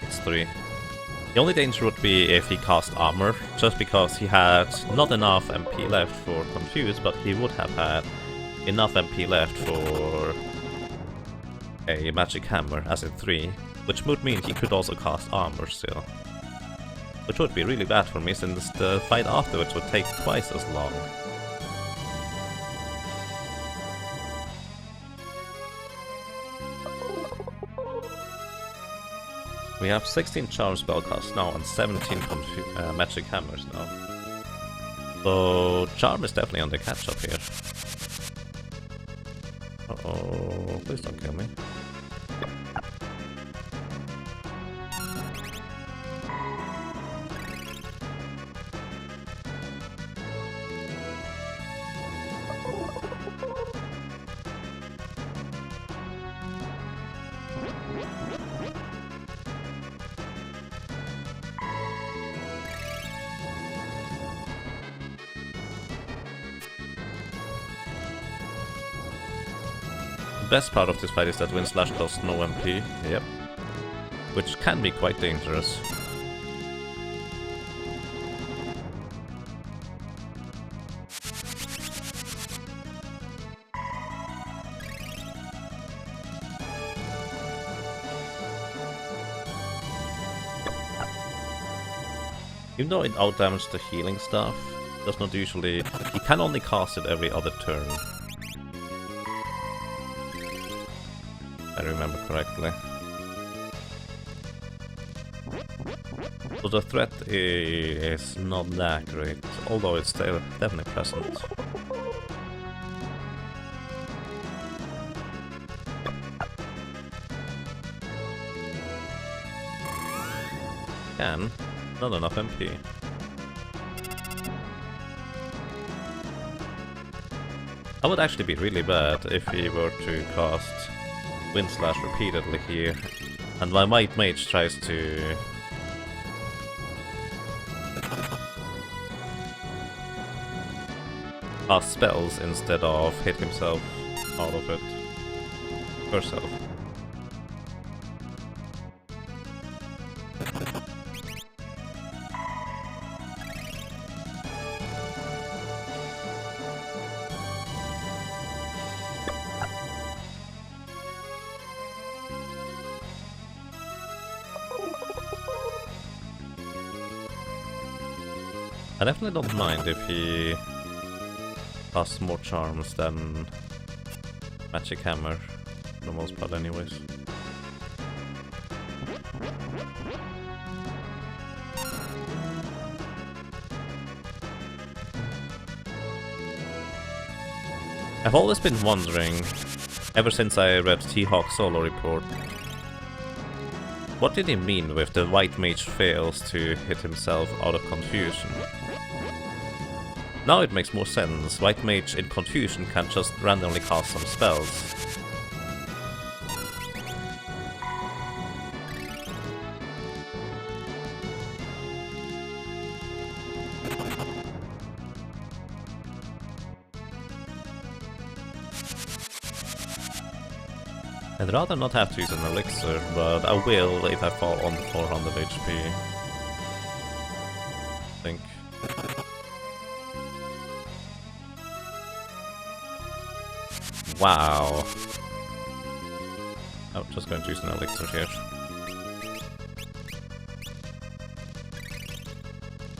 Speaker 1: It's 3. The only danger would be if he cast armor, just because he had not enough MP left for Confuse, but he would have had enough MP left for a magic hammer, as in 3, which would mean he could also cast armor still. Which would be really bad for me, since the fight afterwards would take twice as long. We have 16 charm spellcasts now and 17 magic hammers now. So charm is definitely on the catch up here. Uh-oh, please don't kill me. The best part of this fight is that Wind Slash costs no MP, yep. Which can be quite dangerous. Even though it outdamages the healing stuff, it does not usually... He can only cast it every other turn. I remember correctly. So the threat is not that great, although it's still definitely present. Can. Not enough MP. That would actually be really bad if he were to cast Wind Slash repeatedly here, and my Might Mage tries to cast spells instead of hit himself out of it herself. I definitely don't mind if he casts more charms than Magic Hammer, for the most part anyways. I've always been wondering, ever since I read T-Hawk's solo report, what did he mean with the White Mage fails to hit himself out of confusion? Now it makes more sense. White Mage in confusion can just randomly cast some spells. I'd rather not have to use an elixir, but I will if I fall on 400 HP. I think. Wow. I'm just going to use an elixir here.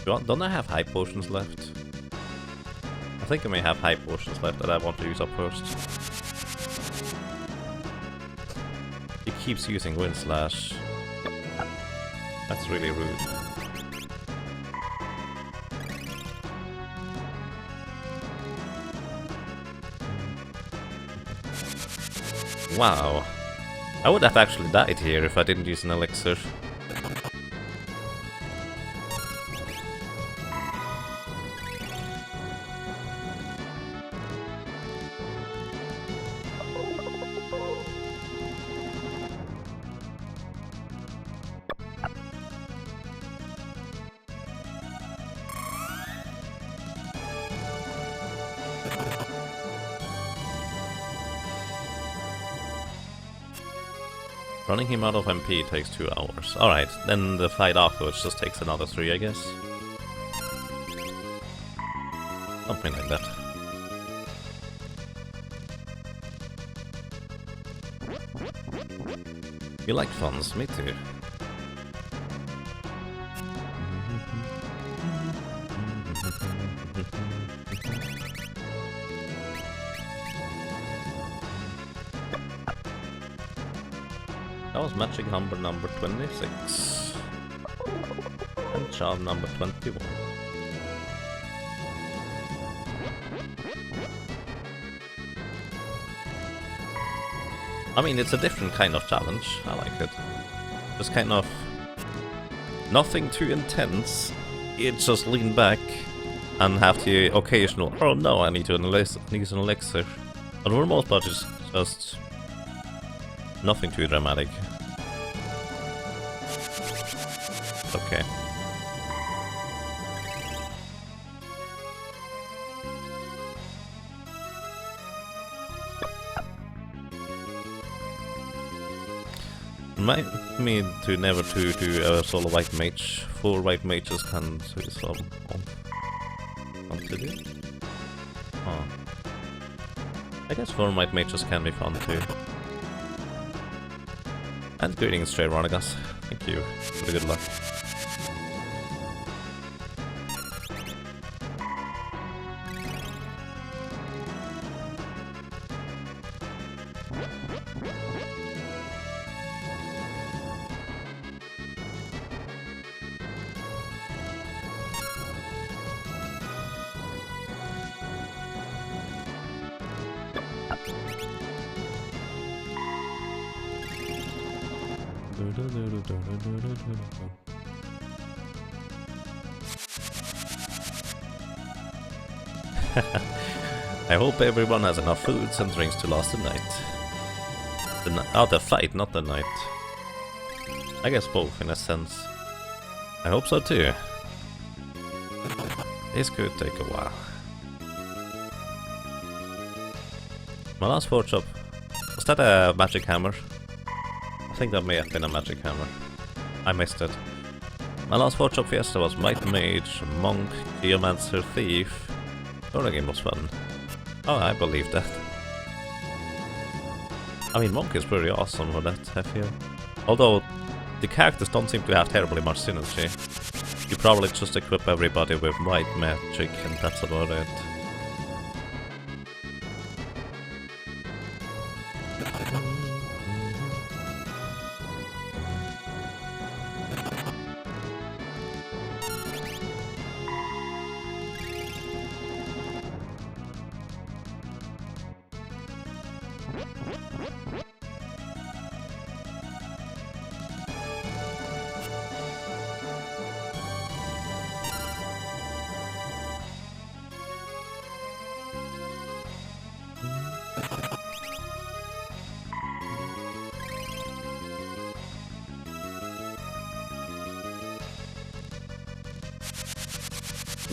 Speaker 1: Don't I have high potions left? I think I may have high potions left that I want to use up first. He keeps using Wind Slash. That's really rude. Wow. I would have actually died here if I didn't use an elixir. Running him out of MP takes 2 hours. Alright, then the fight afterwards just takes another 3, I guess. Something like that. You like funs? Me too. That was magic number 26. And charm number 21. I mean, it's a different kind of challenge. I like it. Just kind of nothing too intense. It's just lean back and have the occasional, oh no, I need to use an elixir. But for the most part, it's just nothing too dramatic. Okay. Might mean to never to do a solo white mage. 4 white mages can do some do. Huh. I guess 4 white mages can be fun too. And greetings, Stray Ronigas. Thank you for the good luck. I hope everyone has enough foods and drinks to last the night. The fight, not the night. I guess both, in a sense. I hope so too. This could take a while. My last forge up, was that a magic hammer? I think that may have been a magic hammer. I missed it. My last forge up fiesta was Might Mage, Monk, Geomancer, Thief. Oh, the game was fun. Oh, I believe that. I mean, Monk is pretty awesome for that, I feel. Although, the characters don't seem to have terribly much synergy. You probably just equip everybody with white magic and that's about it.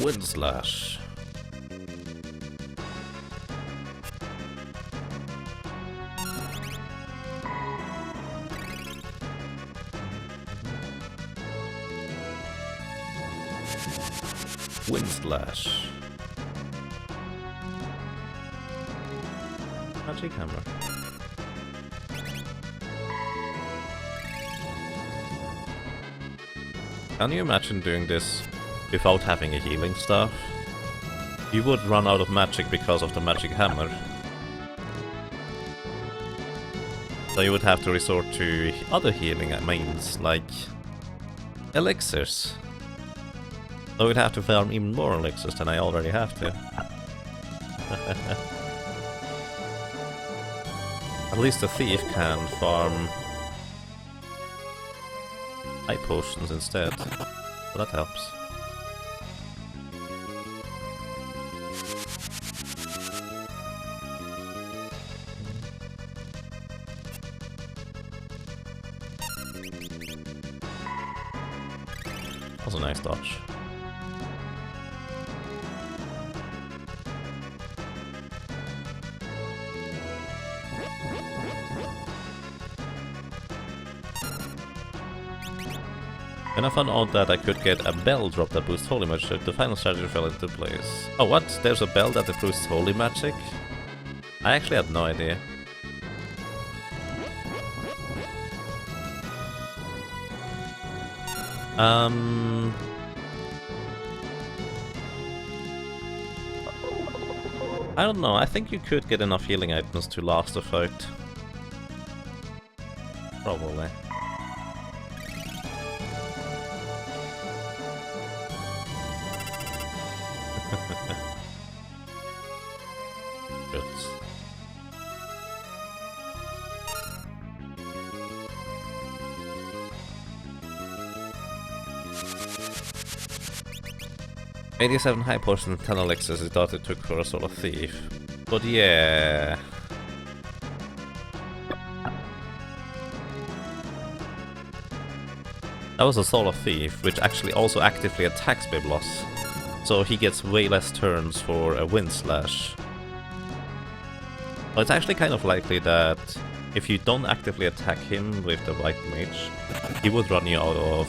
Speaker 1: Wind Slash. Wind Slash. Magic Hammer. Can you imagine doing this without having a healing staff? You would run out of magic because of the magic hammer. So you would have to resort to other healing means, like elixirs. So we'd have to farm even more elixirs than I already have to. At least the thief can farm high potions instead, so that helps. That was a nice dodge. When I found out that I could get a bell drop that boosts holy magic, the final strategy fell into place. Oh what? There's a bell that boosts holy magic? I actually had no idea. I don't know, I think you could get enough healing items to last the fight. Probably. Good. $87 high potion, 10 elixirs is thought it took for a solar thief. But yeah. That was a solar thief, which actually also actively attacks Biblos. So he gets way less turns for a wind slash. But it's actually kind of likely that if you don't actively attack him with the white mage, he would run you out of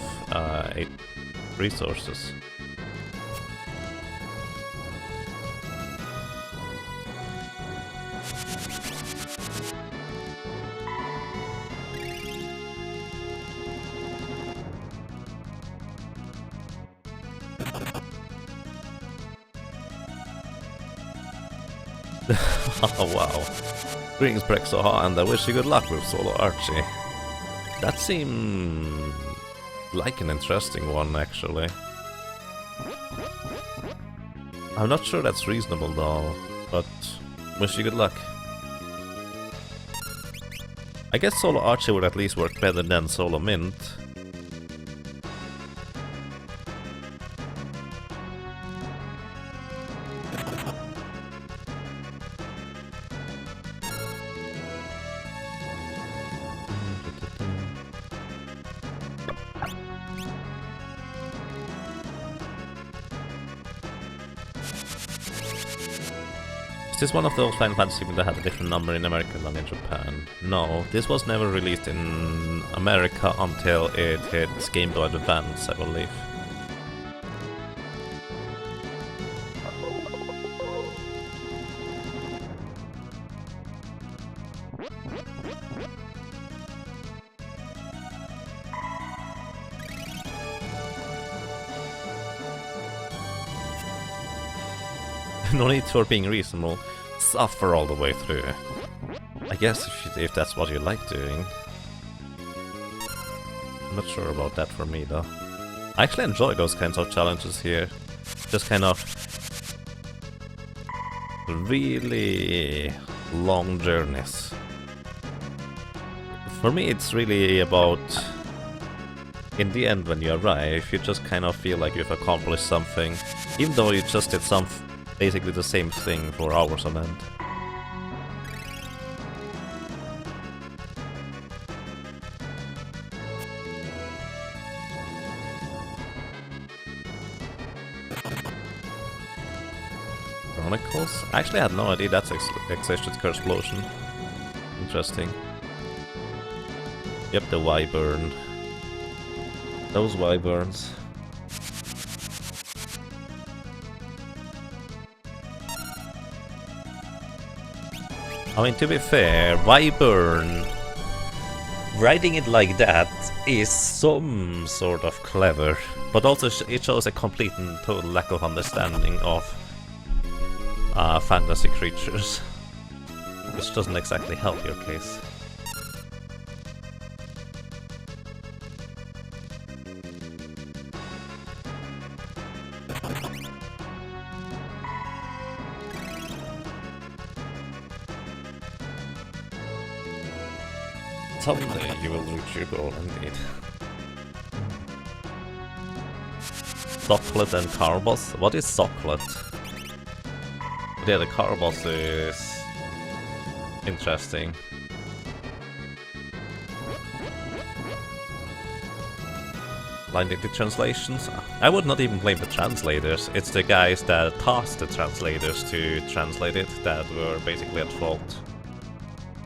Speaker 1: resources. Oh wow. Greetings Brexoha, and I wish you good luck with Solo Archie. That seemed like an interesting one actually. I'm not sure that's reasonable though, but wish you good luck. I guess Solo Archie would at least work better than Solo Mint. Is this one of those Final Fantasy that had a different number in America than in Japan? No, this was never released in America until it hit Game Boy Advance, I believe. No need for being reasonable. Suffer all the way through. I guess if that's what you like doing. I'm not sure about that for me though. I actually enjoy those kinds of challenges here. Just kind of really long journeys. For me it's really about, in the end when you arrive, you just kind of feel like you've accomplished something. Even though you just did basically the same thing for hours on end. Chronicles? I actually had no idea that's existed Curse Explosion. Interesting. Yep, the Wyvern. Those Wyverns. I mean, to be fair, Wyvern, writing it like that is some sort of clever, but also it shows a complete and total lack of understanding of fantasy creatures, which doesn't exactly help your case. Someday you will reach your goal, indeed. Socklet and Carbos? What is Socklet? Yeah, the Carbos is interesting. Blinded the translations? I would not even blame the translators. It's the guys that tasked the translators to translate it that were basically at fault.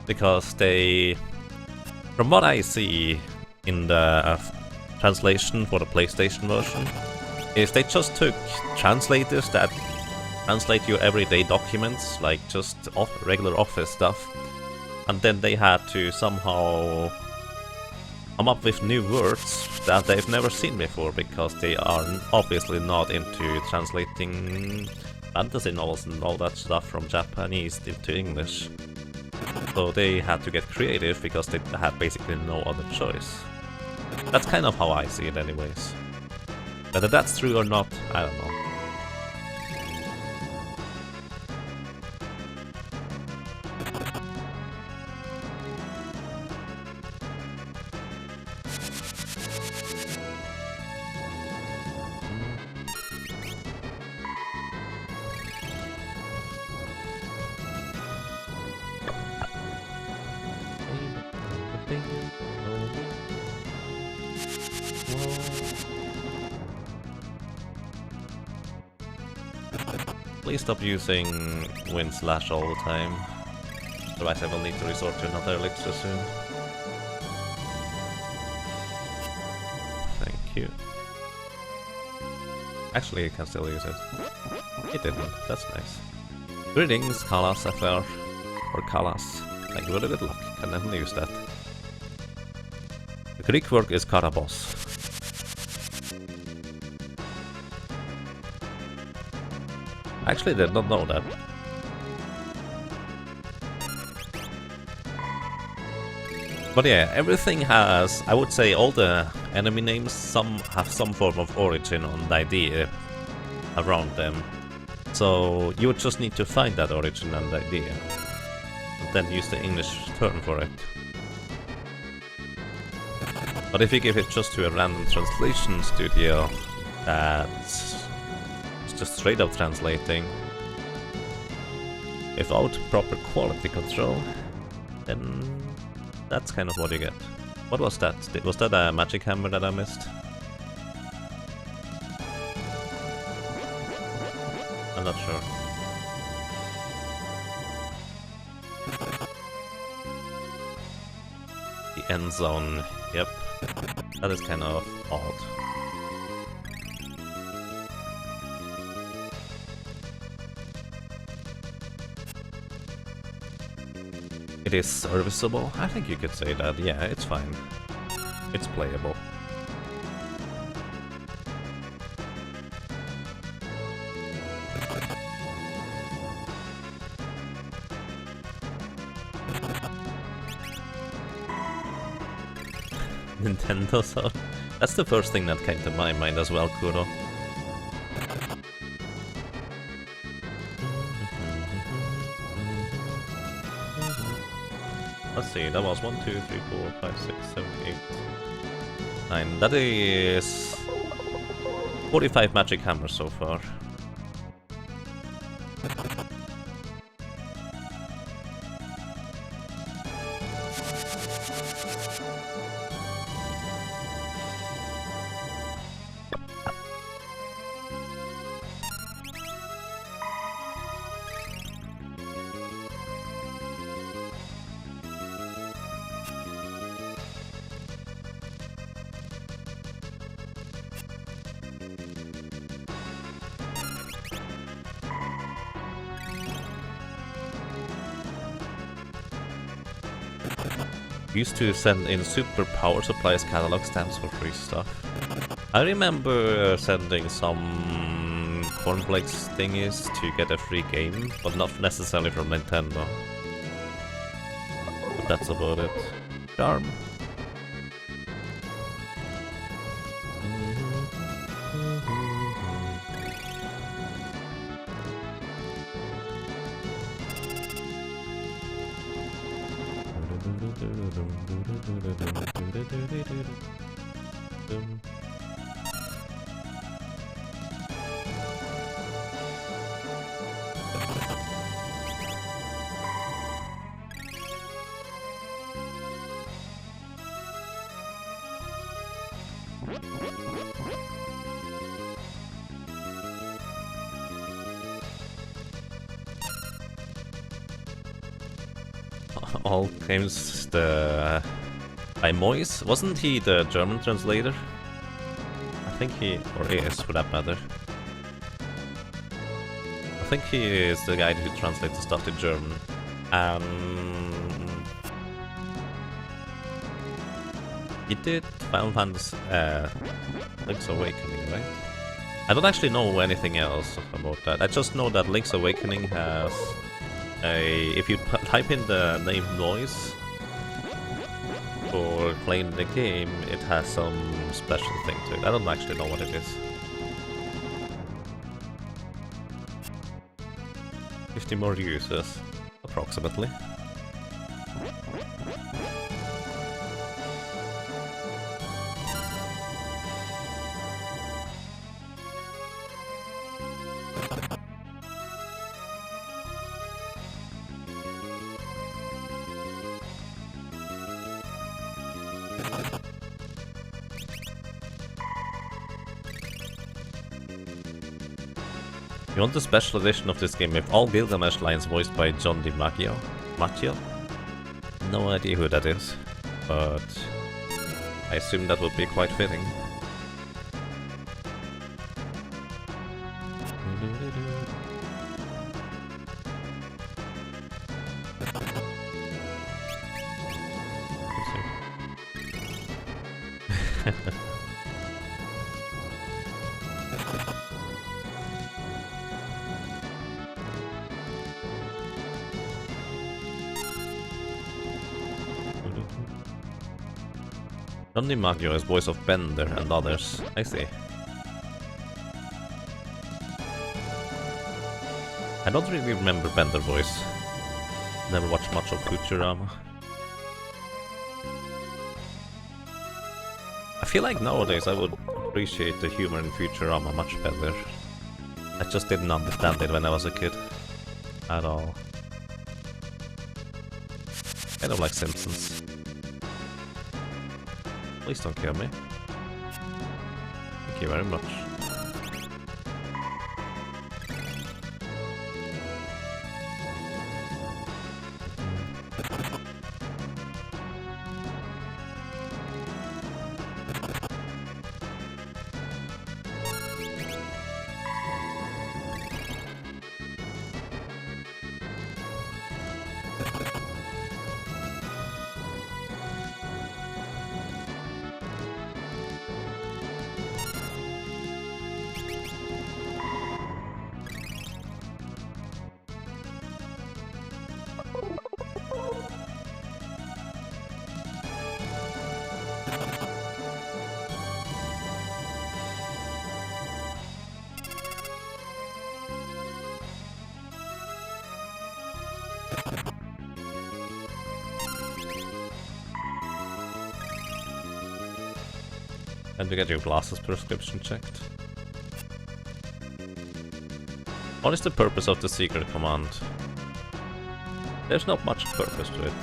Speaker 1: Because they... From what I see in the translation for the PlayStation version, is they just took translators that translate your everyday documents, like just regular office stuff, and then they had to somehow come up with new words that they've never seen before, because they are obviously not into translating fantasy novels and all that stuff from Japanese into English. So they had to get creative because they had basically no other choice. That's kind of how I see it anyways. Whether that's true or not, I don't know. Please stop using Wind Slash all the time, otherwise I will need to resort to another elixir soon. Thank you. Actually, you can still use it. It didn't, that's nice. Greetings, Kalas FR. Or Kalas. Thank you for the good luck, can definitely use that. The Greek word is Karabos. Actually, did not know that. But yeah, everything has, I would say all the enemy names, some have some form of origin on the idea around them. So you would just need to find that origin and idea, and then use the English term for it. But if you give it just to a random translation studio that's just straight up translating without proper quality control, then that's kind of what you get. What was that? Was that a magic hammer that I missed? I'm not sure. The end zone, yep. That is kind of odd. It is serviceable? I think you could say that. Yeah, it's fine. It's playable. Nintendo Sound. That's the first thing that came to my mind as well, Kuro. Let's see, that was 1, 2, 3, 4, 5, 6, 7, 8, 9. That is 45 magic hammers so far. Used to send in super power supplies catalog stamps for free stuff. I remember sending some cornflakes thingies to get a free game, but not necessarily from Nintendo. But that's about it. Charm. All claims the by Moise. Wasn't he the German translator? I think he, or is for that matter. I think he is the guy who translates the stuff to German. He did Final Fantasy Link's Awakening, right? I don't actually know anything else about that. I just know that Link's Awakening has a... If you type in the name Noise for playing the game, it has some special thing to it. I don't actually know what it is. 50 more users, approximately. You want the special edition of this game with all Gilgamesh lines voiced by John DiMaggio? Maggio? No idea who that is, but I assume that would be quite fitting. John DiMaggio is voice of Bender and others. I see. I don't really remember Bender voice. Never watched much of Futurama. I feel like nowadays I would appreciate the humor in Futurama much better. I just didn't understand it when I was a kid. At all. I don't like Simpsons. Please don't kill me. Thank you very much. And to get your glasses prescription checked. What is the purpose of the secret command? There's not much purpose to it.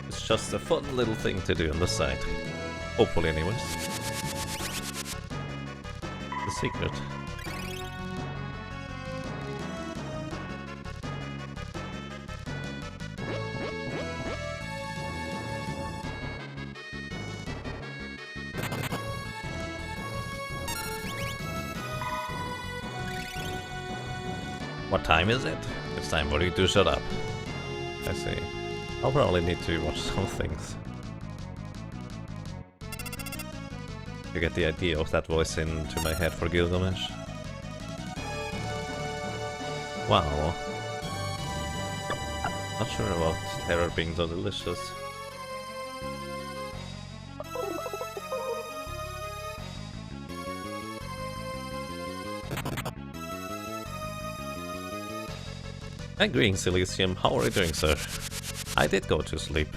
Speaker 1: It's just a fun little thing to do on the side. Hopefully anyways. The secret. What time is it? It's time for you to shut up. I see. I'll probably need to watch some things to get the idea of that voice into my head for Gilgamesh. Wow. Not sure about terror being so delicious. Hi, greetings, Elysium. How are you doing, sir? I did go to sleep.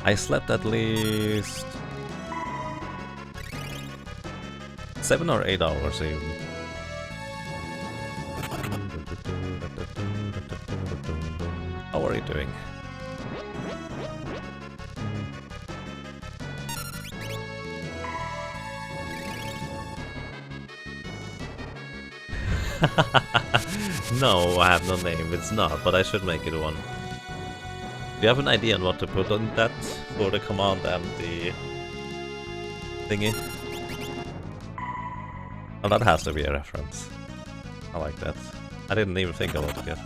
Speaker 1: I slept at least 7 or 8 hours even. How are you doing? No, I have no name, it's not, but I should make it one. Do you have an idea on what to put on that for the command and the thingy? Oh, that has to be a reference. I like that. I didn't even think about it yet.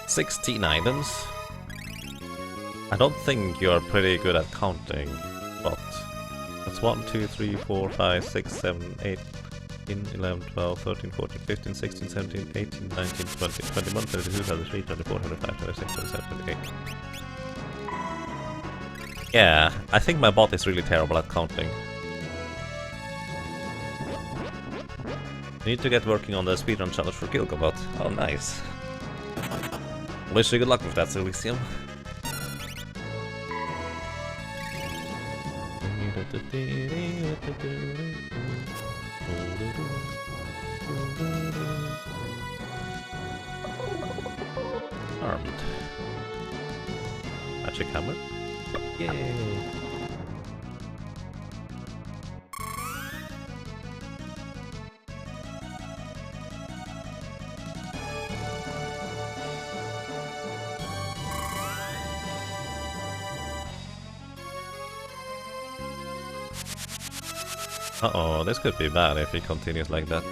Speaker 1: "16 items. I don't think you're pretty good at counting, but that's 1, 2, 3, 4, 5, 6, 7, 8, 11, 12, 13, 14, 15, 16, 17, 18, 19, 20, 21, 22, 23, 24, 25, 26, 27, 28. Yeah, I think my bot is really terrible at counting. Need to get working on the speedrun challenge for Gilgabot. Oh, nice. Wish you good luck with that, Silicium. Armed. Magic hammer. Yay! Uh-oh, this could be bad if he continues like that.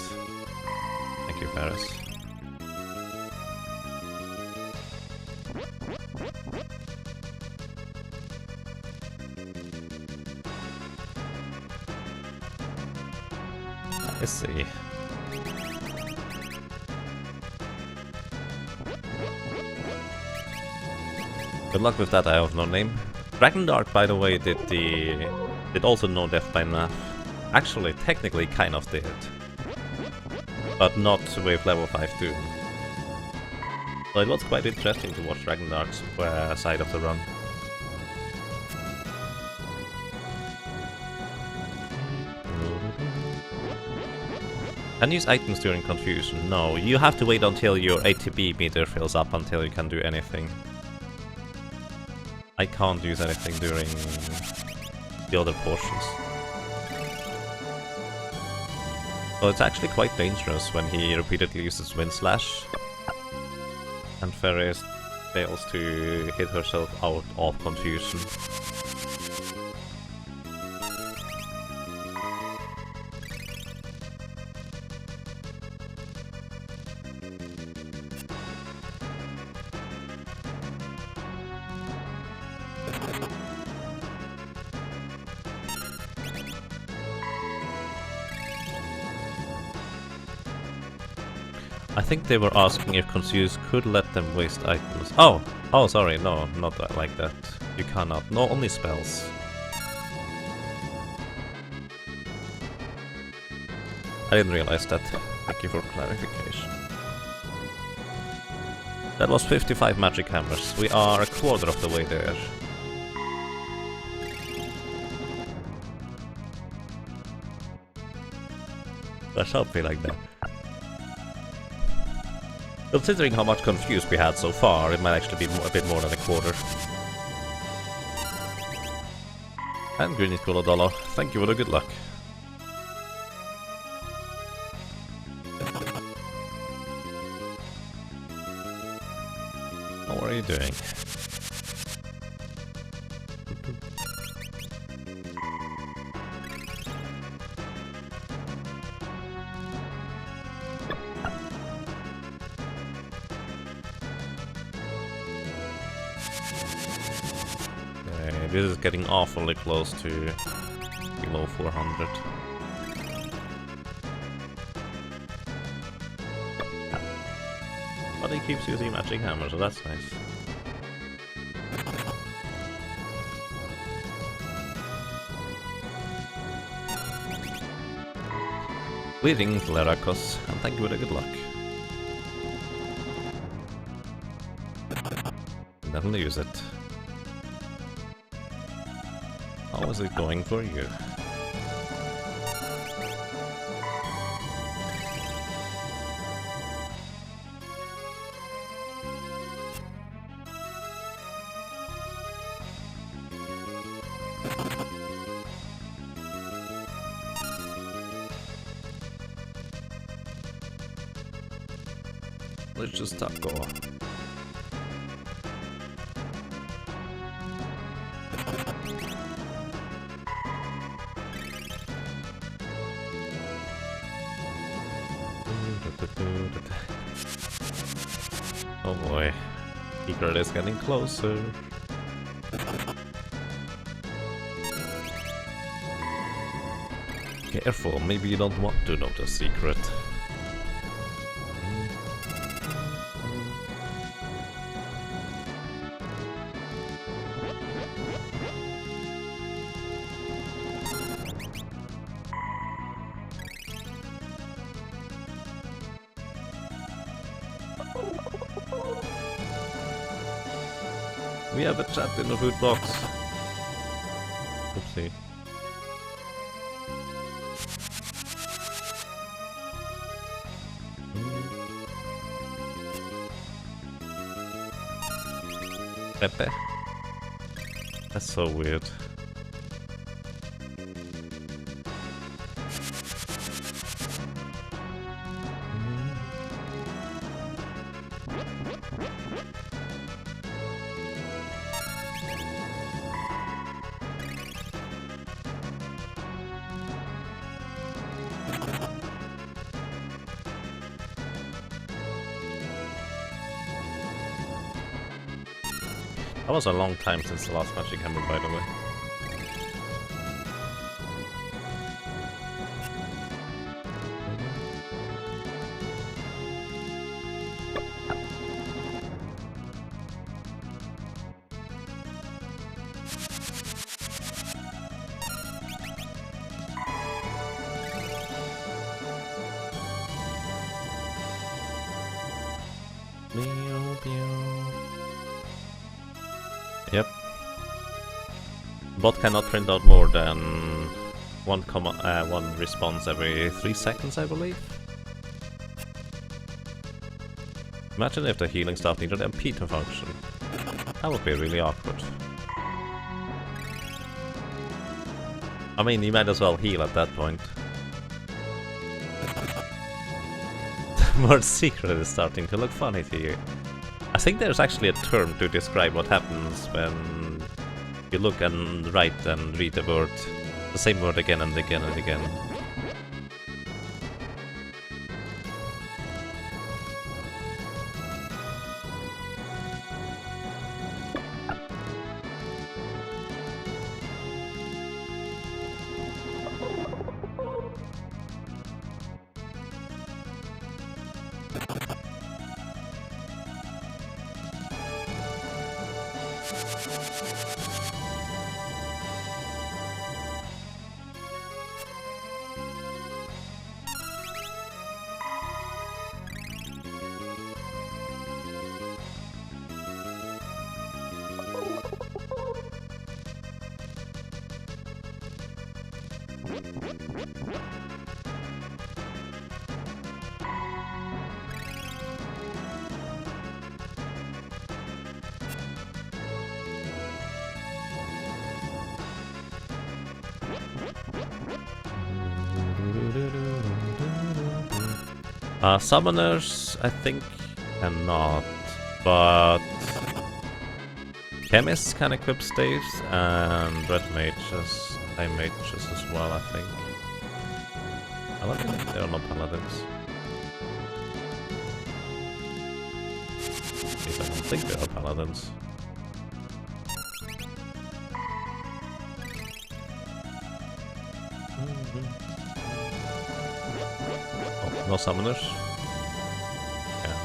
Speaker 1: Thank you, Paris. Let's see. Good luck with that, I have no name. Dragondark, by the way, did also no death by NAF. Actually, technically kind of did. But not with level 5 Doom. So it was quite interesting to watch Dragondark's side of the run. Can use items during confusion? No, you have to wait until your ATB meter fills up until you can do anything. I can't use anything during the other portions. So it's actually quite dangerous when he repeatedly uses Wind Slash and Ferris fails to hit herself out of confusion. I think they were asking if Confused could let them waste items. Oh! Oh, sorry, no, not that, like that. You cannot. No, only spells. I didn't realize that. Thank you for clarification. That was 55 magic hammers. We are a quarter of the way there. That shall be like that. Considering how much Confused we had so far, it might actually be a bit more than a quarter. And Greeny Dollar, thank you for the good luck. How are you doing? This is getting awfully close to below 400. But he keeps using magic hammer, so that's nice. Greetings, Leracos, and thank you for the good luck. Definitely use it. How is it going for you? Let's just stop go. Oh boy, secret is getting closer. Careful, maybe you don't want to know the secret. We have a chat in the food box. Oopsie. Pepe. That's so weird. That was a long time since the last Magic Hammer, by the way. Yep. Bot cannot print out more than one response every 3 seconds, I believe. Imagine if the healing staff needed MP to function. That would be really awkward. I mean, you might as well heal at that point. The word secret is starting to look funny to you. I think there's actually a term to describe what happens when you look and write and read the word, the same word again and again and again. Summoners, I think, cannot, but Chemists can equip staves, and Red Mages, High Mages as well, I think. Paladins? They are not Paladins. At least I don't think they are Paladins. Oh, no Summoners? Yeah.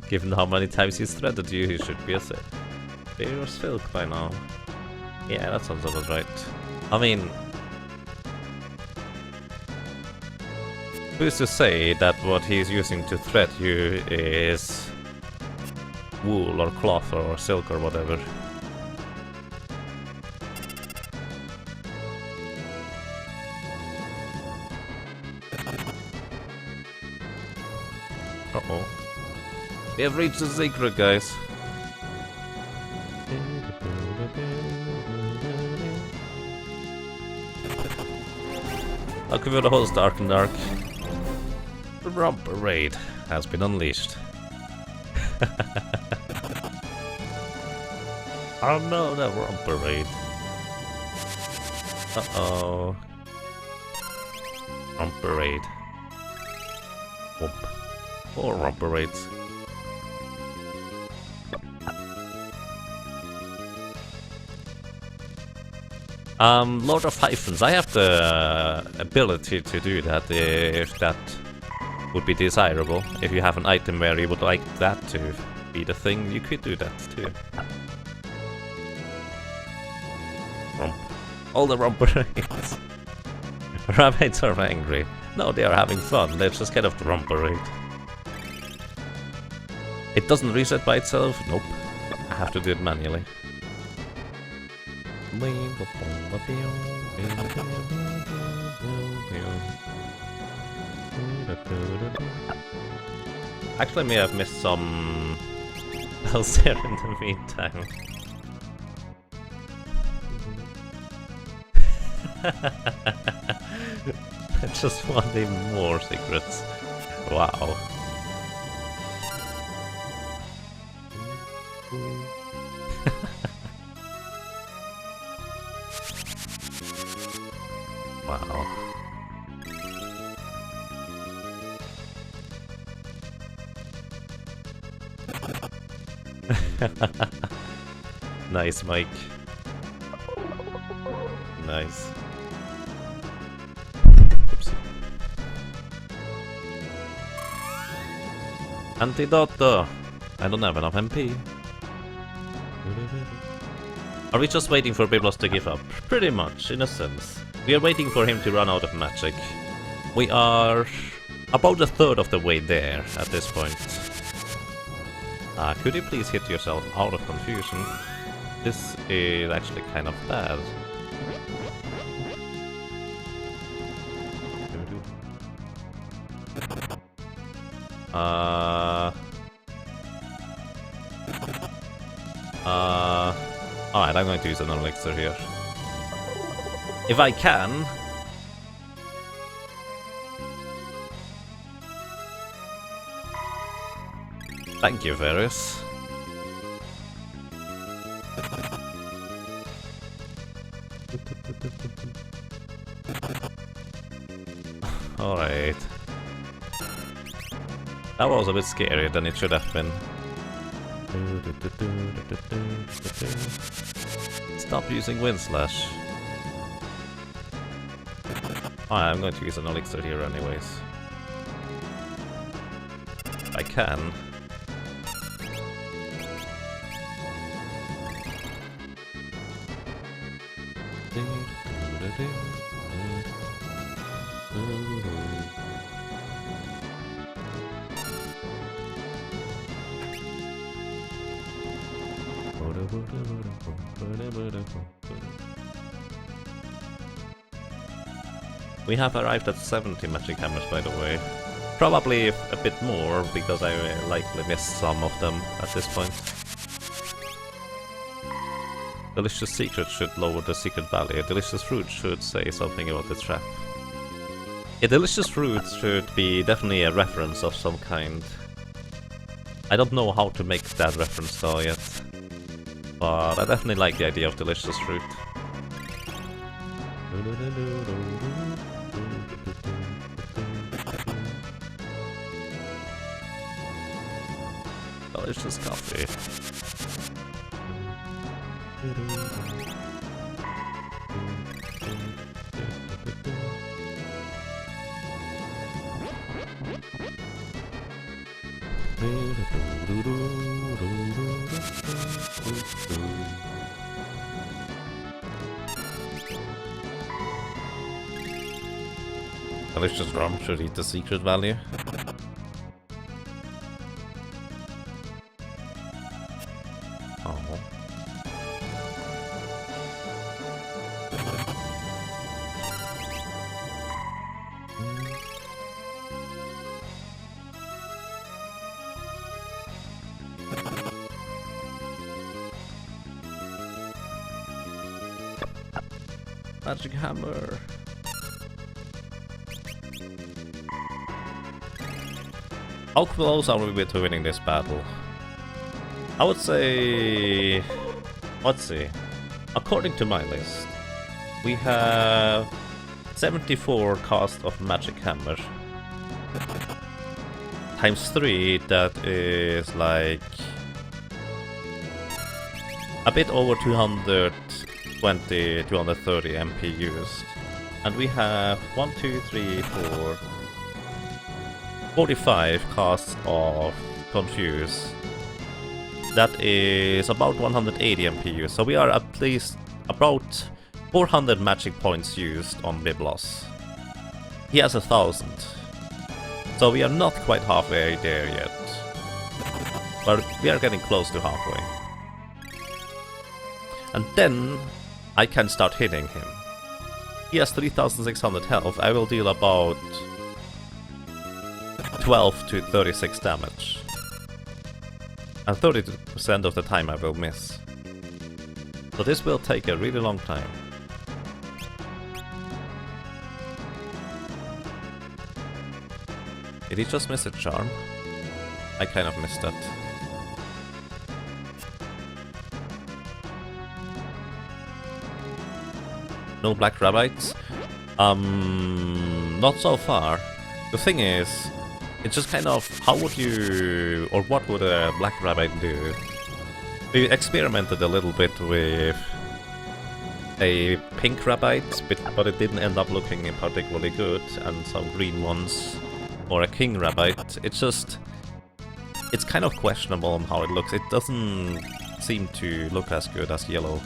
Speaker 1: Given how many times he's threatened you, he should be a fair silk by now. Yeah, that sounds about right. I mean, who's to say that what he's using to threat you is wool or cloth or silk or whatever? Uh-oh. We have reached the secret, guys. I'll give it a host, Dark and Dark. The Romper Raid has been unleashed. Oh no, the Romper Raid. Uh-oh. Romper Raid. Whoop. Or Romper Raids. Lord of Hyphens, I have the ability to do that if that would be desirable. If you have an item where you would like that to be the thing, you could do that too. Romp. All the Romper Raids. Rabbits are angry. No, they are having fun. They're just kind of the Romper Raid. It doesn't reset by itself? Nope. I have to do it manually. Actually, I may have missed some else there in the meantime. I just wanted more secrets. Wow. Wow. Nice, Mike. Nice. Oopsie. Antidote! I don't have enough MP. Are we just waiting for Biblos to give up? Pretty much, in a sense. We are waiting for him to run out of magic. We are about a third of the way there at this point. Could you please hit yourself out of confusion? This is actually kind of bad. Alright, I'm going to use an elixir here. If I can. Thank you, Varys. Alright. That was a bit scarier than it should have been. Stop using Wind Slash. I'm going to use an elixir here anyways. I can. We have arrived at 70 magic hammers, by the way. Probably a bit more, because I likely missed some of them at this point. Delicious Secret should lower the secret value. Delicious Fruit should say something about the trap. A Delicious Fruit should be definitely a reference of some kind. I don't know how to make that reference though yet. But I definitely like the idea of Delicious Fruit. Delicious coffee. Delicious rum should eat the secret value. Oh. Magic hammer. How close are we to winning this battle? I would say... Let's see. According to my list, we have 74 cost of magic hammer. Times 3, that is like... a bit over 220, 230 MP used. And we have 1, 2, 3, 4... 45 costs of Confuse. That is about 180 MP. So we are at least about 400 magic points used on Biblos. He has 1,000. So we are not quite halfway there yet. But we are getting close to halfway. And then I can start hitting him. He has 3,600 health. I will deal about 12 to 36 damage. And 30% of the time I will miss. So this will take a really long time. Did he just miss a charm? I kind of missed that. No black rabbits? Not so far. The thing is, it's just kind of, how would you, or what would a black rabbit do? We experimented a little bit with a pink rabbit, but it didn't end up looking particularly good, and some green ones, or a king rabbit. It's just, it's kind of questionable on how it looks. It doesn't seem to look as good as yellow.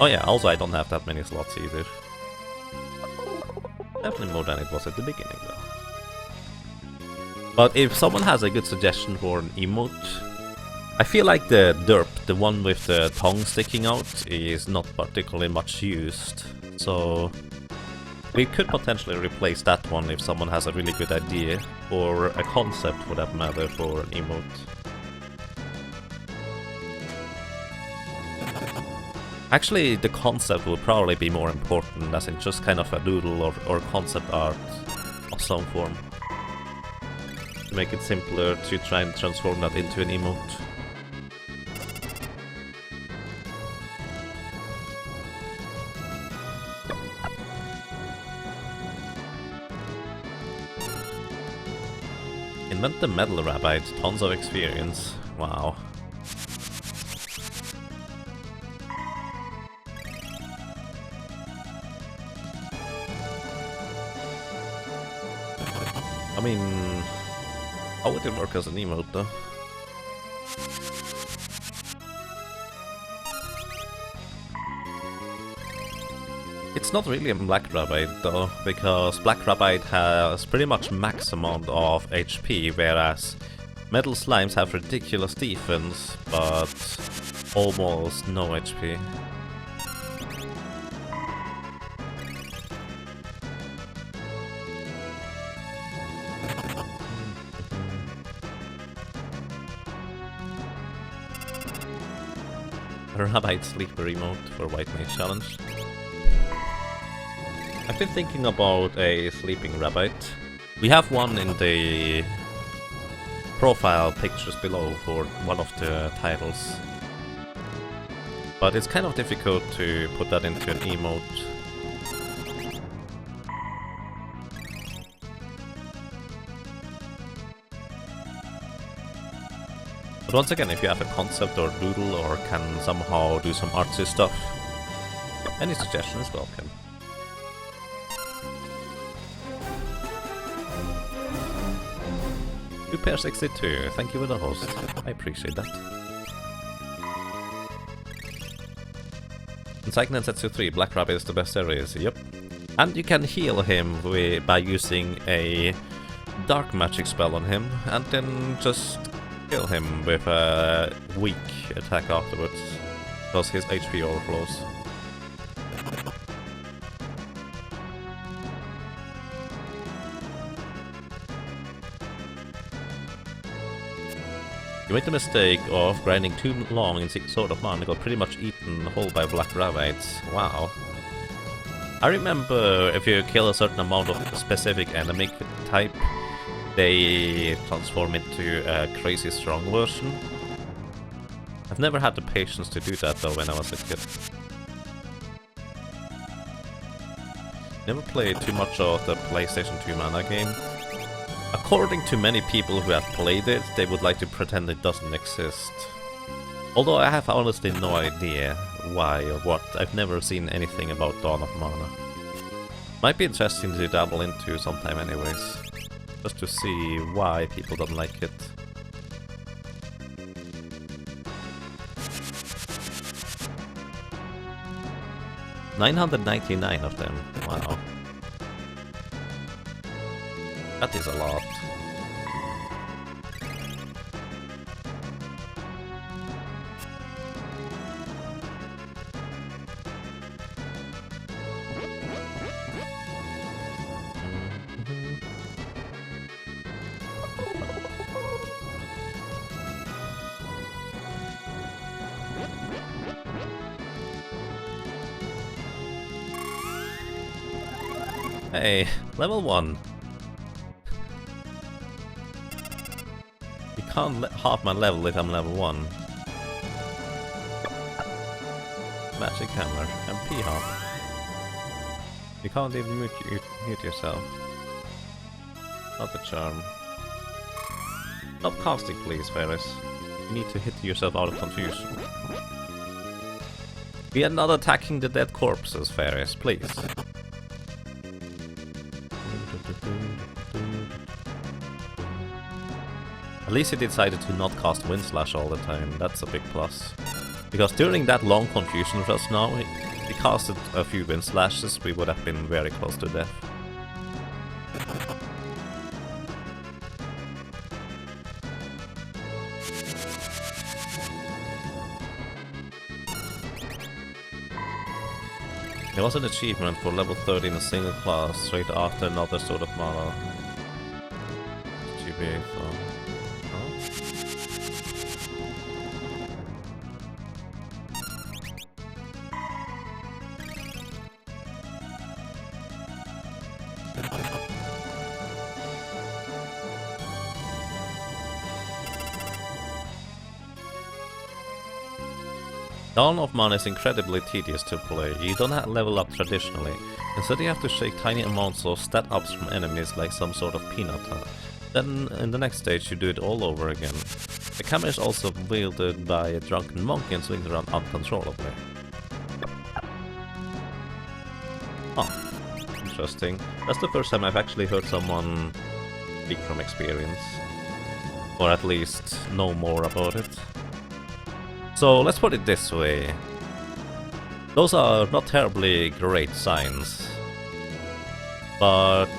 Speaker 1: Oh yeah, also I don't have that many slots either. Definitely more than it was at the beginning though. But if someone has a good suggestion for an emote, I feel like the derp, the one with the tongue sticking out, is not particularly much used. So we could potentially replace that one if someone has a really good idea, or a concept for that matter for an emote. Actually, the concept would probably be more important, as in just kind of a doodle or concept art of some form. To make it simpler to try and transform that into an emote. Invent the metal rabbit, tons of experience. Wow. I mean, how would it work as an emote though? It's not really a black rabbit though, because black rabbit has pretty much max amount of HP, whereas metal slimes have ridiculous defense, but almost no HP. Rabbit sleeper emote for White Mage Challenge. I've been thinking about a sleeping rabbit. We have one in the profile pictures below for one of the titles. But it's kind of difficult to put that into an emote. But once again, if you have a concept or doodle or can somehow do some artsy stuff, any suggestion is welcome. Super62, thank you for the host. I appreciate that. In Psychic Setsu 3, Black Rabbit is the best there is, yep. And you can heal him by using a dark magic spell on him, and then just kill him with a weak attack afterwards, because his HP overflows. You made the mistake of grinding too long in Sword of Mana and got pretty much eaten whole by Black Rabbits. Wow. I remember if you kill a certain amount of a specific enemy type, they transform into a crazy strong version. I've never had the patience to do that though when I was a kid. Never played too much of the PlayStation 2 Mana game. According to many people who have played it, they would like to pretend it doesn't exist. Although I have honestly no idea why or what. I've never seen anything about Dawn of Mana. Might be interesting to dabble into sometime anyways. Just to see why people don't like it. $999 of them. Wow. That is a lot. Hey, level 1. You can't half my level if I'm level 1. Magic Hammer and P-Hop. You can't even mute yourself. Not a charm. Stop casting please, Ferris. You need to hit yourself out of confusion. We are not attacking the dead corpses, Ferris, please. At least he decided to not cast Wind Slash all the time, that's a big plus. Because during that long confusion just now, he casted a few Wind Slashes, we would have been very close to death. There was an achievement for level 30 in a single class, straight after another Sword of Mana. GBA for... Dawn of Mana is incredibly tedious to play. You don't level up traditionally. Instead you have to shake tiny amounts of stat ups from enemies like some sort of peanut. Then in the next stage you do it all over again. The camera is also wielded by a drunken monkey and swings around uncontrollably. Oh, interesting. That's the first time I've actually heard someone speak from experience. Or at least know more about it. So let's put it this way. Those are not terribly great signs. But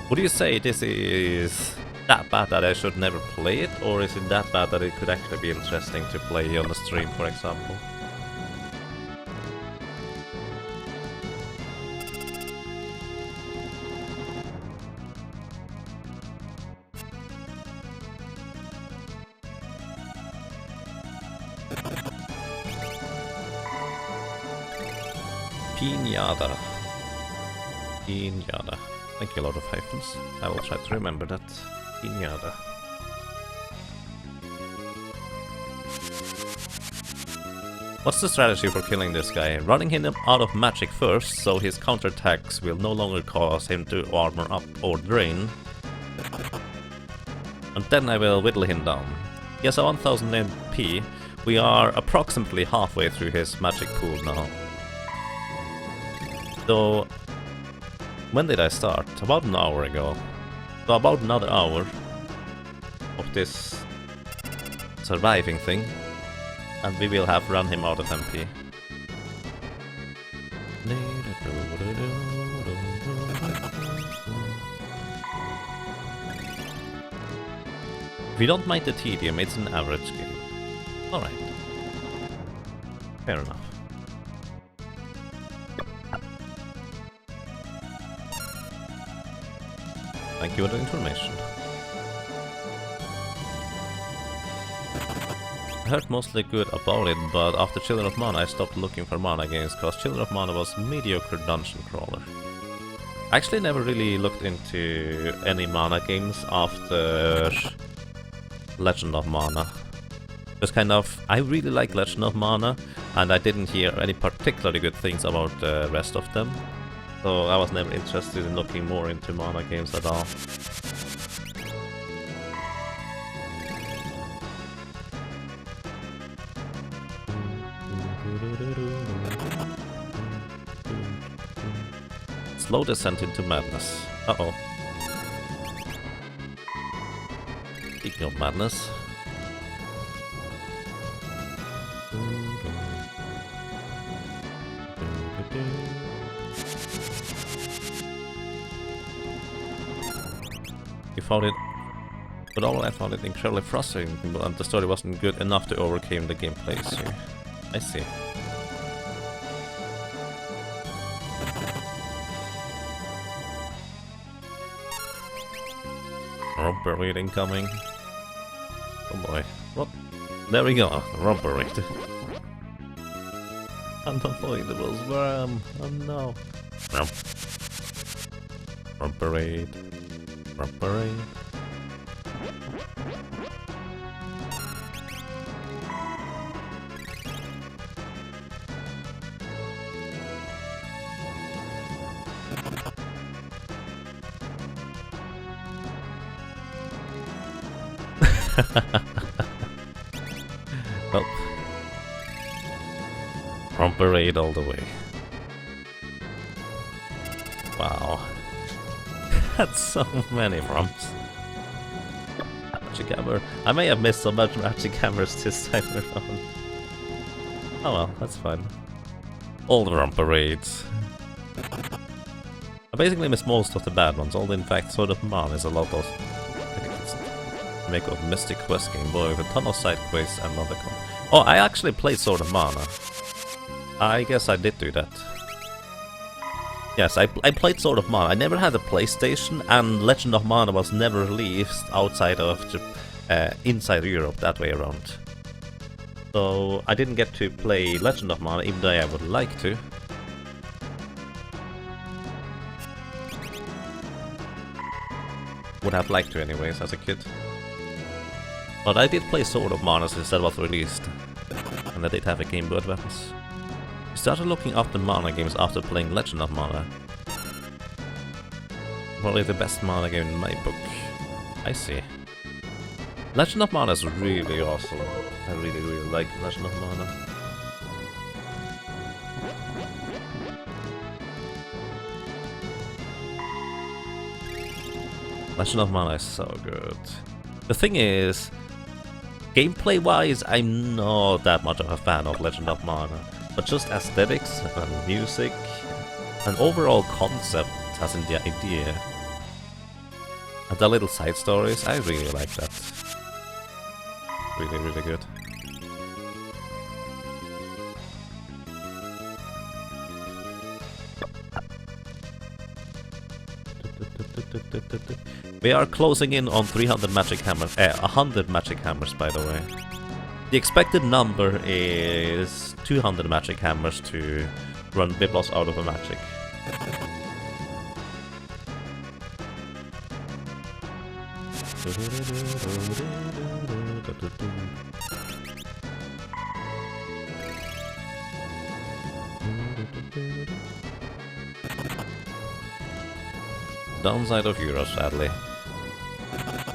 Speaker 1: would you say this is that bad that I should never play it? Or is it that bad that it could actually be interesting to play on the stream, for example? Pinata. Pinata. Thank you, Lord of Hyphens. I will try to remember that. Pinata. What's the strategy for killing this guy? Running him out of magic first, so his counterattacks will no longer cause him to armor up or drain. And then I will whittle him down. He has a 1000 MP. We are approximately halfway through his magic pool now. So, when did I start? About an hour ago. So about another hour. of this surviving thing, and we will have run him out of MP. If you don't mind the tedium, it's an average game. Alright. Fair enough. Thank you for the information. I heard mostly good about it, but after Children of Mana I stopped looking for Mana games, cause Children of Mana was mediocre dungeon crawler. I actually never really looked into any Mana games after Legend of Mana. Just kind of, I really like Legend of Mana, and I didn't hear any particularly good things about the rest of them. So I was never interested in looking more into Mana games at all. Slow descent into madness. Uh-oh. Speaking of madness. You found it, but overall I found it incredibly frustrating, and the story wasn't good enough to overcome the gameplay issue. I see. Romper raid incoming. Oh boy. What? There we go. Romper raid. Unavoidable worm. Oh no. Romper raid. Romper raid. Well, romper raid all the way. Wow. That's so many romps. Magic hammer. I may have missed so much magic hammers this time around. Oh well, that's fine. All the romper raids. I basically missed most of the bad ones, although in fact Sword of Mana is a lot of make of Mystic Quest game, boy, with a ton of side quests and other Oh, I actually played Sword of Mana. I guess I did do that. Yes, I played Sword of Mana. I never had a PlayStation, and Legend of Mana was never released outside of inside Europe, that way around. So I didn't get to play Legend of Mana, even though I would like to. Would have liked to anyways, as a kid. But I did play Sword of Mana since that was released, and I did have a Game Boy Advance. I started looking after Mana games after playing Legend of Mana. Probably the best Mana game in my book. I see. Legend of Mana is really awesome. I really like Legend of Mana. Legend of Mana is so good. The thing is, gameplay-wise, I'm not that much of a fan of Legend of Mana, but just aesthetics and music and overall concept as in the idea and the little side stories, I really like that. Really good. We are closing in on 300 magic hammers, 100 magic hammers, by the way. The expected number is 200 magic hammers to run Biblos out of a magic. Downside of Europe, sadly.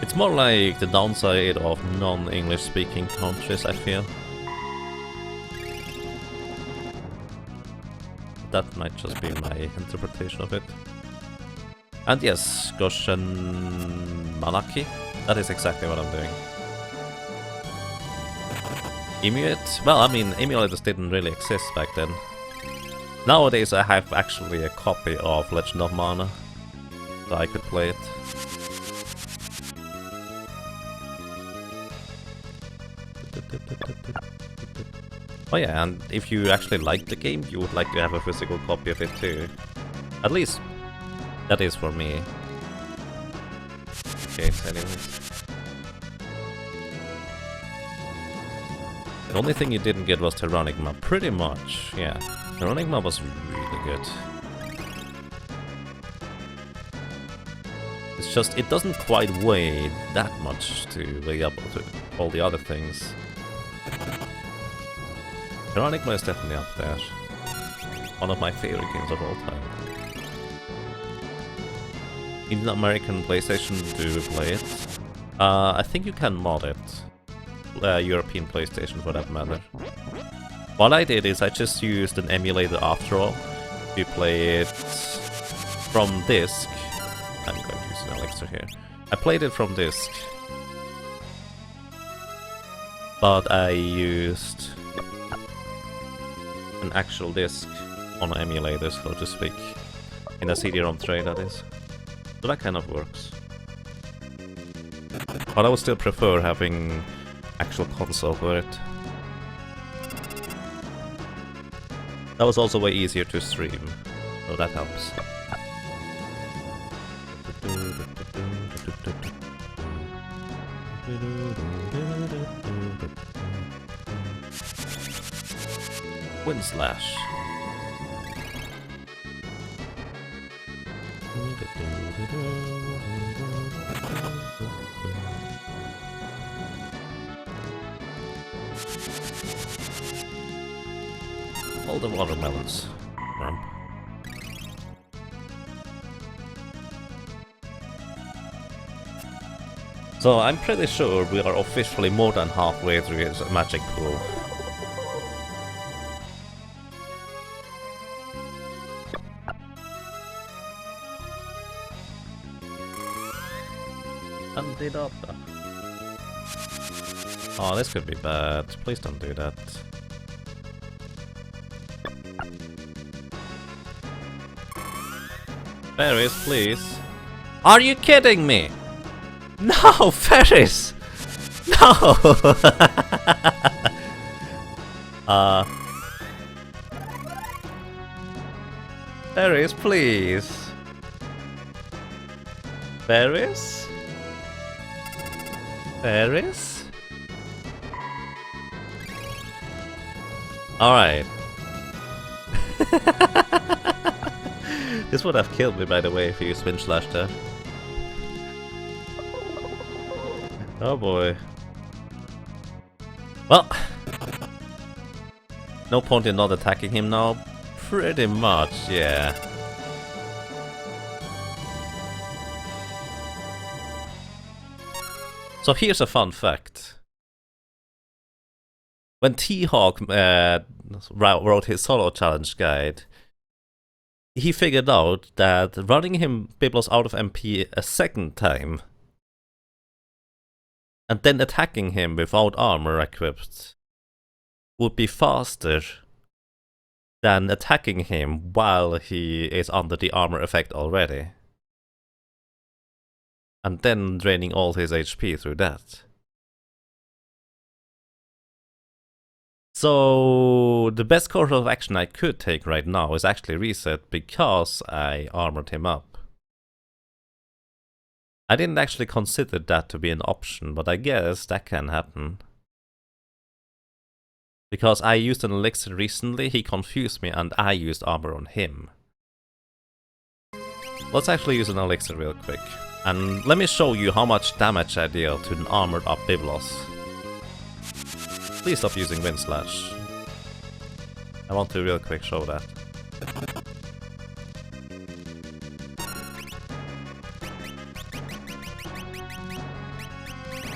Speaker 1: It's more like the downside of non-English speaking countries, I feel. That might just be my interpretation of it. And yes, Goshen Manaki. That is exactly what I'm doing. Emulate? Well, I mean, emulators didn't really exist back then. Nowadays I have actually a copy of Legend of Mana, so I could play it. Oh yeah, and if you actually like the game, you would like to have a physical copy of it too. At least, that is for me. Okay, anyways. The only thing you didn't get was Terranigma, pretty much, yeah. Terranigma was really good. It's just, it doesn't quite weigh that much to weigh up to all the other things. Terranigma is definitely up there. One of my favorite games of all time. In the American PlayStation, do you play it? I think you can mod it. European PlayStation for that matter. What I did is I just used an emulator after all to play it from disk. I'm going to use an elixir here. I played it from disk, but I used an actual disk on an emulator, so to speak, in a CD-ROM tray, that is. So that kind of works. But I would still prefer having actual console for it. That was also way easier to stream, so that helps. Wind Slash. All the watermelons. So I'm pretty sure we are officially more than halfway through his magic pool. Candidata. Oh, this could be bad. Please don't do that. Ferris, please. Are you kidding me? No, Ferris! No! Ferris, please. Ferris? Ferris? Alright. This would have killed me, by the way, if you Wind Slash there. Oh boy. Well, no point in not attacking him now. Pretty much, yeah. So here's a fun fact. When T-Hawk wrote his solo challenge guide, he figured out that running him Biblos out of MP a second time and then attacking him without armor equipped would be faster than attacking him while he is under the armor effect already. And then draining all his HP through that. So the best course of action I could take right now is actually reset because I armored him up. I didn't actually consider that to be an option, but I guess that can happen. Because I used an elixir recently, he confused me and I used armor on him. Let's actually use an elixir real quick. And let me show you how much damage I deal to an armored up Biblos. Please stop using Wind Slash. I want to real quick show that.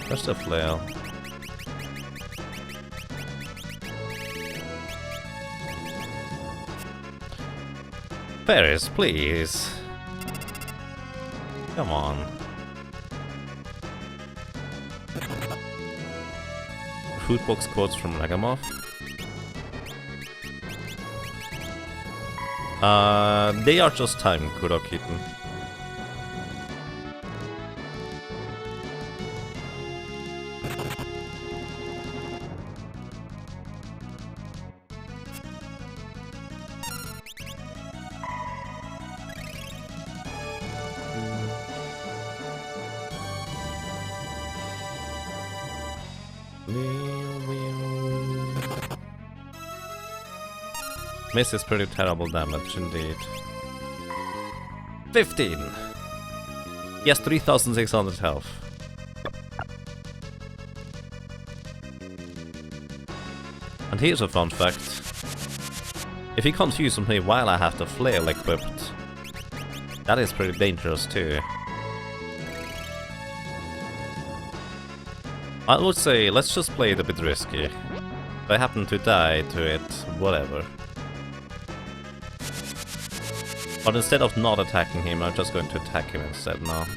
Speaker 1: Just a flail. Ferris, please. Come on. food box quotes from Ragamuff. They are just time, Kurokitten. Miss is pretty terrible damage indeed. 15! Yes, 3600 health. And here's a fun fact. If he confuses me while I have the flail equipped, that is pretty dangerous too. I would say, let's just play it a bit risky. If I happen to die to it, whatever. But instead of not attacking him, I'm just going to attack him instead now.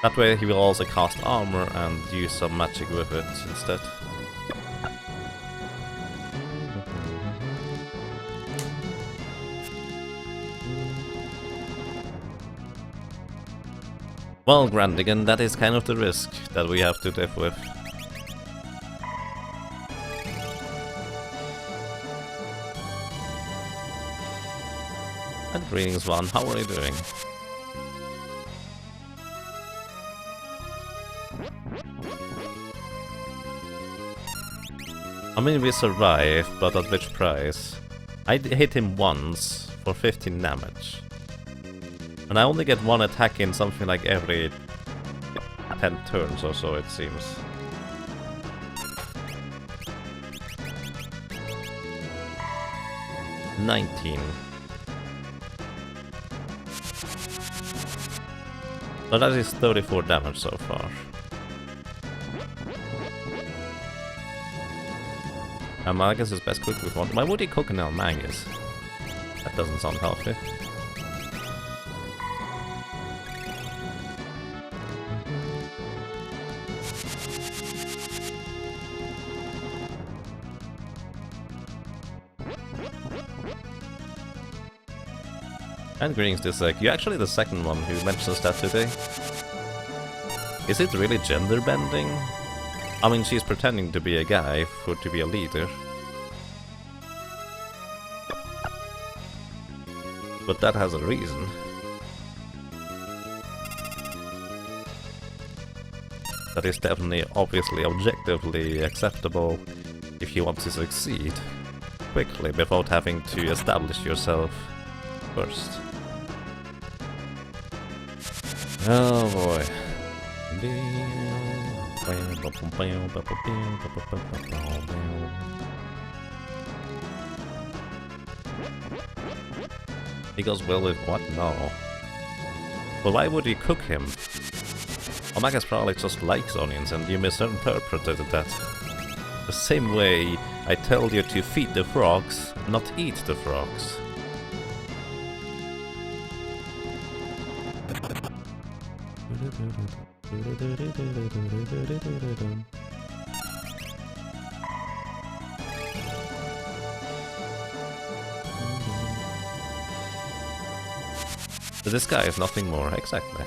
Speaker 1: That way he will also cast armor and use some magic with it instead. Well, Grandigan, that is kind of the risk that we have to live with. And greetings, One. How are you doing? I mean, we survived, but at which price? I hit him once for 15 damage. And I only get one attack in something like every 10 turns or so, it seems. $19. So that is 34 damage so far. I guess it's best cooked with one. Why would he cook an Magus? That doesn't sound healthy. And greetings, Dissek. You're actually the second one who mentions that today. Is it really gender bending? I mean, she's pretending to be a guy to be a leader. But that has a reason. That is definitely, obviously, objectively acceptable if you want to succeed quickly without having to establish yourself first. Oh boy. He goes well with what? No. But why would you cook him? Omega's probably just likes onions and you misinterpreted that. The same way I tell you to feed the frogs, not eat the frogs. This guy is nothing more, exactly.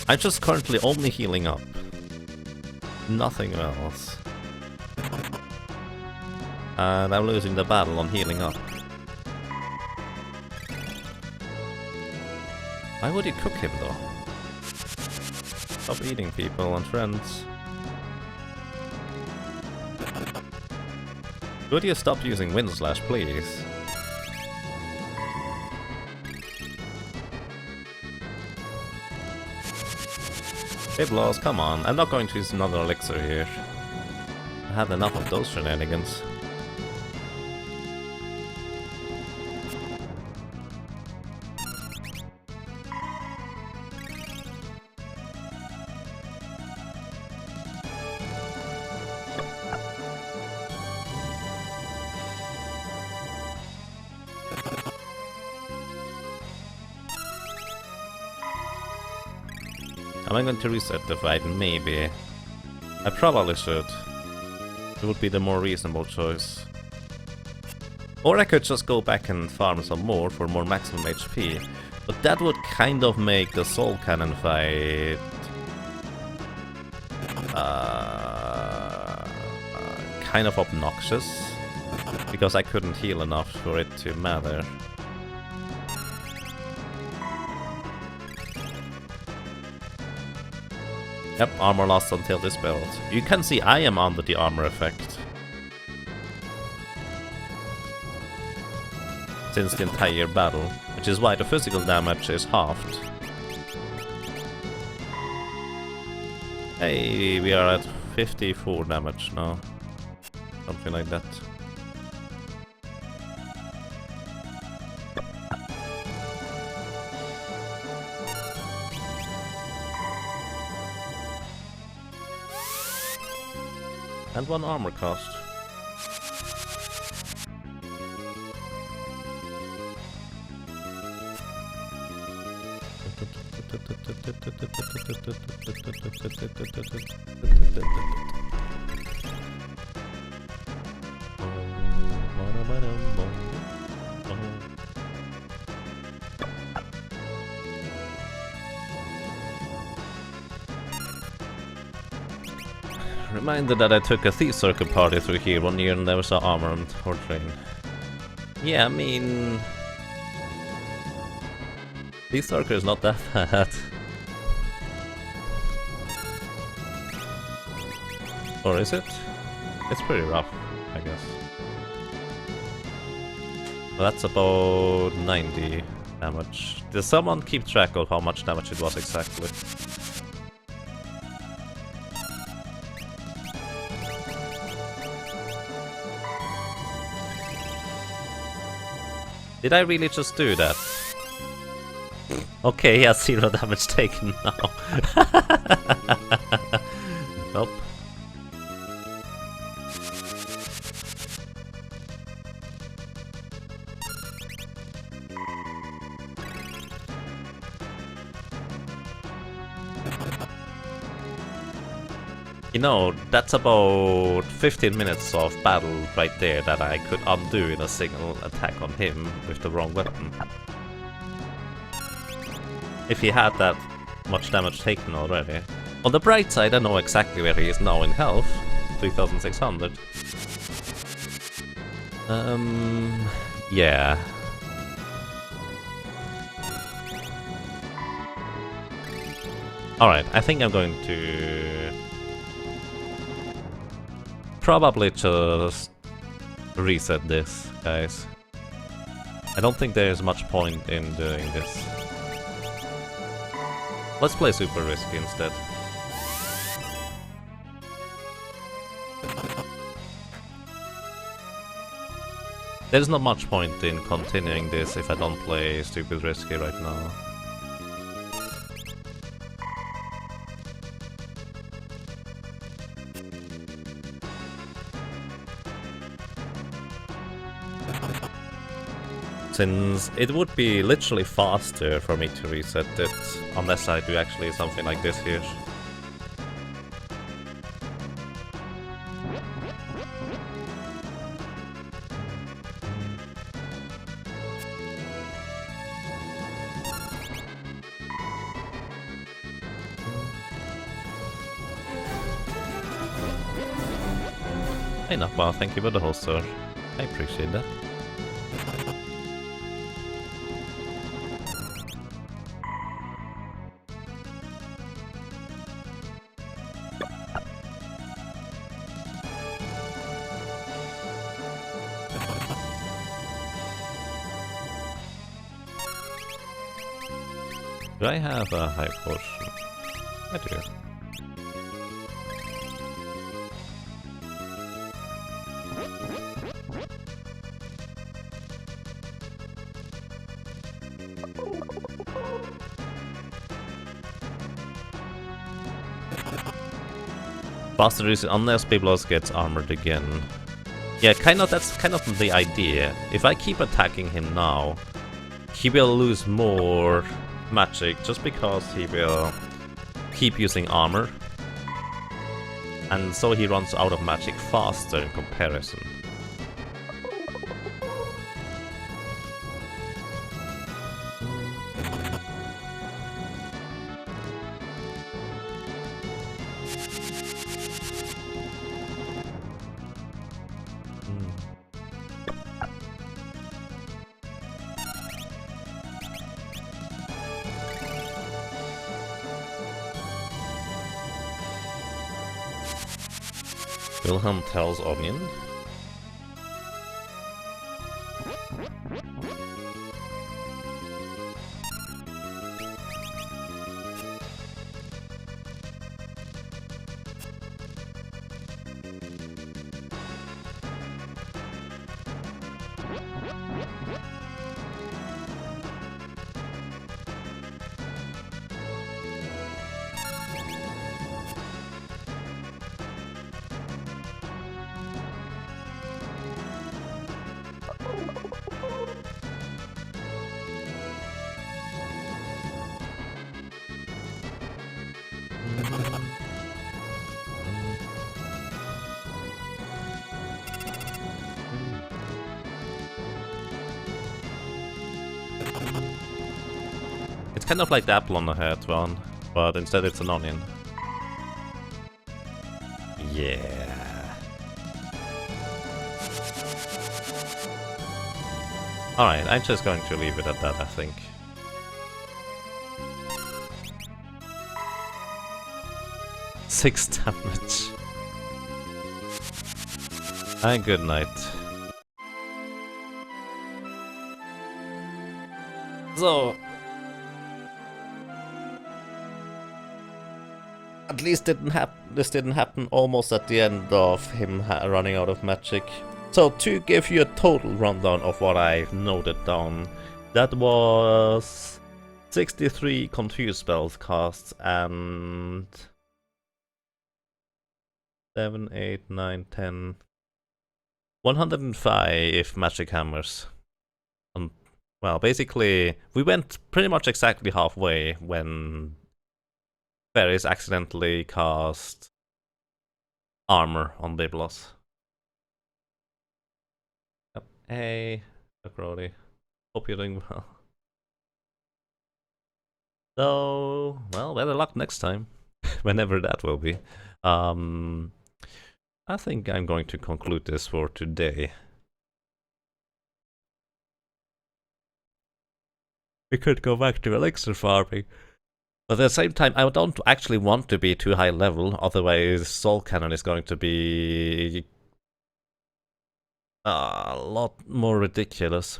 Speaker 1: I'm just currently only healing up. Nothing else. And I'm losing the battle on healing up. Why would you cook him though? Stop eating people and friends. Would you stop using Wind Slash, please? Biblos, come on, I'm not going to use another elixir here. I had enough of those shenanigans. Am I going to reset the fight? Maybe. I probably should. It would be the more reasonable choice. Or I could just go back and farm some more for more maximum HP. But that would kind of make the Soul Cannon fight... kind of obnoxious. Because I couldn't heal enough for it to matter. Yep, armor lost until this build. You can see I am under the armor effect. Since the entire battle, which is why the physical damage is halved. Hey, we are at 54 damage now. Something like that. And 1 armor cost. Reminded that I took a Thief Circle party through here one year and never saw armor or train. Yeah, I mean... Thief Circle is not that bad. Or is it? It's pretty rough, I guess. Well, that's about 90 damage. Does someone keep track of how much damage it was exactly? Did I really just do that? Okay, he has 0 damage taken now. Nope. You know, that's about 15 minutes of battle right there that I could undo in a single attack on him with the wrong weapon. If he had that much damage taken already. On the bright side, I know exactly where he is now in health. 3600. Yeah. Alright, I think I'm going to... probably just reset this, guys. I don't think there's much point in doing this. Let's play super risky instead. There's not much point in continuing this if I don't play stupid risky right now. Since it would be literally faster for me to reset it, unless I do actually something like this here. Hey Nappa, thank you for the host, sir. I appreciate that. Do I have a high potion? I do. Faster is unless Biblos gets armored again. Yeah, that's kind of the idea. If I keep attacking him now, he will lose more magic just because he will keep using armor. And so he runs out of magic faster in comparison. Wilhelm tells Onion. It's kind of like the apple on the head one, but instead it's an onion. Yeah. Alright, I'm just going to leave it at that, I think. Six damage. And good night. So, at least this didn't happen almost at the end of him running out of magic. So to give you a total rundown of what I noted down, that was 63 confuse spells cast and 7, 8, 9, 10, 105 magic hammers. Well, basically, we went pretty much exactly halfway when Fairies accidentally cast armor on Biblos. Yep. Hey, Brody. Hope you're doing well. So, well, better luck next time, whenever that will be. I think I'm going to conclude this for today. We could go back to elixir farming. But at the same time, I don't actually want to be too high level, otherwise Soul Cannon is going to be a lot more ridiculous.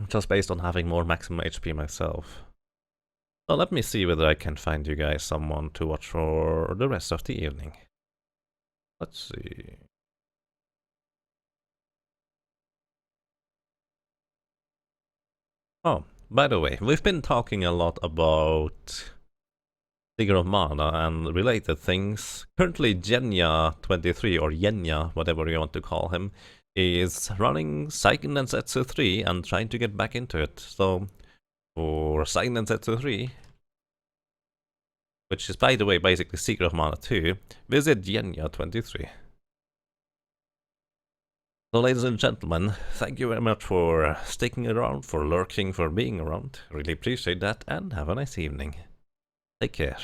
Speaker 1: Just based on having more maximum HP myself. So let me see whether I can find you guys someone to watch for the rest of the evening. Let's see. Oh, by the way, we've been talking a lot about Digger of Mana and related things. Currently Genya23, or Yenya, whatever you want to call him, is running Seiken Densetsu 3 and trying to get back into it. So, for Seiken Densetsu 3, which is by the way basically Secret of Mana 2, visit Genya23. So ladies and gentlemen, thank you very much for sticking around, for lurking, for being around. Really appreciate that, and have a nice evening. Take care.